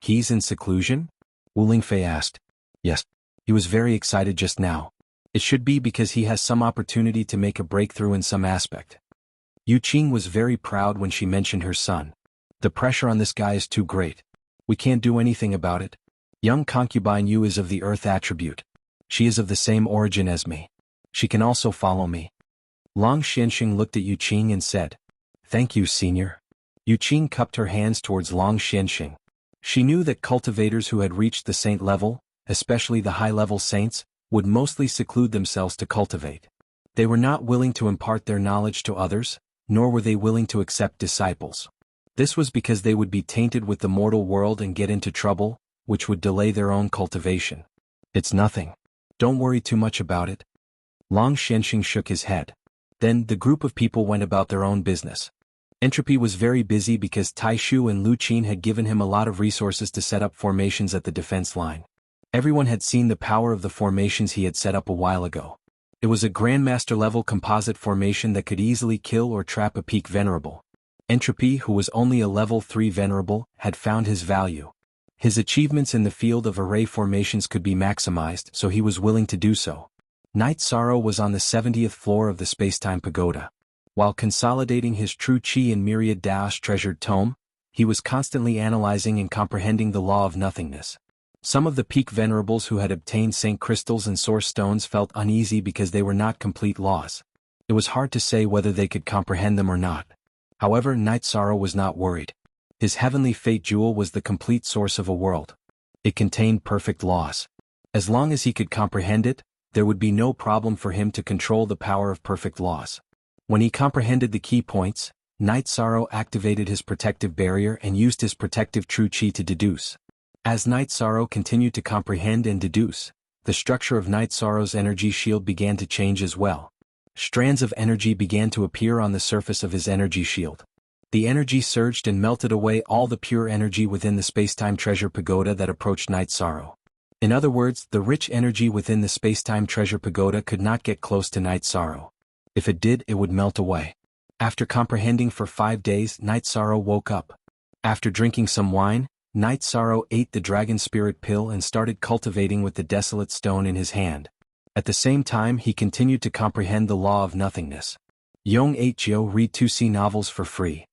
He's in seclusion? Wu Lingfei asked. Yes. He was very excited just now. It should be because he has some opportunity to make a breakthrough in some aspect. Yu Qing was very proud when she mentioned her son. The pressure on this guy is too great. We can't do anything about it. Young concubine Yu is of the earth attribute. She is of the same origin as me. She can also follow me. Long Xianxing looked at Yu Qing and said, "Thank you, senior." Yu Qing cupped her hands towards Long Xianxing. She knew that cultivators who had reached the saint level, especially the high-level saints, would mostly seclude themselves to cultivate. They were not willing to impart their knowledge to others, nor were they willing to accept disciples. This was because they would be tainted with the mortal world and get into trouble, which would delay their own cultivation. It's nothing. Don't worry too much about it. Long Xianxing shook his head. Then the group of people went about their own business. Entropy was very busy because Taishu and Lu Qin had given him a lot of resources to set up formations at the defense line. Everyone had seen the power of the formations he had set up a while ago. It was a Grandmaster-level composite formation that could easily kill or trap a peak venerable. Entropy, who was only a level 3 venerable, had found his value. His achievements in the field of array formations could be maximized, so he was willing to do so. Night Sorrow was on the 70th floor of the Spacetime Pagoda. While consolidating his true chi in Myriad Dao's treasured tome, he was constantly analyzing and comprehending the law of nothingness. Some of the peak venerables who had obtained Saint Crystals and Source Stones felt uneasy because they were not complete laws. It was hard to say whether they could comprehend them or not. However, Night Sorrow was not worried. His heavenly fate jewel was the complete source of a world. It contained perfect laws. As long as he could comprehend it, there would be no problem for him to control the power of perfect laws. When he comprehended the key points, Night Sorrow activated his protective barrier and used his protective true chi to deduce. As Night Sorrow continued to comprehend and deduce, the structure of Night Sorrow's energy shield began to change as well. Strands of energy began to appear on the surface of his energy shield. The energy surged and melted away all the pure energy within the Spacetime Treasure Pagoda that approached Night Sorrow. In other words, the rich energy within the Spacetime Treasure Pagoda could not get close to Night Sorrow. If it did, it would melt away. After comprehending for 5 days, Night Sorrow woke up. After drinking some wine, Night Sorrow ate the Dragon Spirit Pill and started cultivating with the Desolate Stone in his hand. At the same time, he continued to comprehend the law of nothingness. Yong 8 Jiu read 2C novels for free.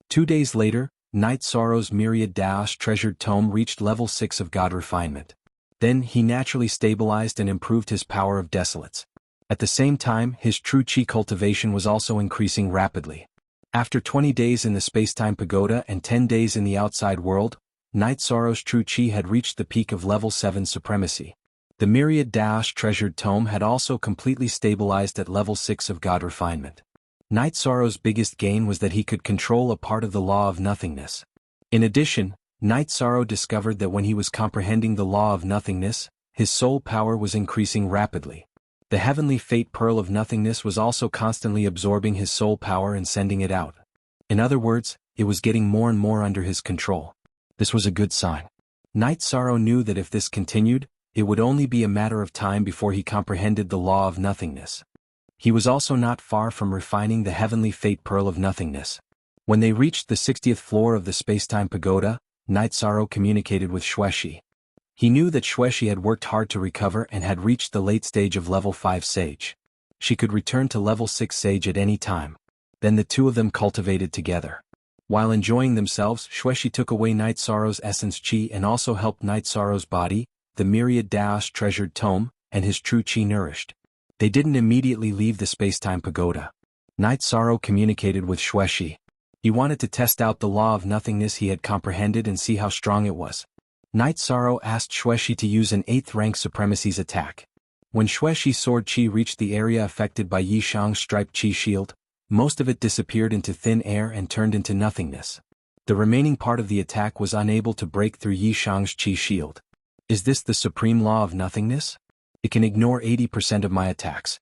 2 days later, Night Sorrow's Myriad Dao's treasured tome reached level 6 of God Refinement. Then he naturally stabilized and improved his power of Desolates. At the same time, his true chi cultivation was also increasing rapidly. After 20 days in the Spacetime Pagoda and 10 days in the outside world, Night Sorrow's true chi had reached the peak of level 7 supremacy. The Myriad Dao's treasured tome had also completely stabilized at level 6 of God Refinement. Night Sorrow's biggest gain was that he could control a part of the law of nothingness. In addition, Night Sorrow discovered that when he was comprehending the law of nothingness, his soul power was increasing rapidly. The heavenly fate pearl of nothingness was also constantly absorbing his soul power and sending it out. In other words, it was getting more and more under his control. This was a good sign. Night Sorrow knew that if this continued, it would only be a matter of time before he comprehended the law of nothingness. He was also not far from refining the heavenly fate pearl of nothingness. When they reached the 60th floor of the Spacetime Pagoda, Night Sorrow communicated with Xuexi. He knew that Xuexi had worked hard to recover and had reached the late stage of level 5 sage. She could return to level 6 sage at any time. Then the two of them cultivated together. While enjoying themselves, Xuexi took away Night Sorrow's essence chi and also helped Night Sorrow's body, the Myriad Dao's treasured tome, and his true chi nourished. They didn't immediately leave the Spacetime Pagoda. Night Sorrow communicated with Xuexi. He wanted to test out the law of nothingness he had comprehended and see how strong it was. Night Sorrow asked Xuexi to use an 8th rank supremacy's attack. When Xuexi's sword chi reached the area affected by Yi Shang's striped chi shield, most of it disappeared into thin air and turned into nothingness. The remaining part of the attack was unable to break through Yi Shang's chi shield. Is this the supreme law of nothingness? It can ignore 80% of my attacks.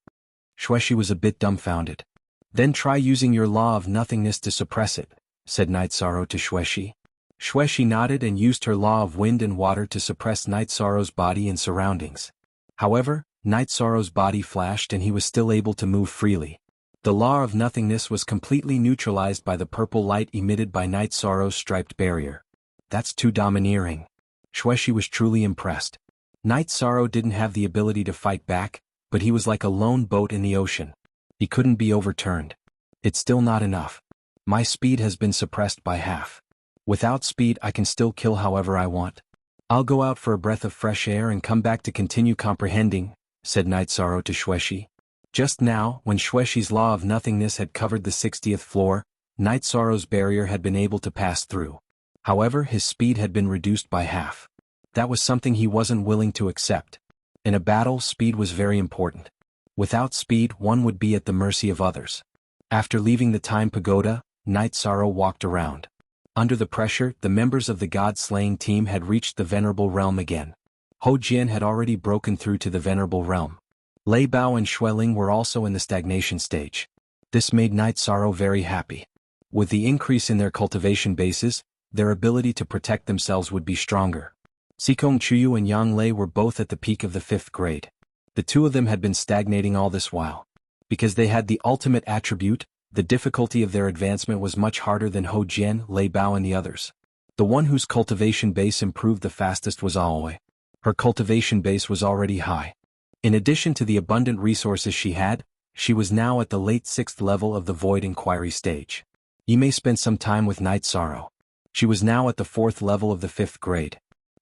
Xuexi was a bit dumbfounded. Then try using your law of nothingness to suppress it, said Night Sorrow to Xuexi. Xuexi nodded and used her law of wind and water to suppress Night Sorrow's body and surroundings. However, Night Sorrow's body flashed and he was still able to move freely. The law of nothingness was completely neutralized by the purple light emitted by Night Sorrow's striped barrier. That's too domineering. Xuexi was truly impressed. Knight Sorrow didn't have the ability to fight back, but he was like a lone boat in the ocean. He couldn't be overturned. It's still not enough. My speed has been suppressed by half. Without speed I can still kill however I want. I'll go out for a breath of fresh air and come back to continue comprehending, said Knight Sorrow to Xuexi. Just now, when Xuexi's law of nothingness had covered the 60th floor, Knight Sorrow's barrier had been able to pass through. However, his speed had been reduced by half. That was something he wasn't willing to accept. In a battle, speed was very important. Without speed, one would be at the mercy of others. After leaving the Time Pagoda, Knight Sorrow walked around. Under the pressure, the members of the god-slaying team had reached the Venerable Realm again. Hou Jian had already broken through to the Venerable Realm. Lei Bao and Xueling were also in the stagnation stage. This made Knight Sorrow very happy. With the increase in their cultivation bases, their ability to protect themselves would be stronger. Xikong Chuyu and Yang Lei were both at the peak of the 5th grade. The two of them had been stagnating all this while. Because they had the ultimate attribute, the difficulty of their advancement was much harder than Hou Jian, Lei Bao and the others. The one whose cultivation base improved the fastest was Aoi. Her cultivation base was already high. In addition to the abundant resources she had, she was now at the late 6th level of the Void Inquiry stage. You may spend some time with Knight Sorrow. She was now at the 4th level of the 5th grade.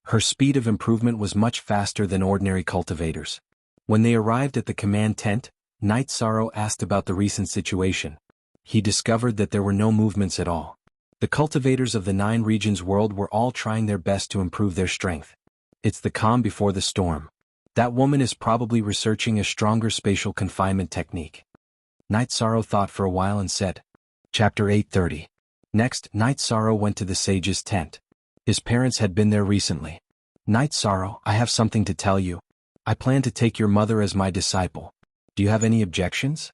Her speed of improvement was much faster than ordinary cultivators. When they arrived at the command tent, Knight Sorrow asked about the recent situation. He discovered that there were no movements at all. The cultivators of the 9 regions world were all trying their best to improve their strength. It's the calm before the storm. That woman is probably researching a stronger spatial confinement technique. Knight Sorrow thought for a while and said, Chapter 830. Next, Knight Sorrow went to the sage's tent. His parents had been there recently. Knight Sorrow, I have something to tell you. I plan to take your mother as my disciple. Do you have any objections?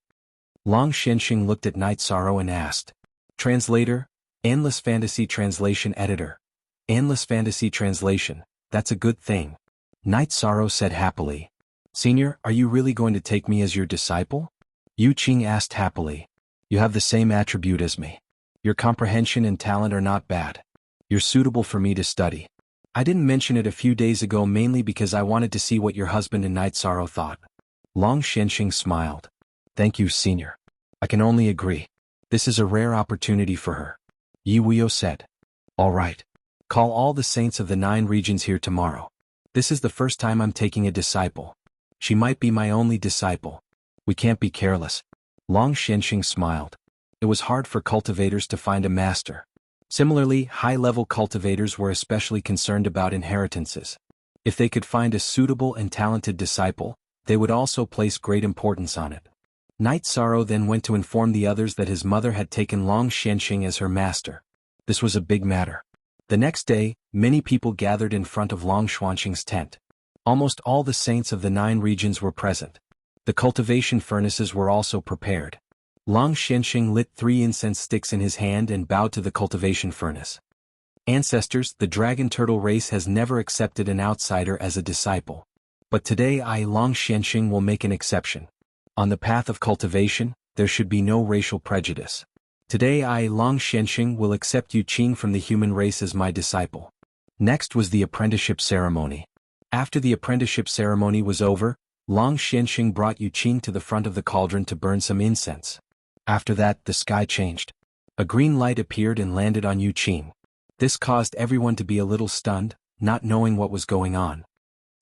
Long Xianxing looked at Knight Sorrow and asked. Translator, Endless Fantasy Translation Editor. Endless Fantasy Translation, that's a good thing. Knight Sorrow said happily. Senior, are you really going to take me as your disciple? Yu Qing asked happily. You have the same attribute as me. Your comprehension and talent are not bad. You're suitable for me to study. I didn't mention it a few days ago mainly because I wanted to see what your husband and Knight Sorrow thought. Long Xianxing smiled. Thank you, Senior. I can only agree. This is a rare opportunity for her. Yi Wuyo said. All right. Call all the saints of the 9 regions here tomorrow. This is the first time I'm taking a disciple. She might be my only disciple. We can't be careless. Long Xianxing smiled. It was hard for cultivators to find a master. Similarly, high-level cultivators were especially concerned about inheritances. If they could find a suitable and talented disciple, they would also place great importance on it. Knight Sorrow then went to inform the others that his mother had taken Long Xianxing as her master. This was a big matter. The next day, many people gathered in front of Long Xianxing's tent. Almost all the saints of the 9 regions were present. The cultivation furnaces were also prepared. Long Xianxing lit 3 incense sticks in his hand and bowed to the cultivation furnace. Ancestors, the dragon turtle race has never accepted an outsider as a disciple. But today I, Long Xianxing, will make an exception. On the path of cultivation, there should be no racial prejudice. Today I, Long Xianxing, will accept Yu Qing from the human race as my disciple. Next was the apprenticeship ceremony. After the apprenticeship ceremony was over, Long Xianxing brought Yu Qing to the front of the cauldron to burn some incense. After that, the sky changed. A green light appeared and landed on Yu Qing. This caused everyone to be a little stunned, not knowing what was going on.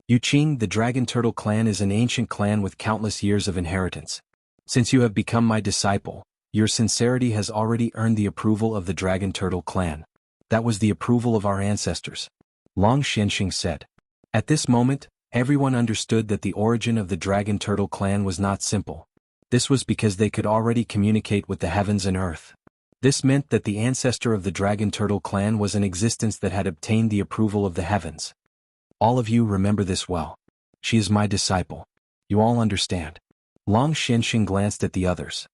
Yu Qing, the Dragon Turtle clan is an ancient clan with countless years of inheritance. Since you have become my disciple, your sincerity has already earned the approval of the Dragon Turtle clan. That was the approval of our ancestors. Long Xianxing said. At this moment, everyone understood that the origin of the Dragon Turtle clan was not simple. This was because they could already communicate with the heavens and earth. This meant that the ancestor of the Dragon Turtle clan was an existence that had obtained the approval of the heavens. All of you remember this well. She is my disciple. You all understand. Long Xianxing glanced at the others.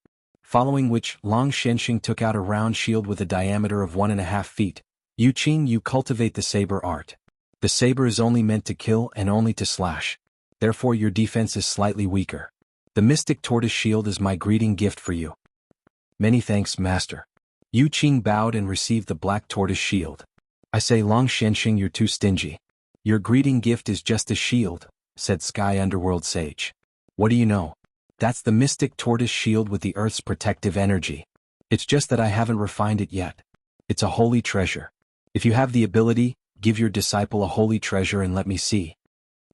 Following which, Long Xianxing took out a round shield with a diameter of 1.5 feet. Yu Qing, you cultivate the saber art. The saber is only meant to kill and only to slash. Therefore your defense is slightly weaker. The mystic tortoise shield is my greeting gift for you. Many thanks, master. Yu Qing bowed and received the black tortoise shield. I say, Long Xianxing, you're too stingy. Your greeting gift is just a shield, said Sky Underworld Sage. What do you know? That's the mystic tortoise shield with the earth's protective energy. It's just that I haven't refined it yet. It's a holy treasure. If you have the ability, give your disciple a holy treasure and let me see.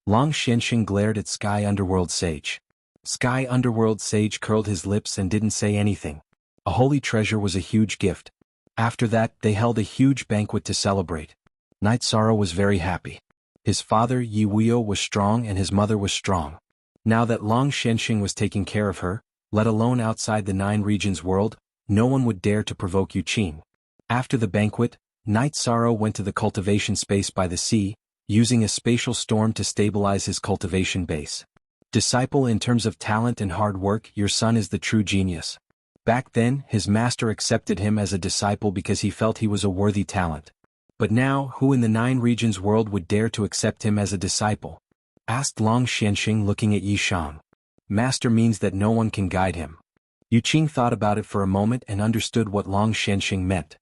Long Xianxia glared at Sky Underworld Sage. Sky Underworld Sage curled his lips and didn't say anything. A holy treasure was a huge gift. After that, they held a huge banquet to celebrate. Night Sorrow was very happy. His father Yi Wuyo was strong and his mother was strong. Now that Long Xianxia was taking care of her, let alone outside the 9 regions world, no one would dare to provoke Yuqing. After the banquet, Night Sorrow went to the cultivation space by the sea, using a spatial storm to stabilize his cultivation base. Disciple, in terms of talent and hard work, your son is the true genius. Back then, his master accepted him as a disciple because he felt he was a worthy talent. But now, who in the 9 regions world would dare to accept him as a disciple? Asked Long Xianxia, looking at Yi Shang. Master means that no one can guide him. Yuqing thought about it for a moment and understood what Long Xianxia meant.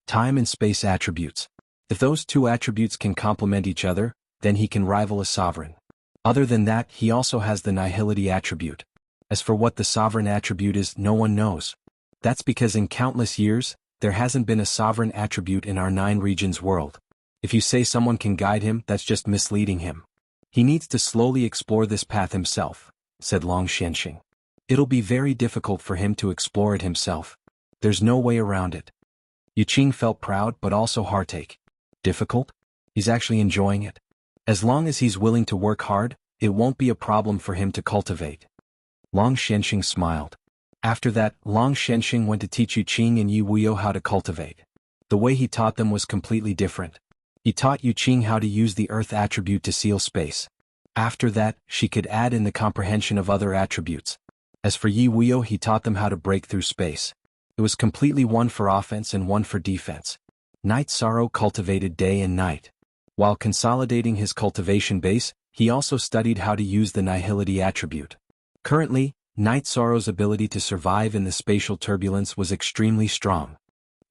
Time and space attributes. If those 2 attributes can complement each other, then he can rival a sovereign. Other than that, he also has the nihility attribute. As for what the sovereign attribute is, no one knows. That's because in countless years, there hasn't been a sovereign attribute in our 9 regions world. If you say someone can guide him, that's just misleading him. He needs to slowly explore this path himself, said Long Xianxia. It'll be very difficult for him to explore it himself. There's no way around it. Yuqing felt proud but also heartache. Difficult? He's actually enjoying it. As long as he's willing to work hard, it won't be a problem for him to cultivate. Long Xianxia smiled. After that, Long Xianxia went to teach Yuqing and Yi Wuyo how to cultivate. The way he taught them was completely different. He taught Yuqing how to use the earth attribute to seal space. After that, she could add in the comprehension of other attributes. As for Yi Wuyo, he taught them how to break through space. It was completely one for offense and one for defense. Night Sorrow cultivated day and night. While consolidating his cultivation base, he also studied how to use the nihility attribute. Currently, Night Sorrow's ability to survive in the spatial turbulence was extremely strong.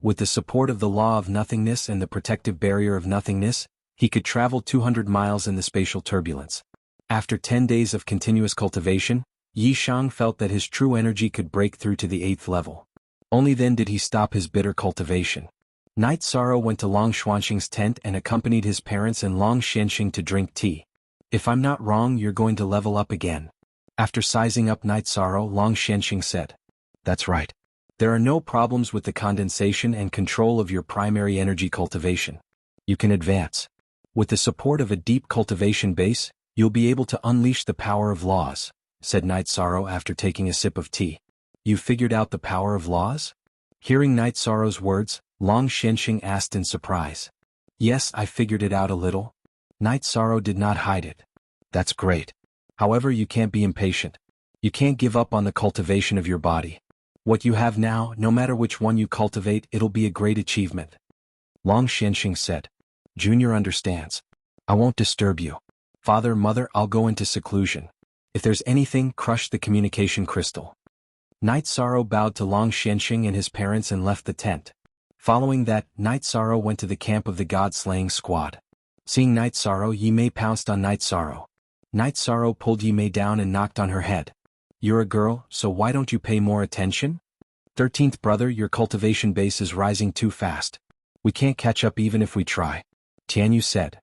With the support of the law of nothingness and the protective barrier of nothingness, he could travel 200 miles in the spatial turbulence. After 10 days of continuous cultivation, Yi Shang felt that his true energy could break through to the 8th level. Only then did he stop his bitter cultivation. Night Sorrow went to Long Xuanxing's tent and accompanied his parents and Long Xianxia to drink tea. If I'm not wrong, you're going to level up again. After sizing up Night Sorrow, Long Xianxia said, That's right. There are no problems with the condensation and control of your primary energy cultivation. You can advance. With the support of a deep cultivation base, you'll be able to unleash the power of laws, said Night Sorrow after taking a sip of tea. You figured out the power of laws? Hearing Night Sorrow's words, Long Xianxia asked in surprise. Yes, I figured it out a little. Night Sorrow did not hide it. That's great. However, you can't be impatient. You can't give up on the cultivation of your body. What you have now, no matter which one you cultivate, it'll be a great achievement. Long Xianxia said. Junior understands. I won't disturb you. Father, Mother, I'll go into seclusion. If there's anything, crush the communication crystal. Night Sorrow bowed to Long Xianxia and his parents and left the tent. Following that, Night Sorrow went to the camp of the god-slaying squad. Seeing Night Sorrow, Yi Mei pounced on Night Sorrow. Night Sorrow pulled Yi Mei down and knocked on her head. You're a girl, so why don't you pay more attention? 13th brother, your cultivation base is rising too fast. We can't catch up even if we try. Tianyu said.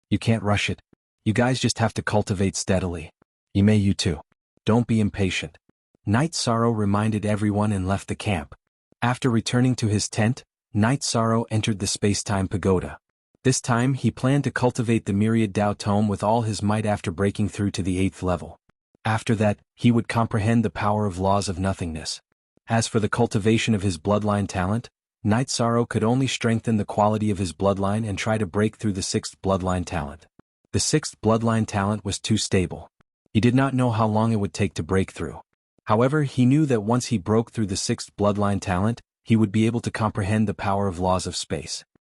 You can't rush it. You guys just have to cultivate steadily. Yi Mei, you too. Don't be impatient. Night Sorrow reminded everyone and left the camp. After returning to his tent, Night Sorrow entered the space-time pagoda. This time he planned to cultivate the myriad Dao Tome with all his might after breaking through to the 8th level. After that, he would comprehend the power of laws of nothingness. As for the cultivation of his bloodline talent, Night Sorrow could only strengthen the quality of his bloodline and try to break through the 6th bloodline talent. The 6th bloodline talent was too stable. He did not know how long it would take to break through. However, he knew that once he broke through the 6th bloodline talent, he would be able to comprehend the power of laws of space.